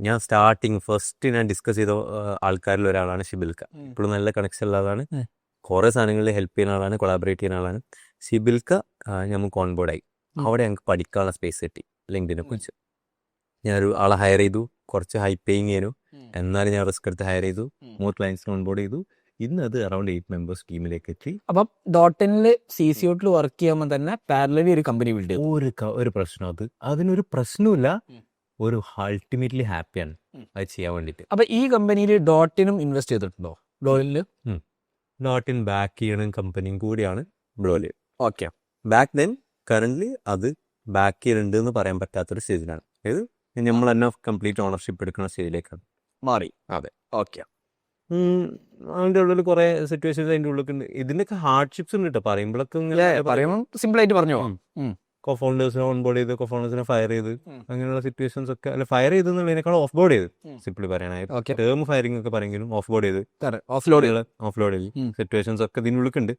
ഞാൻ ഫസ്റ്റ് ഞാൻ ഡിസ്കസ് ചെയ്ത ആൾക്കാരിൽ ഒരാളാണ് ഷിബിൽക്ക. ഇപ്പോഴും നല്ല കണക്ഷൻ ഉള്ള ആളാണ്, കുറേ സാധനങ്ങളിൽ ഹെൽപ്പ് ചെയ്യുന്ന ആളാണ്, കൊളാബറേറ്റ് ചെയ്യുന്ന ആളാണ്. ഷിബിൽക്ക ഞങ്ങൾക്ക് ഓൺബോർഡായി. അവിടെ ഞങ്ങൾക്ക് പഠിക്കാനുള്ള സ്പേസ് കിട്ടി ലിങ്ക്ഡിനെ കുറിച്ച്. ഞാനൊരു ആളെ ഹയർ ചെയ്തു, കുറച്ച് ഹൈ പേയിങ് ചെയ്യാനും, എന്നാലും ഞാൻ റിസ്ക് എടുത്ത് ഹയർ ചെയ്തു, മോർ ക്ലയൻസിനെ ഓൺബോർഡ് ചെയ്തു. ഇന്ന് അത് അറൗണ്ട് 8 മെമ്പേഴ്സ് ടീമിലേക്ക് എത്തി. അപ്പം ഡോട്ടിനില് CCOട്ടിൽ വർക്ക് ചെയ്യുമ്പോൾ തന്നെ പാരലലി ഒരു കമ്പനി ബിൽഡ് ചെയ്തു. ഒരു പ്രശ്നം അതിനൊരു പ്രശ്നമില്ല, ഒരു അൾട്ടിമേറ്റ്ലി ഹാപ്പിയാണ് അത് ചെയ്യാൻ വേണ്ടിയിട്ട്. അപ്പൊ ഈ കമ്പനിയിൽ ഡോട്ടിനും ഇൻവെസ്റ്റ് ചെയ്തിട്ടുണ്ടോ? ഡോട്ടില് നോട്ട് ഇൻ ബാക്ക് ചെയ്യണ കമ്പനിയും കൂടിയാണ് ബ്ലോലി. ഓക്കെ, ബാക്ക് ദെൻ കറൻ്റ്ലി അത് ബാക്ക് ചെയ്യുന്നുണ്ട് എന്ന് പറയാൻ പറ്റാത്തൊരു സ്റ്റേജിലാണ്. അതായത് നമ്മൾ തന്നെ കംപ്ലീറ്റ് ഓണർഷിപ്പ് എടുക്കുന്ന സ്റ്റേജിലേക്കാണ് മാറി. അതെ. ഓക്കെ. അതിൻ്റെ ഉള്ളിൽ കുറേ സിറ്റുവേഷൻസ് അതിൻ്റെ ഉള്ളിൽ ഉണ്ട്. ഇതിൻ്റെയൊക്കെ ഹാർഡ്ഷിപ്സ് ഉണ്ട് കേട്ടോ പറയുമ്പോഴൊക്കെ. പറയുമ്പോൾ സിമ്പിൾ ആയിട്ട് പറഞ്ഞു. കോഫൗണ്ടേഴ്സിനെ ഓൺ ബോർഡ് ചെയ്ത് കോഫൗണ്ടേഴ്സിനെ ഫയർ ചെയ്ത് അങ്ങനെയുള്ള സിറ്റുവേഷൻസ് ഒക്കെ, അല്ല ഫയർ ചെയ്ത് എന്നുള്ളതിനേക്കാൾ ഓഫ് ബോർഡ് ചെയ്ത് സിംപ്ലി പറയാനായിട്ട് ടേം ഫയറിംഗ് ഒക്കെ പറയുമെങ്കിലും ഓഫ് ബോർഡ് ചെയ്ത് ഓഫ് ലോഡ് ചെയ്ത് സിറ്റുവേഷൻസ് ഒക്കെ ഇതിനുള്ളിലുണ്ട്.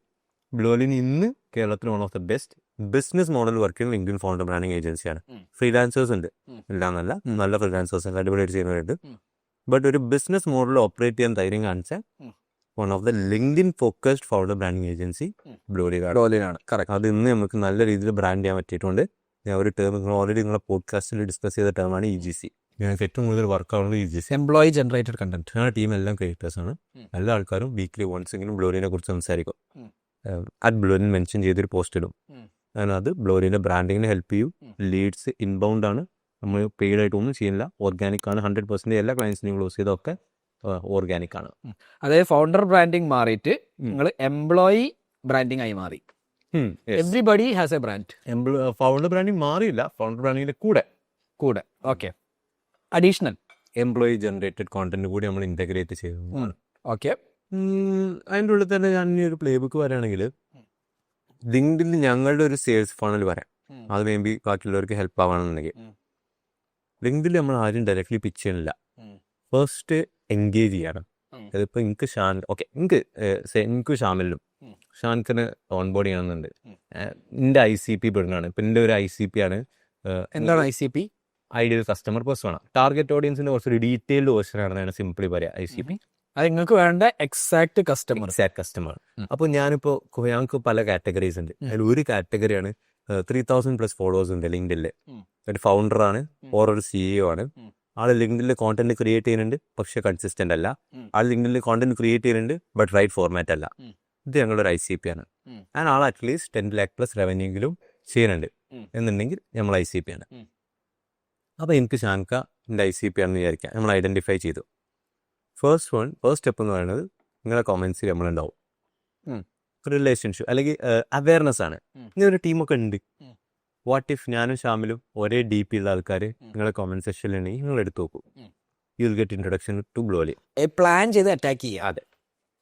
ബ്ലോലിൻ ഇന്ന് കേരളത്തിൽ one of the best business model work ചെയ്യുന്ന ലിങ്ക്ഡിൻ ഫൗണ്ടർ ബ്രാൻഡിങ് ഏജൻസിയാണ്. ഫ്രീലാൻസേഴ്സ് ഉണ്ട്, ഇല്ലാന്നല്ല, നല്ല ഫ്രീലാൻസേഴ്സ് ഉണ്ട്, അടിപൊളിയായിട്ട് ചെയ്യുന്നവരുണ്ട്. ബട്ട് ഒരു ബിസിനസ് മോഡൽ ഓപ്പറേറ്റ് ചെയ്യാൻ ധൈര്യം കാണിച്ച one of the LinkedIn focused founder branding agency ബ്ലോലിനാണ്. കറക്റ്റ്. അത് ഇന്ന് നമുക്ക് നല്ല രീതിയിൽ ബ്രാൻഡ് ചെയ്യാൻ പറ്റിയിട്ടുണ്ട്. ഞാൻ ഒരു ടേം നിങ്ങൾ ഓൾറെഡി നിങ്ങളെ പോഡ്കാസ്റ്റിൽ ഡിസ്കസ് ചെയ്ത ടേമാണ് EGC. ഞങ്ങൾക്ക് ഏറ്റവും കൂടുതൽ വർക്ക് ആവുന്നത് EGC, എംപ്ലോയി ജനറേറ്റഡ് കണ്ടന്റ്. ഞങ്ങളുടെ ടീം എല്ലാം ക്രിയേറ്റേഴ്സാണ്. എല്ലാ ആൾക്കാരും വീക്ക്ലി വൺസ് എങ്കിലും ബ്ലോലിനെ കുറിച്ച് സംസാരിക്കും. അത് ബ്ലോലിൻ മെൻഷൻ ചെയ്തൊരു പോസ്റ്റ് ഇടും. അത് ബ്ലോലിൻ്റെ ബ്രാൻഡിങ്ങിന് ഹെൽപ്പ് ചെയ്യും. ലീഡ്സ് ഇൻബൗണ്ട് ആണ്, നമ്മൾ പെയ്ഡ് ആയിട്ടൊന്നും ചെയ്യുന്നില്ല. ഓർഗാനിക് ആണ്. 100% എല്ലാ ക്ലയൻസിനെയും ക്ലോസ് ചെയ്തൊക്കെ ഓർഗാനിക് ആണ്. അതായത് ഫൗണ്ടർ ബ്രാൻഡിങ് മാറിയിട്ട് നിങ്ങൾ എംപ്ലോയി ബ്രാൻഡിങ് ആയി മാറി. Everybody has A brand. Founder branding മാറിയില്ല, ഫൗണ്ടർ ബ്രാൻഡിങ്ങിന്റെ കൂടെ okay, additional employee generated content കൂടി നമ്മൾ ഇന്റഗ്രേറ്റ് ചെയ്തു. ഓക്കെ. അതിൻ്റെ ഉള്ളിൽ തന്നെ ഞാൻ ഇനി ഒരു പ്ലേ ബുക്ക് പറയുകയാണെങ്കിൽ ലിങ്ക്ഡിനിൽ ഞങ്ങളുടെ ഒരു സെയിൽസ് ഫണൽ പറയാം. അത് മേ ബി ബാക്കിയുള്ളവർക്ക് ഹെൽപ്പ് ആവാണെന്നുണ്ടെങ്കിൽ ലിങ്ക്ഡിനിൽ നമ്മൾ ആരും ഡയറക്ട്ലി പിച്ച് ചെയ്യണില്ല. ഫസ്റ്റ് എൻഗേജ് ചെയ്യണം. അതിപ്പോൾ എനിക്ക് എനിക്ക് ഷാമിലും ഷാൻഖിന് ഓൺ ബോർഡ് ചെയ്യണമെന്നുണ്ട്. എൻ്റെ ICP പെടുന്നതാണ്. ഇപ്പം എൻ്റെ ഒരു ICP ആണ്. എന്താണ് ICP? ഐഡിയൽ കസ്റ്റമർ പേഴ്സൺ ആണ്. ടാർഗറ്റ് ഓഡിയൻസിന്റെ കുറച്ചൊരു ഡീറ്റെയിൽഡ് വേർഷൻ ആണ് സിംപ്ലി പറയാം ICP. അത് നിങ്ങൾക്ക് വേണ്ട എക്സാക്ട് കസ്റ്റമർ. അപ്പോൾ ഞങ്ങൾക്ക് പല കാറ്റഗറീസ് ഉണ്ട്. അതിൽ ഒരു കാറ്റഗറിയാണ് 3000+ ഫോളോവേഴ്സ് ഉണ്ട് ലിങ്ക്ഡിനിൽ. ഒരു ഫൗണ്ടറാണ് ഓർ ഒരു CEO ആണ്. ആള് ലിങ്ക്ഡിനിൽ കോണ്ടന്റ് ക്രിയേറ്റ് ചെയ്യുന്നുണ്ട്, പക്ഷെ കൺസിസ്റ്റന്റ് അല്ല. ആൾ ലിങ്ക്ഡിനിൽ കോണ്ടന്റ് ക്രിയേറ്റ് ചെയ്യുന്നുണ്ട്, ബട്ട് റൈറ്റ് ഫോർമാറ്റ് അല്ല. ഇത് ഞങ്ങളൊരു ICP ആണ്. And all at least 10 lakh+ revenue എങ്കിലും ചെയ്യുന്നുണ്ട് എന്നുണ്ടെങ്കിൽ നമ്മൾ ICP ആണ്. അപ്പോൾ എനിക്ക് ഷാൻക എൻ്റെ ICP ആണെന്ന് വിചാരിക്കാം. നമ്മൾ ഐഡന്റിഫൈ ചെയ്തു. ഫസ്റ്റ് സ്റ്റെപ്പ് എന്ന് പറയുന്നത് നിങ്ങളുടെ കമൻസിൽ നമ്മളുണ്ടാവും. റിലേഷൻഷിപ്പ് അല്ലെങ്കിൽ അവയർനെസ് ആണ്. ഇങ്ങനെ ഒരു ടീമൊക്കെ ഉണ്ട്. വാട്ട് ഇഫ് ഞാനും ഷാമിലും ഒരേ DP ഉള്ള ആൾക്കാർ നിങ്ങളെ കമന്റ് സെക്ഷനിൽ ഉണ്ടെങ്കിൽ നിങ്ങൾ എടുത്തു നോക്കും. You will get introduction to Bloli. Plan ചെയ്ത് അറ്റാക്ക് ചെയ്യുക. അതെ,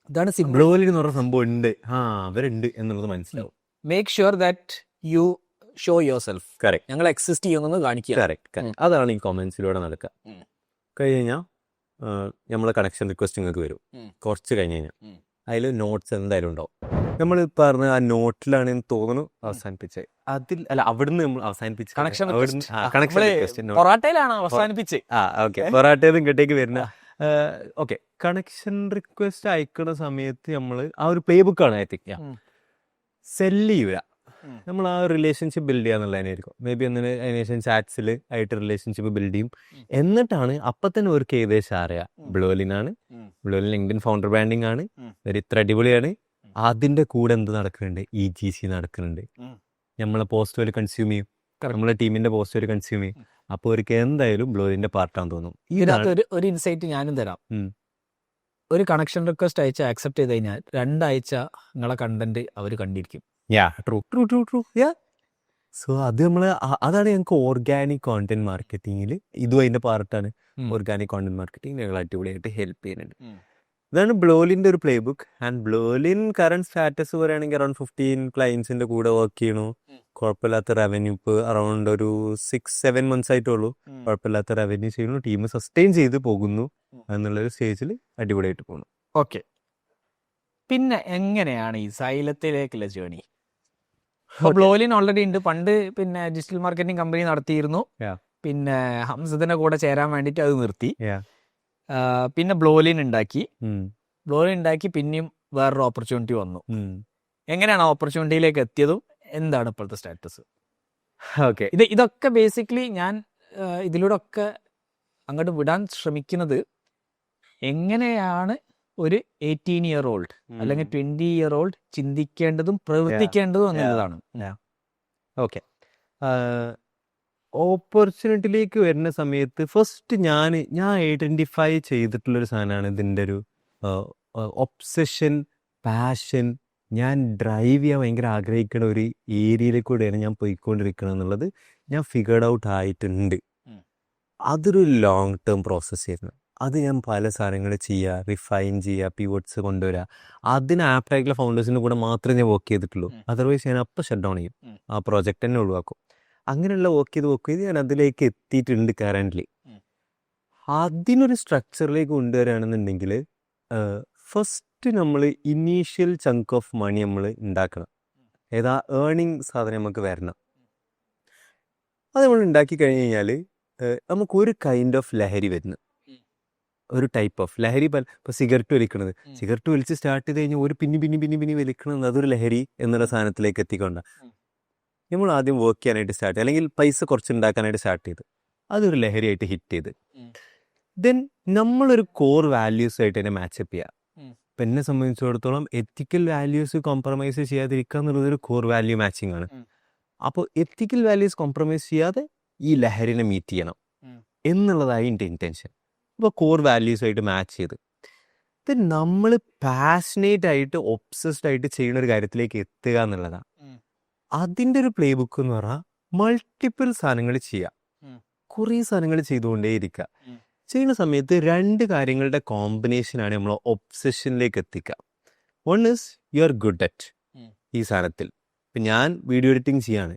അതാണ് ബ്ലോലി എന്ന് പറഞ്ഞ സംഭവം ഉണ്ട്, അവരുണ്ട് എന്നുള്ളത് മനസ്സിലാവും. Make sure that you show your self. Correct. ഞങ്ങൾ എക്സിസ്റ്റ് ചെയ്യുന്നത് കാണിക്കുക. കറക്റ്റ്. അതാണ് ഈ കമന്റ്സിലൂടെ നടക്കുക. കഴിഞ്ഞാൽ നമ്മളെ കണക്ഷൻ റിക്വസ്റ്റ് നിങ്ങൾക്ക് വരും. കുറച്ച് കഴിഞ്ഞ് കഴിഞ്ഞാൽ അതിൽ നോട്ട്സ് എന്തായാലും ഉണ്ടാവും. നമ്മൾ പറഞ്ഞ ആ നോട്ടിലാണ് തോന്നുന്നു അവസാനിപ്പിച്ചത്. അവിടുന്ന് നമ്മൾ അവസാനിപ്പിച്ചു. പൊറാട്ടയിലാണ് അവസാനിപ്പിച്ചത്. പൊറാട്ടയിൽ ഇങ്ങോട്ടേക്ക് വരുന്ന കണക്ഷൻ റിക്വസ്റ്റ് അയക്കുന്ന സമയത്ത് നമ്മൾ ആ ഒരു പ്ലേ ബുക്കാണ് എത്തിക്കുക. സെല്ല് ചെയ്യുക. നമ്മൾ ആ റിലേഷൻഷിപ്പ് ബിൽഡ് ചെയ്യാന്നുള്ളതിനായിരിക്കും. മേ ബി അതിനുശേഷം ചാറ്റ്സിൽ ആയിട്ട് റിലേഷൻഷിപ്പ് ബിൽഡ് ചെയ്യും. എന്നിട്ടാണ് അപ്പം തന്നെ അവർക്ക് ഏകദേശം അറിയാം ബ്ലോലിനാണ്, ബ്ലോലിൻ ലിങ്ക്ഡിൻ ഫൗണ്ടർ ബ്രാൻഡിങ് ആണ്, ഇത്ര അടിപൊളിയാണ്. അതിന്റെ കൂടെ എന്ത് നടക്കുന്നുണ്ട്? EGC നടക്കുന്നുണ്ട്. നമ്മളെ പോസ്റ്റ് വരെ കൺസ്യൂം ചെയ്യും, നമ്മളെ ടീമിന്റെ പോസ്റ്റ് വരെ കൺസ്യൂം ചെയ്യും. അപ്പോൾ അവർക്ക് എന്തായാലും ബ്ലോലിന്റെ പാർട്ടാന്ന് തോന്നും. ഇതിനകത്ത് ഒരു ഇൻസൈറ്റ് ഞാനും തരാം. ഒരു കണക്ഷൻ റിക്വസ്റ്റ് അയച്ച് ആക്സെപ്റ്റ് ചെയ്ത് കഴിഞ്ഞാൽ 2 ആഴ്ച നിങ്ങളെ കണ്ടന്റ് അവർ കണ്ടിരിക്കും. ട്രൂ. സോ അത് അതാണ് ഞങ്ങൾക്ക് ഓർഗാനിക് കോണ്ടന്റ് മാർക്കറ്റിംഗിൽ ഇതും അതിന്റെ പാർട്ടാണ്. ഓർഗാനിക് കോണ്ടന്റ് മാർക്കറ്റിംഗ് ഞങ്ങൾ അടിപൊളിയായിട്ട് ഹെൽപ്പ് ചെയ്യുന്നുണ്ട്. ഇതാണ് ബ്ലോലിന്റെ ഒരു play book. And Blolin current status പറയുകയാണെങ്കിൽ അറൌണ്ട് 15 ക്ലയൻസിന്റെ കൂടെ വർക്ക് ചെയ്യണു. കുഴപ്പമില്ലാത്ത റവന്യൂ. ഇപ്പോൾ അറൌണ്ട് ഒരു 6-7 months ആയിട്ടുള്ളൂ. കുഴപ്പമില്ലാത്ത റവന്യൂ ചെയ്യുന്നു. ടീം സസ്റ്റെയിൻ ചെയ്ത് പോകുന്നു എന്നുള്ളൊരു സ്റ്റേജിൽ അടിപൊളിയായിട്ട് പോകുന്നു. ഓക്കെ. പിന്നെ എങ്ങനെയാണ് ഈ സൈലത്തിലേക്കുള്ള ജേണി? ബ്ലോലിൻ ഓൾറെഡി ഉണ്ട്. പണ്ട് പിന്നെ ഡിജിറ്റൽ മാർക്കറ്റിംഗ് കമ്പനി നടത്തിയിരുന്നു. പിന്നെ ഹംസദിന്റെ കൂടെ ചേരാൻ വേണ്ടിയിട്ട് അത് നിർത്തി. പിന്നെ ബ്ലോലിൻ ഉണ്ടാക്കി. പിന്നെയും വേറൊരു ഓപ്പർച്യൂണിറ്റി വന്നു. എങ്ങനെയാണ് ഓപ്പർച്യൂണിറ്റിയിലേക്ക് എത്തിയതും എന്താണ് ഇപ്പോഴത്തെ സ്റ്റാറ്റസ്? ഇതൊക്കെ ബേസിക്കലി ഞാൻ ഇതിലൂടെ ഒക്കെ അങ്ങോട്ട് വിടാൻ ശ്രമിക്കുന്നത് എങ്ങനെയാണ് ഒരു 18-year-old അല്ലെങ്കിൽ 20-year-old ചിന്തിക്കേണ്ടതും പ്രവർത്തിക്കേണ്ടതും എന്നുള്ളതാണ്. ഓപ്പർച്യൂണിറ്റിയിലേക്ക് വരുന്ന സമയത്ത് ഫസ്റ്റ് ഞാൻ ഐഡന്റിഫൈ ചെയ്തിട്ടുള്ളൊരു സാധനമാണ് ഇതിൻ്റെ ഒരു ഒബ്സഷൻ പാഷൻ, ഞാൻ ഡ്രൈവ് ചെയ്യാൻ ഭയങ്കര ആഗ്രഹിക്കുന്ന ഒരു ഏരിയയിൽ കൂടെയാണ് ഞാൻ പോയിക്കൊണ്ടിരിക്കുന്നത് എന്നുള്ളത് ഞാൻ ഫിഗർഡ് ഔട്ട് ആയിട്ടുണ്ട്. അതൊരു ലോങ് ടേം പ്രോസസ്സ് ആയിരുന്നു. അത് ഞാൻ പല സാധനങ്ങൾ ചെയ്യുക, റിഫൈൻ ചെയ്യുക, പിവോട്ട്സ് കൊണ്ടുവരിക. അതിന് ആപ്റ്റായിട്ടുള്ള ഫൗണ്ടേഴ്സിൻ്റെ കൂടെ മാത്രമേ ഞാൻ വർക്ക് ചെയ്തിട്ടുള്ളൂ. അതർവൈസ് ഞാൻ അപ്പം ഷട്ട് ഡൗൺ ചെയ്യും, ആ പ്രോജക്റ്റ് തന്നെ ഒഴിവാക്കും. അങ്ങനെയുള്ള വർക്ക് ചെയ്ത് ഞാൻ അതിലേക്ക് എത്തിയിട്ടുണ്ട് കറൻ്റ്ലി. അതിനൊരു സ്ട്രക്ചറിലേക്ക് കൊണ്ടുവരികയാണെന്നുണ്ടെങ്കിൽ ഫസ്റ്റ് നമ്മൾ ഇനീഷ്യൽ ചങ്ക് ഓഫ് മണി നമ്മൾ ഉണ്ടാക്കണം. ഏതാ ഏർണിങ് സാധനം നമുക്ക് വരണം. അത് നമ്മൾ ഉണ്ടാക്കി കഴിഞ്ഞ് കഴിഞ്ഞാൽ നമുക്കൊരു കൈൻഡ് ഓഫ് ലഹരി വരുന്നു, ഒരു ടൈപ്പ് ഓഫ് ലഹരി. ഇപ്പോൾ സിഗരറ്റ് വലിക്കണത്, സിഗരറ്റ് വലിച്ച് സ്റ്റാർട്ട് ചെയ്ത് കഴിഞ്ഞാൽ ഒരു പിന്നെ വലിക്കണത് അതൊരു ലഹരി എന്നുള്ള സാധനത്തിലേക്ക് എത്തിക്കൊണ്ട. നമ്മൾ ആദ്യം വർക്ക് ചെയ്യാനായിട്ട് സ്റ്റാർട്ട് ചെയ്യുക, അല്ലെങ്കിൽ പൈസ കുറച്ച് ഉണ്ടാക്കാനായിട്ട് സ്റ്റാർട്ട് ചെയ്ത് അതൊരു ലഹരിയായിട്ട് ഹിറ്റ് ചെയ്ത് ദെൻ നമ്മളൊരു കോർ വാല്യൂസായിട്ട് തന്നെ മാച്ചപ്പ് ചെയ്യുക. ഇപ്പം എന്നെ സംബന്ധിച്ചിടത്തോളം എത്തിക്കൽ വാല്യൂസ് കോംപ്രമൈസ് ചെയ്യാതിരിക്കുക എന്നുള്ളത് ഒരു കോർ വാല്യൂ മാച്ചിങ് ആണ്. അപ്പോൾ എത്തിക്കൽ വാല്യൂസ് കോംപ്രമൈസ് ചെയ്യാതെ ഈ ലഹരിനെ മീറ്റ് ചെയ്യണം എന്നുള്ളതായി എൻ്റെ ഇൻറ്റൻഷൻ. അപ്പോൾ കോർ വാല്യൂസായിട്ട് മാച്ച് ചെയ്ത് ദെൻ നമ്മൾ പാഷനേറ്റ് ആയിട്ട് ഒബ്സസ്ഡ് ആയിട്ട് ചെയ്യുന്ന ഒരു കാര്യത്തിലേക്ക് എത്തുക എന്നുള്ളതാണ്. അതിൻ്റെ ഒരു പ്ലേ ബുക്ക് എന്ന് പറഞ്ഞാൽ മൾട്ടിപ്പിൾ സാധനങ്ങൾ ചെയ്യുക, കുറേ സാധനങ്ങൾ ചെയ്തുകൊണ്ടേ ഇരിക്കുക. ചെയ്യുന്ന സമയത്ത് 2 കാര്യങ്ങളുടെ കോമ്പിനേഷനാണ് നമ്മൾ ഒബ്സഷനിലേക്ക് എത്തിക്കുക. One is you are good at ഈ സാധനത്തിൽ. ഇപ്പം ഞാൻ വീഡിയോ എഡിറ്റിംഗ് ചെയ്യാണ്,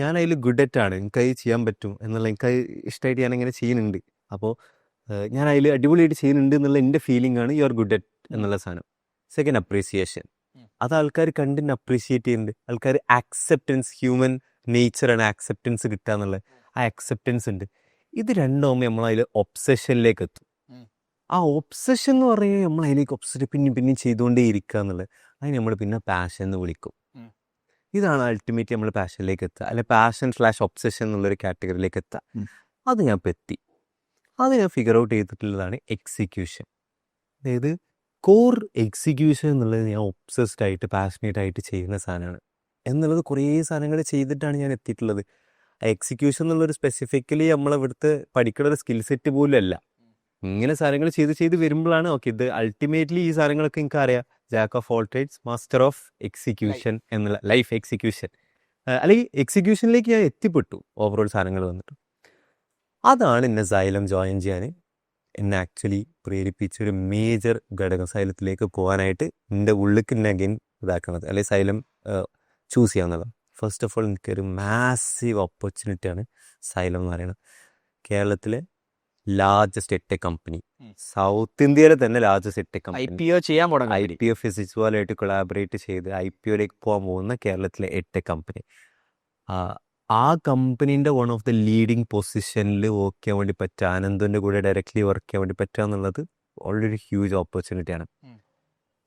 ഞാൻ അതിൽ ഗുഡ് അറ്റ് ആണ്, എനിക്കത് ചെയ്യാൻ പറ്റും എന്നുള്ള, എനിക്കത് ഇഷ്ടമായിട്ട് ഞാനിങ്ങനെ ചെയ്യുന്നുണ്ട്. അപ്പോൾ ഞാൻ അതിൽ അടിപൊളിയായിട്ട് ചെയ്യുന്നുണ്ട് എന്നുള്ള എൻ്റെ ഫീലിംഗ് ആണ് യു ആർ ഗുഡ് അറ്റ് എന്നുള്ള സാധനം. Second, appreciation. അത് ആൾക്കാർ കണ്ടിന് അപ്രീഷിയേറ്റ് ചെയ്യുന്നുണ്ട്. ആൾക്കാർ ആക്സെപ്റ്റൻസ്, ഹ്യൂമൻ നേച്ചറാണ് ആക്സെപ്റ്റൻസ് കിട്ടുക എന്നുള്ളത്. ആ ആക്സെപ്റ്റൻസ് ഉണ്ട്. ഇത് രണ്ടാകുമ്പോൾ നമ്മളതിൽ ഒബ്സഷനിലേക്ക് എത്തും. ആ ഒബ്സഷൻ എന്ന് പറയുന്നത് നമ്മൾ അതിലേക്ക് ഒബ്സഷൻ പിന്നെയും ചെയ്തുകൊണ്ടേ ഇരിക്കുക എന്നുള്ളത്, അതിന് നമ്മൾ പിന്നെ പാഷൻ എന്ന് വിളിക്കും. ഇതാണ് അൾട്ടിമേറ്റ് നമ്മൾ പാഷനിലേക്ക് എത്തുക, അല്ലെ പാഷൻ/ഒബ്സഷൻ എന്നുള്ളൊരു കാറ്റഗറിയിലേക്ക് എത്തുക. അത് ഞാൻ ഇപ്പോൾ എത്തി. അത് ഞാൻ ഫിഗർ ഔട്ട് ചെയ്തിട്ടുള്ളതാണ് എക്സിക്യൂഷൻ. അതായത് കോർ എക്സിക്യൂഷൻ എന്നുള്ളത് ഞാൻ ഒബ്സസ്ഡ് ആയിട്ട് പാഷനേറ്റ് ആയിട്ട് ചെയ്യുന്ന സാധനമാണ് എന്നുള്ളത് കുറേ സാധനങ്ങൾ ചെയ്തിട്ടാണ് ഞാൻ എത്തിയിട്ടുള്ളത്. എക്സിക്യൂഷൻ എന്നുള്ളൊരു സ്പെസിഫിക്കലി നമ്മളിവിടുത്തെ പഠിക്കുന്ന ഒരു സ്കിൽ സെറ്റ് പോലും അല്ല. ഇങ്ങനെ സാധനങ്ങൾ ചെയ്ത് വരുമ്പോഴാണ് ഓക്കെ ഇത് അൾട്ടിമേറ്റ്ലി ഈ സാധനങ്ങളൊക്കെ എനിക്ക് അറിയാം. Jack of all trades, master of execution എന്നുള്ള ലൈഫ് എക്സിക്യൂഷൻ, അല്ലെങ്കിൽ എക്സിക്യൂഷനിലേക്ക് ഞാൻ എത്തിപ്പെട്ടു ഓവറോൾ സാധനങ്ങൾ വന്നിട്ട്. അതാണ് എന്നെ സൈലം ജോയിൻ ചെയ്യാൻ എന്നെ ആക്ച്വലി പ്രേരിപ്പിച്ചൊരു മേജർ ഘടകം. സൈലത്തിലേക്ക് പോകാനായിട്ട് എൻ്റെ ഉള്ളിലേക്ക് എന്നെ അഗൈൻ ഇതാക്കുന്നത്, അല്ലെങ്കിൽ സൈലം ചൂസ് ചെയ്യാവുന്നതാണ്. ഫസ്റ്റ് ഓഫ് ഓൾ എനിക്കൊരു മാസീവ് ഓപ്പർച്യൂണിറ്റിയാണ് സൈലം എന്ന് പറയുന്നത്. കേരളത്തിലെ ലാർജസ്റ്റ് എഡ്ടെക് കമ്പനി, സൗത്ത് ഇന്ത്യയിലെ തന്നെ ലാർജസ്റ്റ് എഡ്ടെക് കമ്പനി, IPO ചെയ്യാൻ തുടങ്ങി. IPO ഫിസിക്സുമായിട്ട് കൊളാബറേറ്റ് ചെയ്ത് IPOയിലേക്ക് പോകാൻ പോകുന്ന കേരളത്തിലെ എഡ്ടെക് കമ്പനി. ആ കമ്പനീൻ്റെ വൺ ഓഫ് ദ ലീഡിങ് പൊസിഷനിൽ വർക്ക് ചെയ്യാൻ വേണ്ടി പറ്റുക, ആനന്ദിൻ്റെ കൂടെ ഡയറക്റ്റ്ലി വർക്ക് ചെയ്യാൻ വേണ്ടി പറ്റുക എന്നുള്ളത് ഓൾറെഡി ഹ്യൂജ് ഓപ്പർച്യൂണിറ്റിയാണ്.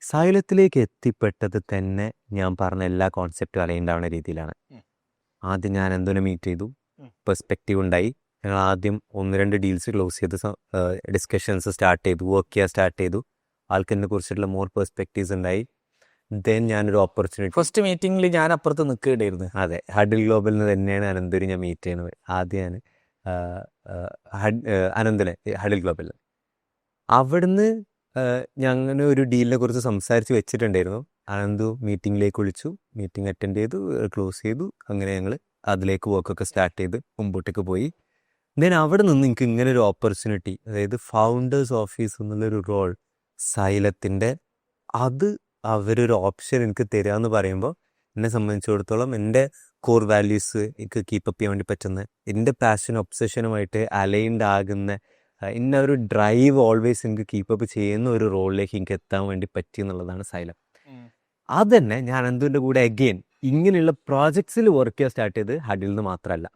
സൈലത്തിലേക്ക് എത്തിപ്പെട്ടത് തന്നെ ഞാൻ പറഞ്ഞ എല്ലാ കോൺസെപ്റ്റും അലൈൻഡ് രീതിയിലാണ്. ആദ്യം ഞാൻ എന്തിനെ മീറ്റ് ചെയ്തു, പെർസ്പെക്റ്റീവ് ഉണ്ടായി. ഞങ്ങൾ ആദ്യം 1-2 ഡീൽസ് ക്ലോസ് ചെയ്ത് ഡിസ്കഷൻസ് സ്റ്റാർട്ട് ചെയ്തു, വർക്ക് ചെയ്യാൻ സ്റ്റാർട്ട് ചെയ്തു. ആൾക്കെന്നെ കുറിച്ചിട്ടുള്ള മോർ പെർസ്പെക്റ്റീവ്സ് ഉണ്ടായി. ദെൻ ഞാനൊരു ഓപ്പർച്യൂണിറ്റി, ഫസ്റ്റ് മീറ്റിംഗിൽ ഞാൻ അപ്പുറത്ത് നിൽക്കുകയായിരുന്നു. അതെ, ഹഡിൽ ഗ്ലോബലിൽ നിന്ന് തന്നെയാണ് അനന്തൂരി ഞാൻ മീറ്റ് ചെയ്യുന്നത്. ആദ്യം ഞാൻ അനന്തനെ ഹഡിൽ ഗ്ലോബലിൽ, അവിടുന്ന് ഞങ്ങൾ ഒരു ഡീലിനെ കുറിച്ച് സംസാരിച്ച് വെച്ചിട്ടുണ്ടായിരുന്നു. അനന്തു മീറ്റിങ്ങിലേക്ക് വിളിച്ചു, മീറ്റിംഗ് അറ്റൻഡ് ചെയ്തു, ക്ലോസ് ചെയ്തു. അങ്ങനെ ഞങ്ങൾ അതിലേക്ക് വർക്കൊക്കെ സ്റ്റാർട്ട് ചെയ്ത് മുമ്പോട്ടേക്ക് പോയി. ദെൻ അവിടെ നിന്ന് എനിക്ക് ഇങ്ങനെ ഒരു ഓപ്പർച്യൂണിറ്റി, അതായത് ഫൗണ്ടേഴ്സ് ഓഫീസ് എന്നുള്ളൊരു റോൾ സൈലത്തിൻ്റെ, അത് അവരൊരു ഓപ്ഷൻ എനിക്ക് തരിക എന്ന് പറയുമ്പോൾ എന്നെ സംബന്ധിച്ചിടത്തോളം എൻ്റെ കോർ വാല്യൂസ് എനിക്ക് കീപ്പപ്പ് ചെയ്യാൻ വേണ്ടി പറ്റുന്ന, എൻ്റെ പാഷൻ ഒബ്സഷനുമായിട്ട് അലൈൻഡ് ആകുന്ന, ഇന്ന ഒരു ഡ്രൈവ് ഓൾവേസ് എനിക്ക് കീപ്പപ്പ് ചെയ്യുന്ന ഒരു റോളിലേക്ക് എനിക്ക് എത്താൻ വേണ്ടി പറ്റി എന്നുള്ളതാണ് സൈലം. അതന്നെ ഞാൻ അനന്തുവിൻ്റെ കൂടെ അഗെയിൻ ഇങ്ങനെയുള്ള പ്രോജക്ട്സിൽ വർക്ക് ചെയ്യാൻ സ്റ്റാർട്ട് ചെയ്ത് ഹഡിൽ നിന്ന് മാത്രമല്ല.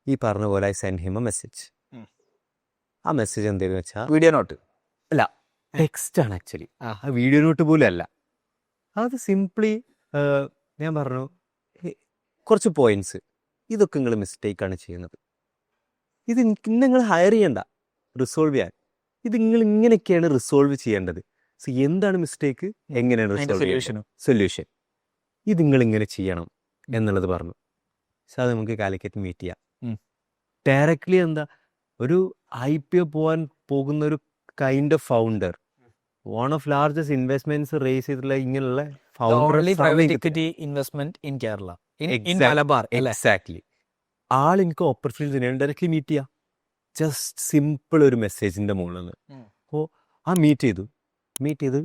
ഈ പറഞ്ഞ പോലെ I send him A message. ആ മെസ്സേജ് എന്തെന്ന് വെച്ചാൽ വീഡിയോ നോട്ട് അല്ല, ടെക്സ്റ്റ് ആണ് ആക്ച്വലി. ആ വീഡിയോ നോട്ട് പോലും അല്ല. അത് സിംപ്ലി ഞാൻ പറഞ്ഞു കുറച്ച് പോയിന്റ്സ്, ഇതൊക്കെ നിങ്ങൾ മിസ്റ്റേക്കാണ് ചെയ്യുന്നത്, ഇത് നിങ്ങൾ ഹയർ ചെയ്യണ്ട, റിസോൾവ് ചെയ്യാൻ, ഇത് നിങ്ങൾ ഇങ്ങനെയൊക്കെയാണ് റിസോൾവ് ചെയ്യേണ്ടത്. സോ എന്താണ് മിസ്റ്റേക്ക്, എങ്ങനെയാണ് റിസോൾവ് സൊല്യൂഷൻ, ഇത് നിങ്ങൾ ഇങ്ങനെ ചെയ്യണം എന്നുള്ളത് പറഞ്ഞു. സോ അത് നമുക്ക് കാലിക്കറ്റ് മീറ്റ് ചെയ്യാം. ഡയറക്റ്റ്ലി എന്താ, ഒരു IPO പോകാൻ പോകുന്ന ഒരു kind of founder one of largest investments raise ചെയ്തിട്ടുള്ള ഇങ്ങനെയുള്ള only private equity investment in Kerala in Malabar അല്ലേ? എക്സാക്ട്ലി. ആൾ എനിക്ക് ഓപ്പർച്യൂണിറ്റി ഡയറക്റ്റ്ലി മീറ്റ് ചെയ്യാം, ജസ്റ്റ് സിമ്പിൾ ഒരു മെസ്സേജിന്റെ മുകളിൽ നിന്ന്. അപ്പോൾ ആ മീറ്റ് ചെയ്ത്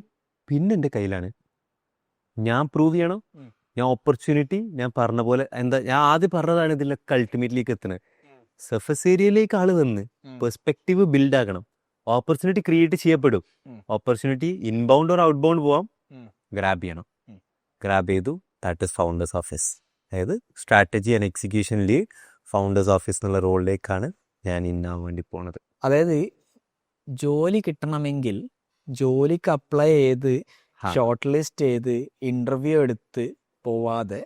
പിന്നെ എൻ്റെ കയ്യിലാണ്. ഞാൻ പ്രൂവ് ചെയ്യണം, ഞാൻ ഓപ്പർച്യൂണിറ്റി ഞാൻ പറഞ്ഞ പോലെ എന്താ ഞാൻ ആദ്യം പറഞ്ഞതാണ് ഇതിലൊക്കെ അൾട്ടിമേറ്റ്ലിലേക്ക് എത്തുന്നത്. സർഫസ് ഏരിയയിലേക്ക് ആള് വന്ന് പെർസ്പെക്റ്റീവ് ബിൽഡ് ആക്കണം. ഓപ്പർച്യൂണിറ്റി ക്രിയേറ്റ് ചെയ്യപ്പെടും. Opportunity inbound or out bound പോവാം. ഗ്രാബ് ചെയ്യണം. ഗ്രാബ് ചെയ്തു, ദാറ്റ് ഇസ് ഫൗണ്ടേഴ്സ് ഓഫീസ്. അതായത് സ്ട്രാറ്റജി ആൻഡ് എക്സിക്യൂഷനിൽ ഫൗണ്ടേഴ്സ് ഓഫീസ് എന്നുള്ള റോളിലേക്കാണ് ഞാൻ ഇന്നാവാൻ വേണ്ടി പോണത്. അതായത് ജോലി കിട്ടണമെങ്കിൽ ജോലിക്ക് അപ്ലൈ ചെയ്ത് ഷോർട്ട് ലിസ്റ്റ് ചെയ്ത് ഇന്റർവ്യൂ എടുത്ത് പോവാതെ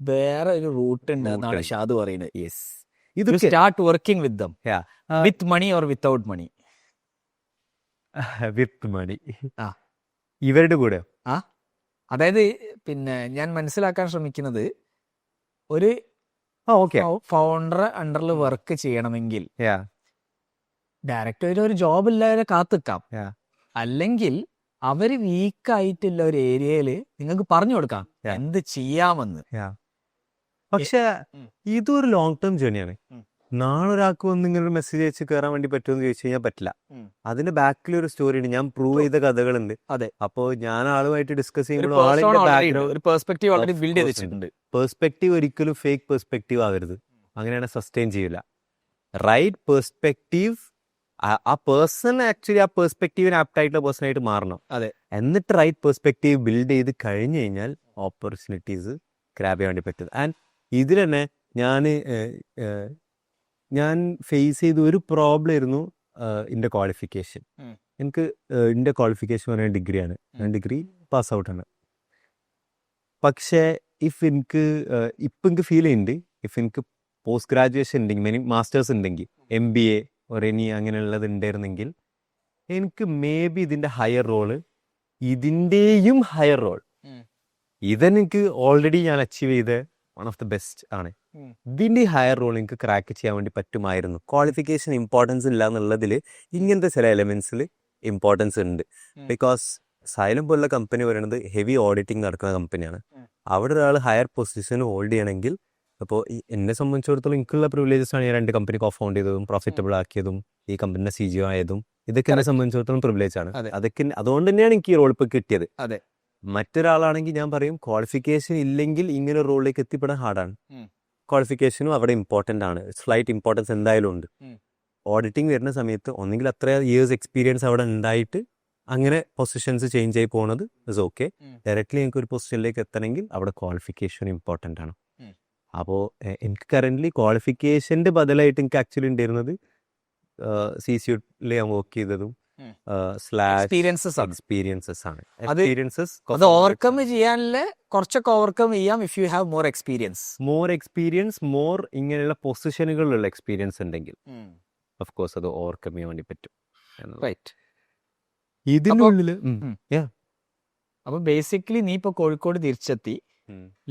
വേറെ ഒരു റൂട്ട് ഉണ്ട് എന്നാണ് ഷാദ് പറയുന്നത്. യെസ്, ഇത് start working with them with money or without money. With money. ആ, ഇവരുടെ കൂടെ അതായത് പിന്നെ ഞാൻ മനസ്സിലാക്കാൻ ശ്രമിക്കുന്നത് ഒരു ഫൗണ്ടർ അണ്ടറിൽ വർക്ക് ചെയ്യണമെങ്കിൽ ഡയറക്റ്റ് ഒരു ജോബ് ഇല്ലാതെ കാത്തിക്കാം, അല്ലെങ്കിൽ അവര് വീക്കായിട്ടുള്ള ഒരു ഏരിയയില് നിങ്ങൾക്ക് പറഞ്ഞു കൊടുക്കാം എന്ത് ചെയ്യാമെന്ന്. പക്ഷെ ഇതൊരു ലോങ് ടേം ജേണിയാണ്. നാളെ ഒരാൾക്ക് വന്ന് ഇങ്ങനെ ഒരു മെസ്സേജ് അയച്ച് കയറാൻ വേണ്ടി പറ്റുമെന്ന് ചോദിച്ചു കഴിഞ്ഞാൽ പറ്റില്ല. അതിന്റെ ബാക്കിൽ ഒരു സ്റ്റോറി ഉണ്ട്, ഞാൻ പ്രൂവ് ചെയ്ത കഥകളുണ്ട്. അതെ, അപ്പോൾ ഞാൻ ആളുമായിട്ട് ഡിസ്കസ് ചെയ്യുമ്പോൾ പെർസ്പെക്റ്റീവ് ഒരിക്കലും ഫേക്ക് പെർസ്പെക്റ്റീവ് ആകരുത്. അങ്ങനെയാണ് സസ്റ്റെയിൻ ചെയ്യില്ല. റൈറ്റ് പെർസ്പെക്റ്റീവ്, ആ പേഴ്സൺ ആക്ച്വലി ആ പെർസ്പെക്റ്റീവിന് ആപ്റ്റായിട്ടുള്ള പേഴ്സൺ ആയിട്ട് മാറണം. അതെ, എന്നിട്ട് റൈറ്റ് പെർസ്പെക്റ്റീവ് ബിൽഡ് ചെയ്ത് കഴിഞ്ഞു കഴിഞ്ഞാൽ ഓപ്പർച്യൂണിറ്റീസ് ഗ്രാബ് ചെയ്യാൻ വേണ്ടി പറ്റും. ആൻഡ് ഇതിൽ തന്നെ ഞാൻ ഫേസ് ചെയ്ത ഒരു പ്രോബ്ലം ആയിരുന്നു എൻ്റെ ക്വാളിഫിക്കേഷൻ. എനിക്ക് എൻ്റെ ക്വാളിഫിക്കേഷൻ പറയുന്നത് ഡിഗ്രിയാണ്. ഞാൻ ഡിഗ്രി പാസ് ഔട്ടാണ്. പക്ഷേ എനിക്ക് ഫീൽ ചെയ്യുന്നുണ്ട്, എനിക്ക് പോസ്റ്റ് ഗ്രാജുവേഷൻ ഉണ്ടെങ്കിൽ, മാസ്റ്റേഴ്സ് ഉണ്ടെങ്കിൽ, MBA ഒരെനി അങ്ങനെയുള്ളത് ഉണ്ടായിരുന്നെങ്കിൽ എനിക്ക് മേ ബി ഇതിൻ്റെ ഹയർ റോള്, ഇതിൻ്റെയും ഹയർ റോൾ, ഇതെനിക്ക് ഓൾറെഡി ഞാൻ അച്ചീവ് ചെയ്ത വൺ ഓഫ് ദ ബെസ്റ്റ് ആണ്. ഇതിൻ്റെ ഹയർ റോൾ എനിക്ക് ക്രാക്ക് ചെയ്യാൻ വേണ്ടി പറ്റുമായിരുന്നു. ക്വാളിഫിക്കേഷൻ ഇമ്പോർട്ടൻസ് ഇല്ല എന്നുള്ളതിൽ ഇങ്ങനത്തെ ചില എലമെന്റ്സിൽ ഇമ്പോർട്ടൻസ് ഉണ്ട്. ബിക്കോസ് സൈലം പോലുള്ള കമ്പനി പറയുന്നത് ഹെവി ഓഡിറ്റിംഗ് നടക്കുന്ന കമ്പനിയാണ്. അവിടെ ഒരാൾ ഹയർ പൊസിഷൻ ഹോൾഡ് ചെയ്യണമെങ്കിൽ, അപ്പോൾ എന്നെ സംബന്ധിച്ചിടത്തോളം എനിക്കുള്ള പ്രിവിലേജസ് ആണ്. ഞാൻ 2 കമ്പനി ഫൗണ്ട് ചെയ്തതും പ്രോഫിറ്റബിൾ ആക്കിയതും ഈ കമ്പനിയുടെ CEO ആയതും ഇതൊക്കെ എന്നെ സംബന്ധിച്ചിടത്തോളം പ്രിവിലേജ് ആണ്. അതൊക്കെ അതുകൊണ്ട് തന്നെയാണ് എനിക്ക് ഈ റോൾ ഇപ്പോൾ കിട്ടിയത്. അതെ, മറ്റൊരാളാണെങ്കിൽ ഞാൻ പറയും ക്വാളിഫിക്കേഷൻ ഇല്ലെങ്കിൽ ഇങ്ങനെ ഒരു റോളിലേക്ക് എത്തിപ്പെടാൻ ഹാർഡാണ്. ക്വാളിഫിക്കേഷനും അവിടെ ഇമ്പോർട്ടൻ്റ് ആണ്, സ്ലൈറ്റ് ഇമ്പോർട്ടൻസ് എന്തായാലും ഉണ്ട്. ഓഡിറ്റിംഗ് വരുന്ന സമയത്ത് ഒന്നെങ്കിൽ അത്ര ഇയേഴ്സ് എക്സ്പീരിയൻസ് അവിടെ ഉണ്ടായിട്ട് അങ്ങനെ പൊസിഷൻസ് ചേഞ്ച് ആയി പോകുന്നത് ഇസ് ഓക്കെ. ഡയറക്റ്റ്ലി എനിക്ക് ഒരു പൊസിഷനിലേക്ക് എത്തണമെങ്കിൽ അവിടെ ക്വാളിഫിക്കേഷൻ ഇമ്പോർട്ടൻ്റ് ആണ്. അപ്പോൾ എനിക്ക് കറൻ്റ്ലി ക്വാളിഫിക്കേഷൻ്റെ ബദലായിട്ട് എനിക്ക് ആക്ച്വലി ഉണ്ടായിരുന്നത് CCU ഞാൻ വർക്ക് ചെയ്തതും എക്സ്പീരിയൻസസ് ആണ്. അത് ഓവർകം ചെയ്യാനുള്ള കുറച്ചൊക്കെ ഓവർകം ചെയ്യാം if you have more experience, more ഇങ്ങനെയുള്ള പൊസിഷനുകളിലുള്ള എക്സ്പീരിയൻസ് ഉണ്ടെങ്കിൽ ഓഫ് കോഴ്സ് അത് ഓവർകം ചെയ്യാൻ വേണ്ടി പറ്റും. റൈറ്റ്. ഇതിനുള്ളില് അപ്പൊ ബേസിക്കലി നീ ഇപ്പൊ കോഴിക്കോട് തിരിച്ചെത്തി,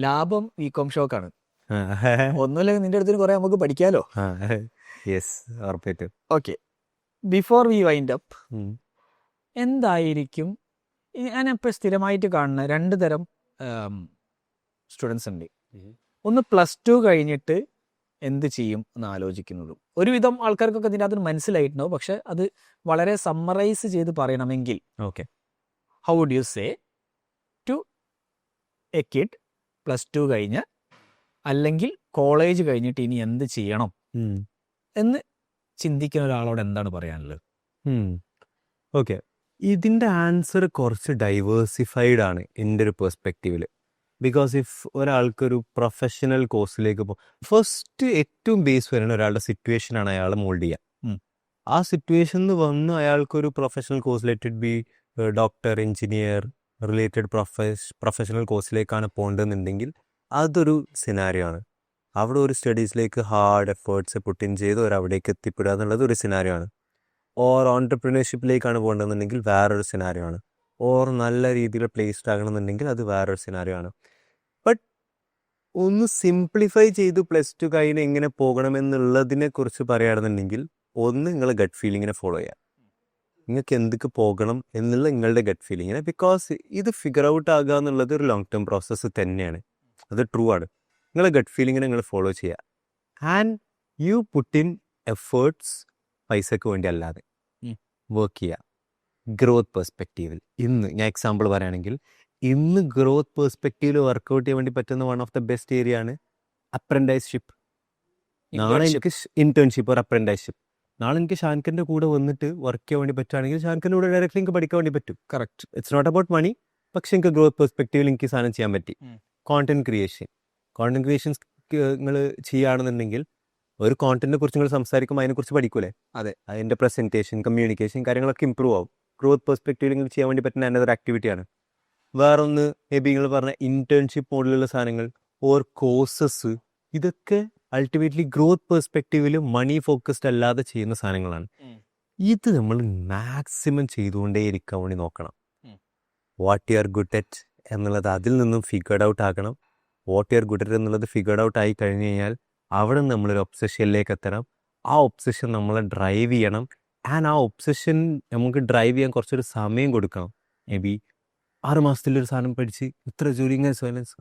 ലാഭം ഇ-കോം ഷോക്കാണ്. ഒന്നുമില്ല, നിന്റെ അടുത്ത് കുറെ നമുക്ക് പഠിക്കാലോ. Okay, before we wind up, എന്തായിരിക്കും ഞാനിപ്പോൾ സ്ഥിരമായിട്ട് കാണുന്ന 2 തരം സ്റ്റുഡൻസ് ഉണ്ട്. ഒന്ന് +2 കഴിഞ്ഞിട്ട് എന്ത് ചെയ്യും എന്ന് ആലോചിക്കുന്നതും. ഒരുവിധം ആൾക്കാർക്കൊക്കെ ഇതിൻ്റെ അതിന് മനസ്സിലായിട്ടുണ്ടാവും. പക്ഷെ അത് വളരെ സമ്മറൈസ് ചെയ്ത് പറയണമെങ്കിൽ, okay, how would you say to a kid +2 കഴിഞ്ഞ് അല്ലെങ്കിൽ കോളേജ് കഴിഞ്ഞിട്ട് ഇനി എന്ത് ചെയ്യണം എന്ന് ചിന്തിക്കുന്ന ഒരാളോട് എന്താണ് പറയാനുള്ളത്? ഓക്കെ, ഇതിൻ്റെ ആൻസർ കുറച്ച് ഡൈവേഴ്സിഫൈഡ് ആണ് എൻ്റെ ഒരു പെർസ്പെക്റ്റീവിൽ. ബിക്കോസ് ഇഫ് ഒരാൾക്കൊരു പ്രൊഫഷണൽ കോഴ്സിലേക്ക് ഫസ്റ്റ് ഏറ്റവും ബേസ് വരുന്ന ഒരാളുടെ സിറ്റുവേഷനാണ് അയാൾ മോൾഡ് ചെയ്യുക. ആ സിറ്റുവേഷനിൽ വന്ന് അയാൾക്കൊരു professional course, let it be doctor, engineer related professional കോഴ്സിലേക്കാണ് പോകേണ്ടതെന്നുണ്ടെങ്കിൽ അതൊരു സിനാരിയോ ആണ്. അവിടെ ഒരു സ്റ്റഡീസിലേക്ക് ഹാർഡ് എഫേർട്സ് പുട്ടിൻ ചെയ്ത് അവിടേക്ക് എത്തിപ്പെടുക എന്നുള്ളത് ഒരു സിനാരിയോ ആണ്. ഓർ ഓൺടർപ്രണർഷിപ്പിലേക്കാണ് പോകേണ്ടതെന്നുണ്ടെങ്കിൽ വേറൊരു സിനാരിയോ ആണ്. ഓർ നല്ല രീതിയിൽ പ്ലേസ്ഡ് ആകണമെന്നുണ്ടെങ്കിൽ അത് വേറൊരു സിനാരിയോ ആണ്. ബട്ട് ഒന്ന് സിംപ്ലിഫൈ ചെയ്ത് +2 കഴിഞ്ഞ് എങ്ങനെ പോകണമെന്നുള്ളതിനെ കുറിച്ച് പറയുകയാണെന്നുണ്ടെങ്കിൽ, ഒന്ന് നിങ്ങൾ ഗട്ട് ഫീലിങ്ങിനെ ഫോളോ ചെയ്യുക. നിങ്ങൾക്ക് എന്തൊക്കെ പോകണം എന്നുള്ള നിങ്ങളുടെ ഗട്ട് ഫീലിങ്ങിന്. ബിക്കോസ് ഇത് ഫിഗർ ഔട്ട് ആകുക എന്നുള്ളത് ഒരു ലോങ് ടേം പ്രോസസ്സ് തന്നെയാണ്. അത് ട്രൂ ആണ്. നിങ്ങളുടെ ഗട്ട് ഫീലിങ്ങിനെ നിങ്ങൾ ഫോളോ ചെയ്യുക. And you put in efforts പൈസക്ക് വേണ്ടി അല്ലാതെ വർക്ക് ചെയ്യുക. ഗ്രോത്ത് പെർസ്പെക്റ്റീവിൽ ഇന്ന് ഞാൻ എക്സാമ്പിൾ പറയുകയാണെങ്കിൽ, ഇന്ന് ഗ്രോത്ത് പെർസ്പെക്റ്റീവിൽ വർക്കൗട്ട് ചെയ്യാൻ വേണ്ടി പറ്റുന്ന one of the best area ആണ് അപ്രന്റൈസ്ഷിപ്പ്. നാളെ എനിക്ക് ഇന്റേൺഷിപ്പ് ഒരു അപ്രന്റൈസ്ഷിപ്പ്, നാളെ എനിക്ക് ഷാൻഖന്റെ കൂടെ വന്നിട്ട് വർക്ക് ചെയ്യാൻ വേണ്ടി പറ്റുകയാണെങ്കിൽ ഷാൻഖന്റെ കൂടെ ഡയറക്റ്റ്ലി എനിക്ക് പഠിക്കാൻ വേണ്ടി പറ്റും. Correct. It's not about money, പക്ഷെ എനിക്ക് ഗ്രോത്ത് പെർസ്പെക്റ്റീവിൽ എനിക്ക് സാധനം ചെയ്യാൻ പറ്റി. കോണ്ടന്റ് ക്രിയേഷൻ നിങ്ങൾ ചെയ്യുകയാണെന്നുണ്ടെങ്കിൽ ഒരു കോണ്ടന്റിനെ കുറിച്ച് നിങ്ങൾ സംസാരിക്കുമ്പോൾ അതിനെക്കുറിച്ച് പഠിക്കൂലേ? അതെ. അതിൻ്റെ പ്രസന്റേഷൻ, കമ്മ്യൂണിക്കേഷൻ കാര്യങ്ങളൊക്കെ ഇമ്പ്രൂവ് ആവും. ഗ്രോത്ത് പെർസ്പെക്റ്റീവിൽ നിങ്ങൾ ചെയ്യാൻ വേണ്ടി പറ്റുന്ന അനദർ ആക്ടിവിറ്റിയാണ്. വേറൊന്ന് മേ ബി നിങ്ങൾ പറഞ്ഞ ഇന്റേൺഷിപ്പ് മോഡലുള്ള സാധനങ്ങൾ ഓർ കോഴ്സസ്, ഇതൊക്കെ അൾട്ടിമേറ്റ്ലി ഗ്രോത്ത് പെർസ്പെക്റ്റീവിൽ മണി ഫോക്കസ്ഡ് അല്ലാതെ ചെയ്യുന്ന സാധനങ്ങളാണ്. ഇത് നമ്മൾ മാക്സിമം ചെയ്തുകൊണ്ടേ ഇരിക്കാൻ വേണ്ടി നോക്കണം. What you are good at എന്നുള്ളത് അതിൽ നിന്നും ഫിഗർഡ് ഔട്ട് ആക്കണം. What you are good at എന്നുള്ളത് ഫിഗർഡ് ഔട്ട് ആയി കഴിഞ്ഞ് കഴിഞ്ഞാൽ അവിടെ നിന്ന് നമ്മളൊരു ഒബ്സഷനിലേക്ക് എത്തണം. ആ ഒബ്സഷൻ നമ്മളെ ഡ്രൈവ് ചെയ്യണം. ആൻഡ് ആ ഒബ്സഷൻ നമുക്ക് ഡ്രൈവ് ചെയ്യാൻ കുറച്ചൊരു സമയം കൊടുക്കണം. മേ ബി 6 മാസത്തിലൊരു സാധനം പഠിച്ച് ഇത്ര ജോലി ഇങ്ങനെ സൈലൻസ്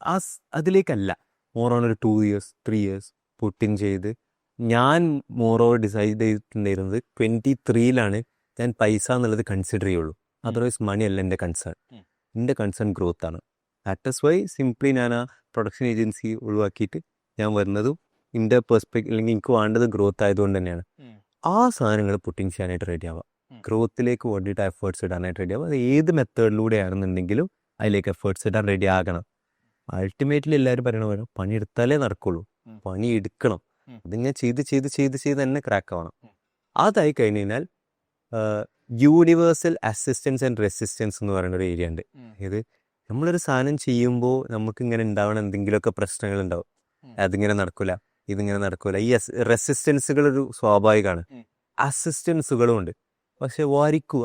അതിലേക്കല്ല. മോർ ഓൺ ഒരു 2 years 3 years പുട്ടിൻ ചെയ്ത്. ഞാൻ മോർ ഓവർ ഡിസൈഡ് ചെയ്തിട്ടുണ്ടായിരുന്നത് 23-ലാണ് ഞാൻ പൈസ എന്നുള്ളത് കൺസിഡർ ചെയ്യുള്ളൂ. അതർവൈസ് മണി അല്ല എൻ്റെ കൺസേൺ. എൻ്റെ കൺസേൺ ഗ്രോത്ത് ആണ്. ദാറ്റ് ഇസ് വൈ സിംപ്ലി ഞാൻ ആ പ്രൊഡക്ഷൻ ഏജൻസി ഒഴിവാക്കിയിട്ട് ഞാൻ വരുന്നതും എൻ്റെ പെർസ്പെക്റ്റീവ് അല്ലെങ്കിൽ എനിക്ക് വേണ്ടത് ഗ്രോത്ത് ആയതുകൊണ്ട് തന്നെയാണ്. ആ സാധനങ്ങൾ പുട്ടിൻ ചെയ്യാനായിട്ട് റെഡി ആവുക, ഗ്രോത്തിലേക്ക് വേണ്ടിയിട്ട് എഫേർട്സ് ഇടാനായിട്ട് റെഡി ആവുക. അത് ഏത് മെത്തേഡിലൂടെ ആണെന്നുണ്ടെങ്കിലും അതിലേക്ക് എഫേർട്സ് ഇടാൻ റെഡി ആകണം. അൾട്ടിമേറ്റ്ലി എല്ലാവരും പറയണ പോലെ പണിയെടുത്താലേ നടക്കുള്ളൂ. പണി എടുക്കണം. അതിങ്ങനെ ചെയ്ത് ചെയ്ത് ചെയ്ത് ചെയ്ത് തന്നെ ക്രാക്ക് ആവണം. അതായി കഴിഞ്ഞ് കഴിഞ്ഞാൽ യൂണിവേഴ്സൽ അസിസ്റ്റൻസ് ആൻഡ് റെസിസ്റ്റൻസ് എന്ന് പറയുന്ന ഒരു ഏരിയ ഉണ്ട്. ഇത് നമ്മളൊരു സാധനം ചെയ്യുമ്പോൾ നമുക്ക് ഇങ്ങനെ ഉണ്ടാവണ എന്തെങ്കിലുമൊക്കെ പ്രശ്നങ്ങൾ ഉണ്ടാവും. അതിങ്ങനെ നടക്കൂല, ഇതിങ്ങനെ നടക്കൂല. ഈ റെസിസ്റ്റൻസുകൾ ഒരു സ്വാഭാവികമാണ്. അസിസ്റ്റൻസുകളും ഉണ്ട്. പക്ഷെ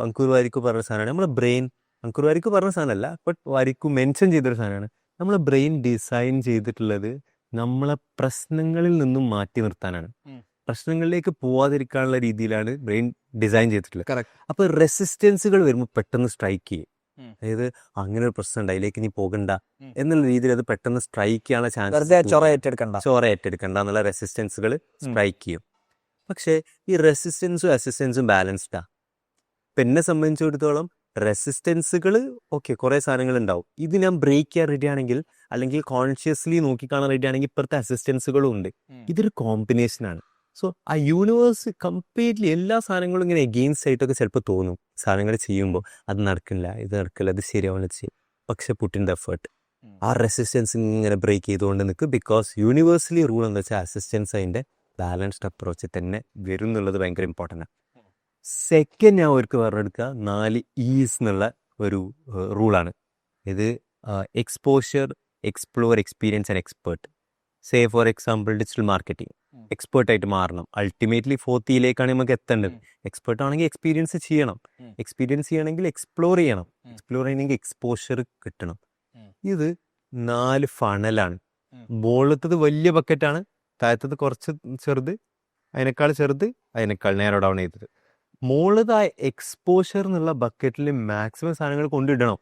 അങ്കുർ വാരിക്കു പറഞ്ഞ സാധനമാണ് നമ്മളെ ബ്രെയിൻ. അങ്കുർ വാരിക്കു പറഞ്ഞ സാധനമല്ല, ബട്ട് വാരിക്കു മെൻഷൻ ചെയ്തൊരു സാധനമാണ്. നമ്മളെ ബ്രെയിൻ ഡിസൈൻ ചെയ്തിട്ടുള്ളത് നമ്മളെ പ്രശ്നങ്ങളിൽ നിന്നും മാറ്റി നിർത്താനാണ്. പ്രശ്നങ്ങളിലേക്ക് പോവാതിരിക്കാനുള്ള രീതിയിലാണ് ബ്രെയിൻ ഡിസൈൻ ചെയ്തിട്ടുള്ളത്. അപ്പൊ റെസിസ്റ്റൻസുകൾ വരുമ്പോൾ പെട്ടെന്ന് സ്ട്രൈക്ക് ചെയ്യും. അതായത് അങ്ങനെ ഒരു പ്രശ്നം ഉണ്ട്, അതിലേക്ക് നീ പോകണ്ട എന്നുള്ള രീതിയിൽ അത് പെട്ടെന്ന് സ്ട്രൈക്ക് ചെയ്യാനുള്ള ചാൻസ്, ചോറ ഏറ്റെടുക്കണ്ട എന്നുള്ള റെസിസ്റ്റൻസുകൾ സ്ട്രൈക്ക് ചെയ്യും. പക്ഷേ ഈ റെസിസ്റ്റൻസും അസിസ്റ്റൻസും ബാലൻസ്ഡാ. ഇപ്പം എന്നെ സംബന്ധിച്ചിടത്തോളം റെസിസ്റ്റൻസുകൾ ഓക്കെ കുറേ സാധനങ്ങൾ ഉണ്ടാവും. ഇത് ഞാൻ ബ്രേക്ക് ചെയ്യാൻ റെഡി ആണെങ്കിൽ അല്ലെങ്കിൽ കോൺഷ്യസ്ലി നോക്കിക്കാണാൻ റെഡി ആണെങ്കിൽ ഇപ്പുറത്തെ അസിസ്റ്റൻസുകളും ഉണ്ട്. ഇതൊരു കോമ്പിനേഷനാണ്. സോ ആ യൂണിവേഴ്സ് കംപ്ലീറ്റ്ലി എല്ലാ സാധനങ്ങളും ഇങ്ങനെ എഗെയിൻസ്റ്റ് ആയിട്ടൊക്കെ ചിലപ്പോൾ തോന്നും. സാധനങ്ങൾ ചെയ്യുമ്പോൾ അത് നടക്കില്ല, ഇത് നടക്കില്ല, അത് ശരിയാവില്ല ചെയ്യും. പക്ഷെ പുട്ടിൻ ദ എഫേർട്ട് ആ റെസിസ്റ്റൻസ് ഇങ്ങനെ ബ്രേക്ക് ചെയ്തുകൊണ്ട് നിൽക്കും. ബിക്കോസ് യൂണിവേഴ്സലി റൂൾ എന്താ വെച്ചാൽ അസിസ്റ്റൻസ് അതിൻ്റെ ബാലൻസ്ഡ് അപ്രോച്ച് തന്നെ വരും എന്നുള്ളത് ഭയങ്കര ഇമ്പോർട്ടൻ്റ് ആണ്. സെക്കൻഡ് ഞാൻ അവർക്ക് പറഞ്ഞെടുക്കുക 4 E's എന്നുള്ള ഒരു റൂളാണ്. ഇത് exposure, explore, experience and expert. Say for example digital marketing എക്സ്പേർട്ടായിട്ട് മാറണം. അൾട്ടിമേറ്റ്ലി 4th Eയിലേക്കാണ് നമുക്ക് എത്തേണ്ടത്. എക്സ്പേർട്ട് ആണെങ്കിൽ എക്സ്പീരിയൻസ് ചെയ്യണം, എക്സ്പീരിയൻസ് ചെയ്യണമെങ്കിൽ എക്സ്പ്ലോർ ചെയ്യണം, എക്സ്പ്ലോർ ചെയ്യണമെങ്കിൽ എക്സ്പോഷർ കിട്ടണം. ഇത് 4 ഫണലാണ്. മുകളിലത്തത് വലിയ ബക്കറ്റാണ്, താഴത്തത് കുറച്ച് ചെറുത്, അതിനേക്കാൾ ചെറുത്, അതിനേക്കാൾ നേരോ ഡൗൺ ചെയ്തത്. മുകളിലത് ആ എക്സ്പോഷർ എന്നുള്ള ബക്കറ്റിൽ മാക്സിമം സാധനങ്ങൾ കൊണ്ടിടണം.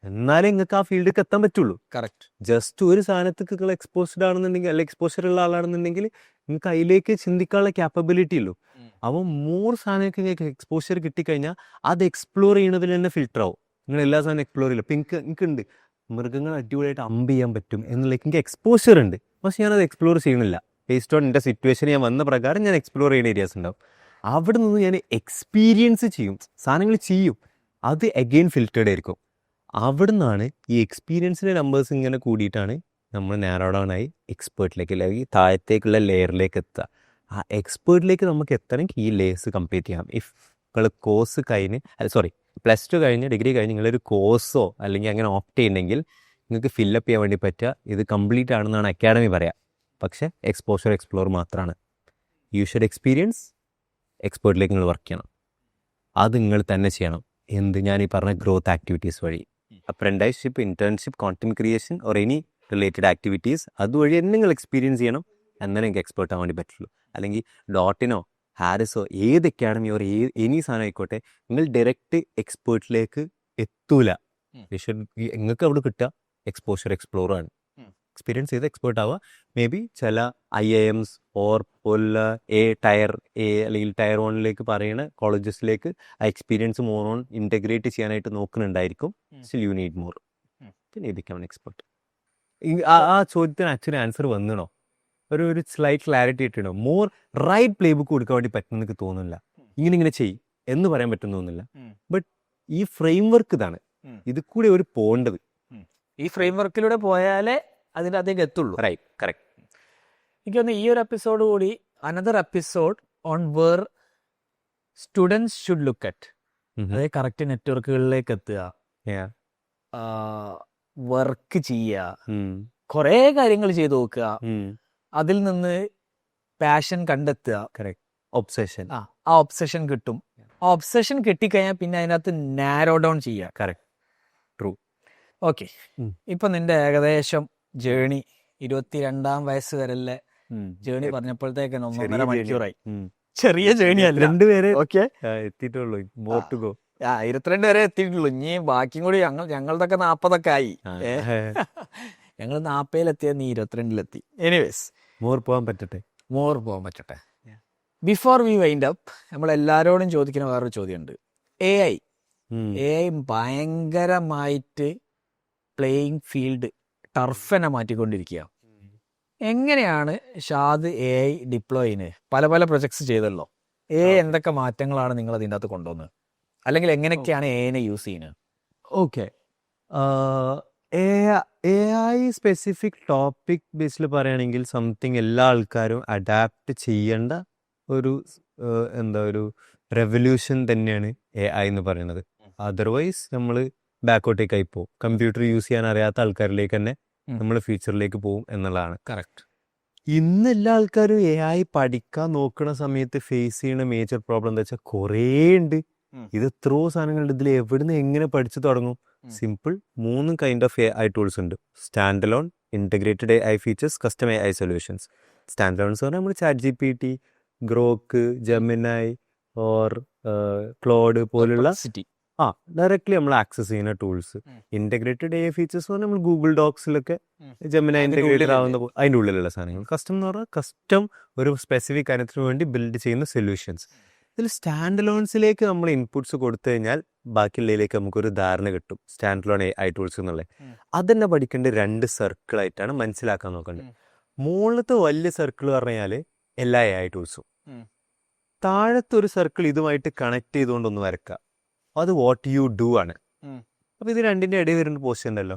എന്നാലേ നിങ്ങൾക്ക് ആ ഫീൽഡിലേക്ക് എത്താൻ പറ്റുള്ളൂ. കറക്റ്റ്. ജസ്റ്റ് ഒരു സാധനത്തേക്ക് നിങ്ങൾ എക്സ്പോസ്ഡ് ആണെന്നുണ്ടെങ്കിൽ അല്ലെങ്കിൽ എക്സ്പോഷർ ഉള്ള ആളാണെന്നുണ്ടെങ്കിൽ നിങ്ങൾക്ക് അതിലേക്ക് ചിന്തിക്കാനുള്ള ക്യാപ്പബിലിറ്റി ഉള്ളൂ. അപ്പോൾ മോർ സാധനങ്ങൾക്ക് നിങ്ങൾക്ക് എക്സ്പോഷർ കിട്ടിക്കഴിഞ്ഞാൽ അത് എക്സ്പ്ലോർ ചെയ്യുന്നതിൽ തന്നെ ഫിൽട്ടർ ആവും. നിങ്ങൾ എല്ലാ സാധനം എക്സ്പ്ലോർ ചെയ്യില്ല. ഇപ്പം എനിക്കുണ്ട് മൃഗങ്ങൾ അടിപൊളിയായിട്ട് അമ്പ് ചെയ്യാൻ പറ്റും എന്നുള്ള എനിക്ക് എക്സ്പോഷർ ഉണ്ട്, പക്ഷെ ഞാനത് എക്സ്പ്ലോർ ചെയ്യുന്നില്ല. ബേസ്ഡ് ഓൺ എൻ്റെ സിറ്റുവേഷൻ ഞാൻ വന്ന പ്രകാരം ഞാൻ എക്സ്പ്ലോർ ചെയ്യുന്ന ഏരിയാസ് ഉണ്ടാവും. അവിടെ നിന്ന് ഞാൻ എക്സ്പീരിയൻസ് ചെയ്യും, സാധനങ്ങൾ ചെയ്യും, അത് അഗെയിൻ ഫിൽറ്റേഡ് ആയിരിക്കും. അവിടെ നിന്നാണ് ഈ എക്സ്പീരിയൻസിൻ്റെ നമ്പേഴ്സ് ഇങ്ങനെ കൂടിയിട്ടാണ് നമ്മൾ നാരോ ഡൗൺ ആയി എക്സ്പേർട്ടിലേക്ക് അല്ലെങ്കിൽ താഴത്തേക്കുള്ള ലെയറിലേക്ക് എത്തുക. ആ എക്സ്പേർട്ടിലേക്ക് നമുക്ക് എത്തണമെങ്കിൽ ഈ ലെയേഴ്സ് കംപ്ലീറ്റ് ചെയ്യാം. ഇഫ് നിങ്ങൾ കോഴ്സ് കഴിഞ്ഞ് +2 കഴിഞ്ഞ് ഡിഗ്രി കഴിഞ്ഞ് നിങ്ങളൊരു കോഴ്സോ അല്ലെങ്കിൽ അങ്ങനെ ഓപ്റ്റ് ചെയ്യുന്നെങ്കിൽ നിങ്ങൾക്ക് ഫില്ലപ്പ് ചെയ്യാൻ വേണ്ടി പറ്റുക ഇത് കംപ്ലീറ്റ് ആണെന്നാണ് അക്കാഡമി പറയാം. പക്ഷേ എക്സ്പോഷർ എക്സ്പ്ലോർ മാത്രമാണ്. യു ഷുഡ് എക്സ്പീരിയൻസ്, എക്സ്പേർട്ടിലേക്ക് നിങ്ങൾ വർക്ക് ചെയ്യണം. അത് നിങ്ങൾ തന്നെ ചെയ്യണം. ഞാൻ ഈ പറഞ്ഞ ഗ്രോത്ത് ആക്ടിവിറ്റീസ് വഴി, apprenticeship, internship, content creation or any related activities അതുവഴി തന്നെ നിങ്ങൾ എക്സ്പീരിയൻസ് ചെയ്യണം. എന്നാലും നിങ്ങൾക്ക് എക്സ്പേർട്ട് ആവാൻ വേണ്ടി പറ്റുള്ളൂ. അല്ലെങ്കിൽ ഡോട്ടിനോ ഹാരിസോ ഏത് അക്കാഡമി ഓർ എനി സാധനം ആയിക്കോട്ടെ, നിങ്ങൾ ഡയറക്റ്റ് എക്സ്പേർട്ടിലേക്ക് എത്തൂല. നിങ്ങൾക്ക് അവിടെ കിട്ടുക എക്സ്പോഷർ എക്സ്പ്ലോറാണ്. എക്സ്പീരിയൻസ് ചെയ്ത് എക്സ്പേർട്ട് ആവുക. മേ ബി ചില IIMs ഓർ പോലുള്ള ടയർ എ അല്ലെങ്കിൽ ടയർ 1 പറയുന്ന കോളേജസിലേക്ക് ആ എക്സ്പീരിയൻസ് മോർ ഓൺ ഇൻറ്റഗ്രേറ്റ് ചെയ്യാനായിട്ട് നോക്കുന്നുണ്ടായിരിക്കും. സ്റ്റിൽ യു നീഡ് മോർ, പിന്നെ ബിക്കം എൻ എക്സ്പെർട്ട്. ആ ചോദ്യത്തിന് ആക്ച്വലി ആൻസർ വന്നണോ, ഒരു സ്ലൈറ്റ് ക്ലാരിറ്റി ഇട്ടിടോ. മോർ റൈറ്റ് പ്ലേ ബുക്ക് കൊടുക്കാൻ വേണ്ടി പറ്റുന്ന എനിക്ക് തോന്നുന്നില്ല. ഇങ്ങനെ ചെയ്യും എന്ന് പറയാൻ പറ്റുന്നൊന്നുമില്ല. ബട്ട് ഈ ഫ്രെയിം വർക്ക് ഇതാണ്, ഇത് കൂടെ ഒരു പോകേണ്ടത്. ഈ ഫ്രെയിം വർക്കിലൂടെ പോയാലേ അതിൻ്റെ അതേക്ക് എത്തുള്ളൂ. Right, correct. എനിക്ക് തോന്നുന്നു ഈ ഒരു എപ്പിസോഡ് കൂടി another episode on where students should look at, അതായത് കറക്റ്റ് നെറ്റ്വർക്കുകളിലേക്ക് എത്തുക, വർക്ക് ചെയ്യുക, കുറേ കാര്യങ്ങൾ ചെയ്ത് നോക്കുക, അതിൽ നിന്ന് പാഷൻ കണ്ടെത്തുക. കറക്റ്റ്. ഒബ്സഷൻ. ആ ഒബ്സഷൻ കിട്ടും. ആ ഒബ്സഷൻ കിട്ടിക്കഴിഞ്ഞാൽ പിന്നെ അതിനകത്ത് നാരോ ഡൗൺ ചെയ്യുക. Correct, true. ഓക്കെ, ഇപ്പൊ നിന്റെ ഏകദേശം ജേണി 22-ാം വയസ്സ് വരെയുള്ള ജേണി പറഞ്ഞപ്പോഴത്തേക്ക് 1.5 മണിക്കൂറായി. ചെറിയ ജേണി അല്ല, 2 പേരെ ഓക്കെ എത്തിയിട്ടുള്ളൂ. More to go. 22 വരെ എത്തിയിട്ടുള്ളൂ. ഇനി ബാക്കിയും കൂടി ഞങ്ങളതൊക്കെ 40 ആയി. ഞങ്ങൾ 40-ലെത്തിയത് നീ 22-ലെത്തി. എനിവേസ്, മോർ പോകാൻ പറ്റട്ടെ. പോകാൻ പറ്റട്ടെ. ബിഫോർ വി വൈൻഡ് അപ്പ്, നമ്മളെല്ലാവരോടും ചോദിക്കുന്ന വേറൊരു ചോദ്യമുണ്ട്. AI ഭയങ്കരമായിട്ട് പ്ലേയിങ് ഫീൽഡ് ടർഫനെ മാറ്റിക്കൊണ്ടിരിക്കുക. എങ്ങനെയാണ് ഷാദ് AI ഡിപ്ലോയിന് പല പ്രൊജക്ട്സ് ചെയ്തല്ലോ, എന്തൊക്കെ മാറ്റങ്ങളാണ് നിങ്ങൾ അതിൻ്റെ അകത്ത് കൊണ്ടുവന്നത്, അല്ലെങ്കിൽ എങ്ങനെയൊക്കെയാണ് AI യൂസ് ചെയ്യുന്നത്? ഓക്കെ, AI സ്പെസിഫിക് ടോപ്പിക് ബേസിൽ പറയുകയാണെങ്കിൽ സംതിങ് എല്ലാ ആൾക്കാരും അഡാപ്റ്റ് ചെയ്യേണ്ട ഒരു ഒരു റെവല്യൂഷൻ തന്നെയാണ് AI എന്ന് പറയുന്നത്. അതർവൈസ് നമ്മൾ ബാക്കോട്ടേക്കായി പോകും. കമ്പ്യൂട്ടർ യൂസ് ചെയ്യാൻ അറിയാത്ത ആൾക്കാരിലേക്ക് തന്നെ നമ്മൾ ഫ്യൂച്ചറിലേക്ക് പോകും എന്നുള്ളതാണ്. കറക്റ്റ്. ഇന്ന് എല്ലാ ആൾക്കാരും AI പഠിക്കാൻ നോക്കുന്ന സമയത്ത് ഫേസ് ചെയ്യുന്ന മേജർ പ്രോബ്ലം എന്താ വെച്ചാൽ കുറേ ഉണ്ട്. ഇത് എത്രയോ സാധനങ്ങളുണ്ട്. ഇതിൽ എവിടുന്ന് എങ്ങനെ പഠിച്ചു തുടങ്ങും? Simple 3 kind of AI tools ഉണ്ട്. Stand alone, integrated AI features, custom AI solutions. Stand alones പറഞ്ഞാൽ നമ്മൾ ChatGPT, Grok, Gemini or Claude പോലുള്ള ഡയറക്ട്ലി നമ്മൾ ആക്സസ് ചെയ്യുന്ന ടൂൾസ്. ഇൻറ്റഗ്രേറ്റഡ് AI ഫീച്ചേഴ്സ് പറഞ്ഞാൽ നമ്മൾ ഗൂഗിൾ ഡോക്സിലൊക്കെ ജെമിനായി ഇൻറ്റഗ്രേറ്റഡ് ആവുന്ന അതിൻ്റെ ഉള്ളിലുള്ള സാധനങ്ങൾ. കസ്റ്റം എന്ന് പറഞ്ഞാൽ കസ്റ്റം ഒരു സ്പെസിഫിക് കാര്യത്തിന് വേണ്ടി ബിൽഡ് ചെയ്യുന്ന സൊല്യൂഷൻസ്. ഇതിൽ സ്റ്റാൻഡ് അലോൺസിലേക്ക് നമ്മൾ ഇൻപുട്സ് കൊടുത്തു കഴിഞ്ഞാൽ ബാക്കിയുള്ളതിലേക്ക് നമുക്കൊരു ധാരണ കിട്ടും. സ്റ്റാൻഡ് അലോൺ AI ടൂൾസ് എന്നുള്ളത് അതന്നെ പഠിക്കേണ്ട 2 സർക്കിളായിട്ടാണ് മനസ്സിലാക്കാൻ നോക്കേണ്ടത്. മുകളിലത്തെ വലിയ സർക്കിൾ പറഞ്ഞാൽ എല്ലാ AI ടൂൾസും, താഴത്തെ ഒരു സർക്കിൾ ഇതുമായിട്ട് കണക്ട് ചെയ്തുകൊണ്ടൊന്ന് വരക്കുക. അത് വാട്ട് യു ഡു ആണ്. അപ്പോൾ ഇത് രണ്ടിൻ്റെ ഇടയിൽ വരുന്ന പോസ്റ്റ് ഉണ്ടല്ലോ,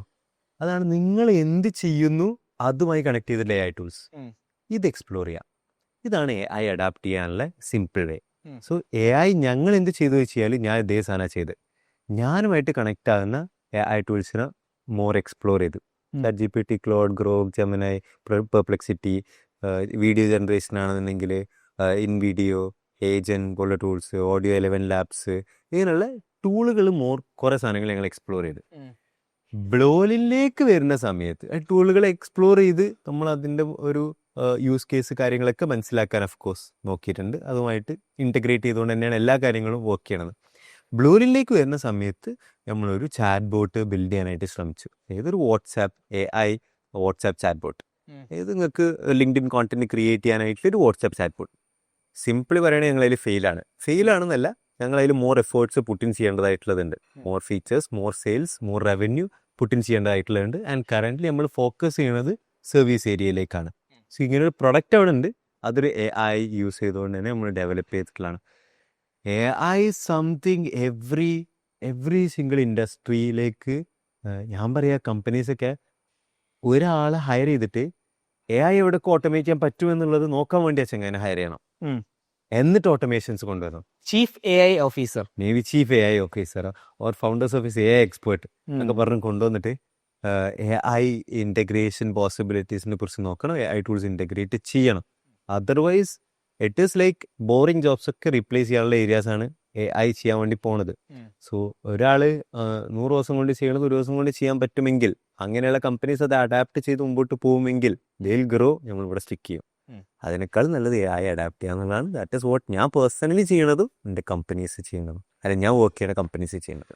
അതാണ് നിങ്ങൾ എന്ത് ചെയ്യുന്നു അതുമായി കണക്ട് ചെയ്തിട്ടുള്ള AI ടൂൾസ്. ഇത് എക്സ്പ്ലോർ ചെയ്യാം. ഇതാണ് AI അഡാപ്റ്റ് ചെയ്യാനുള്ള സിമ്പിൾ വേ. സോ AI ഞങ്ങൾ എന്ത് ചെയ്തു വെച്ചാൽ ഞാൻ ഇതേ സാധനം ചെയ്ത് ഞാനുമായിട്ട് കണക്ട് ആകുന്ന AI ടൂൾസിനെ മോർ എക്സ്പ്ലോർ ചെയ്തു. ChatGPT, Claude, Grok, Gemini, Perplexity, video generation ആണെന്നുണ്ടെങ്കിൽ ഇൻവീഡിയോ, ഏജന്റ് പോലുള്ള ടൂൾസ്, ഓഡിയോ 11 ലാബ്സ്, ഇങ്ങനെയുള്ള ടൂളുകൾ കുറേ സാധനങ്ങൾ ഞങ്ങൾ എക്സ്പ്ലോർ ചെയ്ത് ബ്ലോലിലേക്ക് വരുന്ന സമയത്ത് ടൂളുകൾ എക്സ്പ്ലോർ ചെയ്ത് നമ്മൾ അതിൻ്റെ ഒരു യൂസ് കേസ് കാര്യങ്ങളൊക്കെ മനസ്സിലാക്കാൻ ഓഫ് കോഴ്സ് നോക്കിയിട്ടുണ്ട്. അതുമായിട്ട് ഇൻറ്റഗ്രേറ്റ് ചെയ്തുകൊണ്ട് തന്നെയാണ് എല്ലാ കാര്യങ്ങളും വർക്ക് ചെയ്യണത്. ബ്ലൂലിലേക്ക് വരുന്ന സമയത്ത് നമ്മളൊരു ചാറ്റ് ബോട്ട് ബിൽഡ് ചെയ്യാനായിട്ട് ശ്രമിച്ചു. ഏതൊരു AI വാട്സാപ്പ് ചാറ്റ് ബോട്ട്, ഏത് നിങ്ങൾക്ക് ലിങ്ക്ഡിൻ കോണ്ടന്റ് ക്രിയേറ്റ് ചെയ്യാനായിട്ടൊരു വാട്സാപ്പ് ചാറ്റ് ബോട്ട്. സിംപിളി പറയുകയാണെങ്കിൽ ഞങ്ങളതിൽ ഫെയിലാണെന്നല്ല, ഞങ്ങളതിൽ മോർ എഫേർട്സ് പുട്ടിൻ ചെയ്യേണ്ടതായിട്ടുള്ളതുണ്ട്. More features, more sales, more revenue putting ചെയ്യേണ്ടതായിട്ടുള്ളതുണ്ട്. ആൻഡ് കറൻ്റ്ലി നമ്മൾ ഫോക്കസ് ചെയ്യുന്നത് സർവീസ് ഏരിയയിലേക്കാണ്. സോ ഇങ്ങനൊരു പ്രൊഡക്റ്റ് അവിടെ ഉണ്ട്, അതൊരു AI യൂസ് ചെയ്തുകൊണ്ട് തന്നെ നമ്മൾ ഡെവലപ്പ് ചെയ്തിട്ടുള്ളതാണ്. AI സംതിങ് എവ്രി സിംഗിൾ ഇൻഡസ്ട്രിയിലേക്ക് ഞാൻ പറയാ കമ്പനീസൊക്കെ ഒരാളെ ഹയർ ചെയ്തിട്ട് AI എവിടെയൊക്കെ ഓട്ടോമേറ്റ് ചെയ്യാൻ പറ്റുമെന്നുള്ളത് നോക്കാൻ വേണ്ടി ചെങ്ങനെ ഹയർ ചെയ്യണം, എന്നിട്ട് ഓട്ടോമേഷൻസ് കൊണ്ടുവരണം. Chief AI officer, may be chief AI officer or founders office AI expert എന്നൊക്കെ പറഞ്ഞ് കൊണ്ടുവന്നിട്ട് AI ഇൻറ്റഗ്രേഷൻ പോസിബിലിറ്റീസിനെ കുറിച്ച് നോക്കണം. AI ടൂൾസ് ഇൻറ്റഗ്രേറ്റ് ചെയ്യണം. Otherwise it is like boring jobs ഒക്കെ റീപ്ലേസ് ചെയ്യാനുള്ള ഏരിയാസാണ് AI ചെയ്യാൻ വേണ്ടി പോണത്. സോ ഒരാൾ 100 ദിവസം കൊണ്ട് ചെയ്യണത് 1 ദിവസം കൊണ്ട് ചെയ്യാൻ പറ്റുമെങ്കിൽ, അങ്ങനെയുള്ള കമ്പനീസ് അത് അഡാപ്റ്റ് ചെയ്ത് മുമ്പോട്ട് പോകുമെങ്കിൽ ദേ വിൽ ഗ്രോ, നമ്മളിവിടെ സ്റ്റിക്ക് ചെയ്യും. അതിനേക്കാൾ നല്ലത് AI അഡാപ്റ്റ് ചെയ്യുക എന്നുള്ളതാണ്. ദാറ്റ് ഇസ് വാട്ട് ഞാൻ പേഴ്സണലി ചെയ്യണതും എൻ്റെ കമ്പനീസ് ചെയ്യണതും അല്ല ഞാൻ വർക്ക് ചെയ്യുന്ന കമ്പനീസ് ചെയ്യുന്നത്.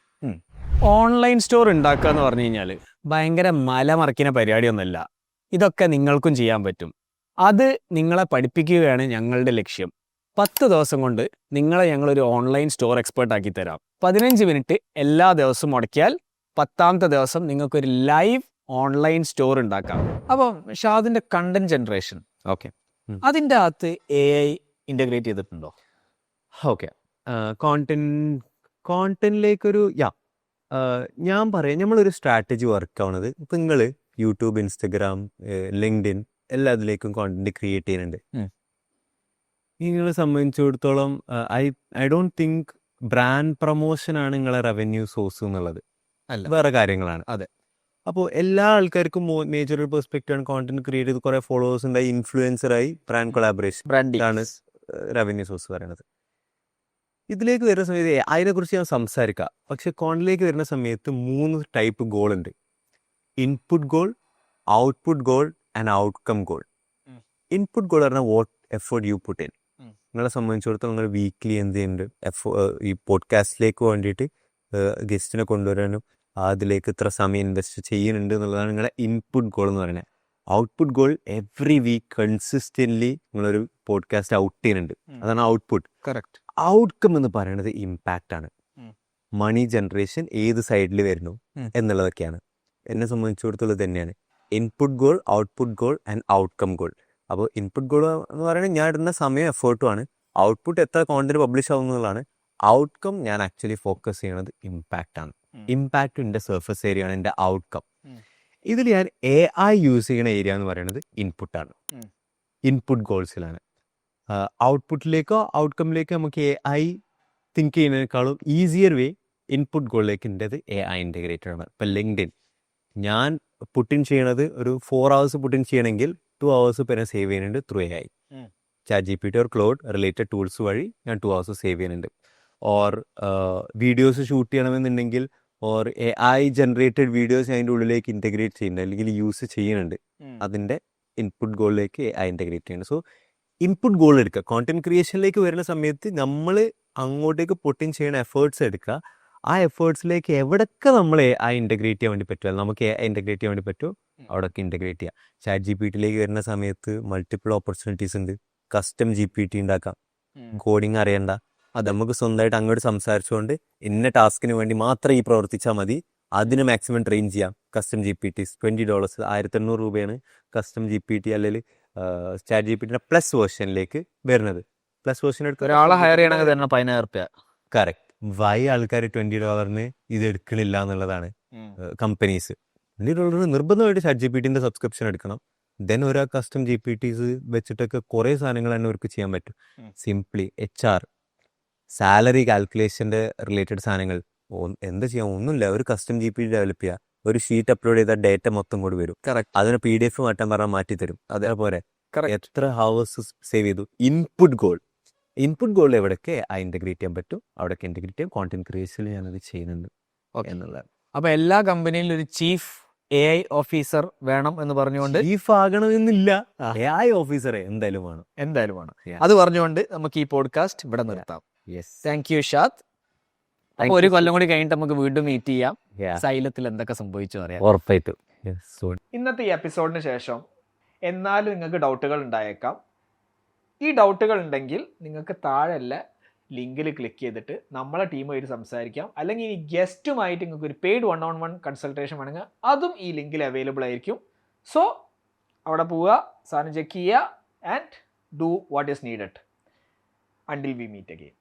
ഓൺലൈൻ സ്റ്റോർ ഉണ്ടാക്കുക എന്ന് പറഞ്ഞു കഴിഞ്ഞാൽ ഭയങ്കര മലമറിക്കുന്ന പരിപാടിയൊന്നുമല്ല. ഇതൊക്കെ നിങ്ങൾക്കും ചെയ്യാൻ പറ്റും. അത് നിങ്ങളെ പഠിപ്പിക്കുകയാണ് ഞങ്ങളുടെ ലക്ഷ്യം. 10 ദിവസം കൊണ്ട് നിങ്ങളെ ഞങ്ങളൊരു ഓൺലൈൻ സ്റ്റോർ എക്സ്പേർട്ട് ആക്കി തരാം. 15 മിനിറ്റ് എല്ലാ ദിവസവും മുടക്കിയാൽ 10ാമത്തെ ദിവസം നിങ്ങൾക്കൊരു ലൈവ് ഓൺലൈൻ സ്റ്റോർ ഉണ്ടാക്കാം. അപ്പം ഷാദിൻ്റെ കണ്ടന്റ് ജനറേഷൻ ഓക്കെ, അതിൻ്റെ അകത്ത് AI ഇൻ്റഗ്രേറ്റ് ചെയ്തിട്ടുണ്ടോ? ഓക്കെ, കോണ്ടന്റിലേക്കൊരു ഞാൻ പറയാം, നമ്മളൊരു സ്ട്രാറ്റജി വർക്ക് ആവുന്നത് ഇപ്പം നിങ്ങൾ യൂട്യൂബ്, ഇൻസ്റ്റഗ്രാം, ലിങ്ക്ഡിൻ എല്ലാത്തിലേക്കും കോണ്ടന്റ് ക്രിയേറ്റ് ചെയ്യുന്നുണ്ട്. നിങ്ങളെ സംബന്ധിച്ചിടത്തോളം ഐ ഡോണ്ട് തിങ്ക് ബ്രാൻഡ് പ്രൊമോഷനാണ് നിങ്ങളെ റവന്യൂ സോഴ്സ് എന്നുള്ളത്, അല്ല, വേറെ കാര്യങ്ങളാണ്. അതെ. അപ്പോൾ എല്ലാ ആൾക്കാർക്കും മേജർ ഒരു പെർസ്പെക്റ്റീവ് ആണ് കോണ്ടന്റ് ക്രിയേറ്റ് ചെയ്ത് കുറേ ഫോളോവേഴ്സ് ഉണ്ടായി, ഇൻഫ്ലുവൻസറായി, ബ്രാൻഡ് കൊളാബറേഷൻ ആണ് റവന്യൂ സോഴ്സ് പറയുന്നത്. ഇതിലേക്ക് വരുന്ന സമയത്ത് അതിനെക്കുറിച്ച് ഞാൻ സംസാരിക്കാം. പക്ഷെ കോണ്ടന്റിലേക്ക് വരുന്ന സമയത്ത് 3 ടൈപ്പ് ഗോൾ ഉണ്ട്: input goal, output goal and outcome goal. Input goal പറഞ്ഞാൽ what effort you put in. നിങ്ങളെ സംബന്ധിച്ചിടത്തോളം നിങ്ങൾ വീക്ക്ലി എന്ത് ചെയ്യുന്നുണ്ട്, ഈ പോഡ്കാസ്റ്റിലേക്ക് വേണ്ടിയിട്ട് ഗസ്റ്റിനെ കൊണ്ടുവരാനും അതിലേക്ക് ഇത്ര സമയം ഇൻവെസ്റ്റ് ചെയ്യുന്നുണ്ട് എന്നുള്ളതാണ് നിങ്ങളുടെ ഇൻപുട്ട് ഗോൾ എന്ന് പറയുന്നത്. Output goal every week consistently നിങ്ങളൊരു പോഡ്കാസ്റ്റ് ഔട്ട് ചെയ്യുന്നുണ്ട്, അതാണ് ഔട്ട്പുട്ട്. കറക്റ്റ്. ഔട്ട്കം എന്ന് പറയുന്നത് ഇമ്പാക്റ്റ് ആണ്, മണി ജനറേഷൻ ഏത് സൈഡിൽ വരുന്നു എന്നുള്ളതൊക്കെയാണ്. എന്നെ സംബന്ധിച്ചിടത്തോളം തന്നെയാണ് input goal, output goal and outcome goal. അപ്പോൾ ഇൻപുട്ട് ഗോൾ എന്ന് പറയുന്നത് ഞാൻ ഇടുന്ന സമയം എഫേർട്ടുമാണ്. ഔട്ട്പുട്ട് എത്ര കോണ്ടന്റ് പബ്ലിഷ് ആവുന്നതാണ്. ഔട്ട്കം ഞാൻ ആക്ച്വലി ഫോക്കസ് ചെയ്യുന്നത് ഇമ്പാക്റ്റ് ആണ്. ഇമ്പാക്റ്റ് എൻ്റെ സർഫസ് ഏരിയ ആണ് എൻ്റെ ഔട്ട്കം. ഇതിൽ ഞാൻ AI യൂസ് ചെയ്യുന്ന ഏരിയ എന്ന് പറയുന്നത് ഇൻപുട്ടാണ്, ഇൻപുട്ട് ഗോൾസിലാണ്. ഔട്ട്പുട്ടിലേക്കോ ഔട്ട്കമ്മിലേക്കോ നമുക്ക് AI തിങ്ക് ചെയ്യുന്നതിനേക്കാളും ഈസിയർ വേ ഇൻപുട്ട് ഗോളിലേക്ക് എൻ്റെത് AI ഇൻ്റഗ്രേറ്റഡ് ആണ്. ഇപ്പം ലിങ്ക്ഡിൻ ഞാൻ പുട്ടിൻ ചെയ്യണത് ഒരു 4 hours പുട്ടിൻ ചെയ്യണമെങ്കിൽ 2 hours പിന്നെ സേവ് ചെയ്യുന്നുണ്ട് through AI. ChatGPT or cloud related tools വഴി ഞാൻ 2 hours സേവ് ചെയ്യുന്നുണ്ട്. ഓർ വീഡിയോസ് ഷൂട്ട് ചെയ്യണമെന്നുണ്ടെങ്കിൽ ഓർ AI ജനറേറ്റഡ് വീഡിയോസ് അതിൻ്റെ ഉള്ളിലേക്ക് ഇൻ്റഗ്രേറ്റ് ചെയ്യുന്നുണ്ട് അല്ലെങ്കിൽ യൂസ് ചെയ്യുന്നുണ്ട്. അതിൻ്റെ ഇൻപുട്ട് ഗോളിലേക്ക് AI ഇൻ്റഗ്രേറ്റ് ചെയ്യുന്നുണ്ട്. സോ ഇൻപുട്ട് ഗോൾ എടുക്കുക. കോണ്ടന്റ് ക്രിയേഷനിലേക്ക് വരുന്ന സമയത്ത് നമ്മൾ അങ്ങോട്ടേക്ക് പൊട്ടിൻ ചെയ്യുന്ന എഫേർട്സ് എടുക്കുക. ആ എഫേർട്സിലേക്ക് എവിടെയൊക്കെ നമ്മൾ AI ഇൻ്റഗ്രേറ്റ് ചെയ്യാൻ വേണ്ടി പറ്റുമോ, നമുക്ക് AI ഇൻ്റഗ്രേറ്റ് ചെയ്യാൻ വേണ്ടി പറ്റുമോ അവിടെയൊക്കെ ഇൻ്റഗ്രേറ്റ് ചെയ്യുക. ChatGPTയിലേക്ക് വരുന്ന സമയത്ത് മൾട്ടിപ്പിൾ ഓപ്പർച്യൂണിറ്റീസ് ഉണ്ട്. കസ്റ്റം GPT ഉണ്ടാക്കാം, കോഡിങ് അറിയണ്ട, അത് നമുക്ക് സ്വന്തമായിട്ട് അങ്ങോട്ട് സംസാരിച്ചുകൊണ്ട് ഇന്ന ടാസ്കിന് വേണ്ടി മാത്രം ഈ പ്രവർത്തിച്ചാൽ മതി, അതിന് മാക്സിമം ട്രെയിൻ ചെയ്യാം. കസ്റ്റം GPTs $20 1800 രൂപയാണ് കസ്റ്റം GPT അല്ലെങ്കിൽ ChatGPT പ്ലസ് വേർഷനിലേക്ക് വരുന്നത്. പ്ലസ് വേർഷൻ എടുക്കുക, ഒരാളെ ഹയർ ചെയ്യണമെങ്കിൽ തന്നെ 10000 രൂപ. കറക്റ്റ്. വൈ ആൾക്കാർ $20 ഇത് എടുക്കണില്ല എന്നുള്ളതാണ് കമ്പനീസ്. $20 നിർബന്ധമായിട്ട് ChatGPTന്റെ സബ്സ്ക്രിപ്ഷൻ എടുക്കണം. ദെൻ ഓരോ കസ്റ്റം GPTs വെച്ചിട്ടൊക്കെ കുറേ സാധനങ്ങൾ തന്നെ അവർക്ക് ചെയ്യാൻ പറ്റും. സിംപ്ലി HR, സാലറി കാൽക്കുലേഷൻ്റെ റിലേറ്റഡ് സാധനങ്ങൾ എന്താ ചെയ്യാം, ഒന്നുമില്ല. ഒരു കസ്റ്റം GPT ഡെവലപ്പ് ചെയ്യുക, ഒരു ഷീറ്റ് അപ്ലോഡ് ചെയ്താൽ ഡേറ്റ മൊത്തം കൂടി വരും. കറക്റ്റ്. അതിന് PDF മാറ്റാൻ പറഞ്ഞാൽ മാറ്റി തരും. അതേപോലെ എത്ര ഹവേഴ്സ് സേവ് ചെയ്തു. ഇൻപുട്ട് ഗോൾ എവിടെയൊക്കെ ഇൻ്റഗ്രേറ്റ് ചെയ്യാൻ പറ്റും അവിടെയൊക്കെ ഇൻ്റഗ്രേറ്റ് ചെയ്യാം. കോണ്ടന്റ് ക്രിയേഷനിൽ ഞാനത് ചെയ്യുന്നുണ്ട് എന്നുള്ളതാണ്. അപ്പോൾ എല്ലാ കമ്പനിയിലും ഒരു ചീഫ് AI ഓഫീസർ വേണം എന്ന് പറഞ്ഞുകൊണ്ട്, ചീഫ് ആകണമെന്നില്ല, AI ഓഫീസറെ എന്തായാലും വേണം. അത് പറഞ്ഞുകൊണ്ട് നമുക്ക് ഈ പോഡ്കാസ്റ്റ് ഇവിടെ നിർത്താം. Yes, thank you Shad. അപ്പോൾ ഒരു കൊല്ലം കൂടി കഴിഞ്ഞിട്ട് നമുക്ക് വീണ്ടും മീറ്റ് ചെയ്യാം, സൈലത്തിൽ എന്തൊക്കെ സംഭവിച്ചു അറിയാം. ഉറപ്പായിട്ടും. ഇന്നത്തെ ഈ എപ്പിസോഡിന് ശേഷം എന്നാലും നിങ്ങൾക്ക് ഡൗട്ടുകൾ ഉണ്ടായേക്കാം. ഈ ഡൗട്ടുകൾ ഉണ്ടെങ്കിൽ നിങ്ങൾക്ക് താഴെയുള്ള ലിങ്കിൽ ക്ലിക്ക് ചെയ്തിട്ട് നമ്മളെ ടീമായിട്ട് സംസാരിക്കാം. അല്ലെങ്കിൽ ഈ ഗസ്റ്റുമായിട്ട് നിങ്ങൾക്ക് ഒരു പെയ്ഡ് 1-on-1 കൺസൾട്ടേഷൻ വേണമെങ്കിൽ അതും ഈ ലിങ്കിൽ അവൈലബിൾ ആയിരിക്കും. സോ അവിടെ പോവുക, സാധനം ചെക്ക് ചെയ്യുക and do what is needed. Until we meet again.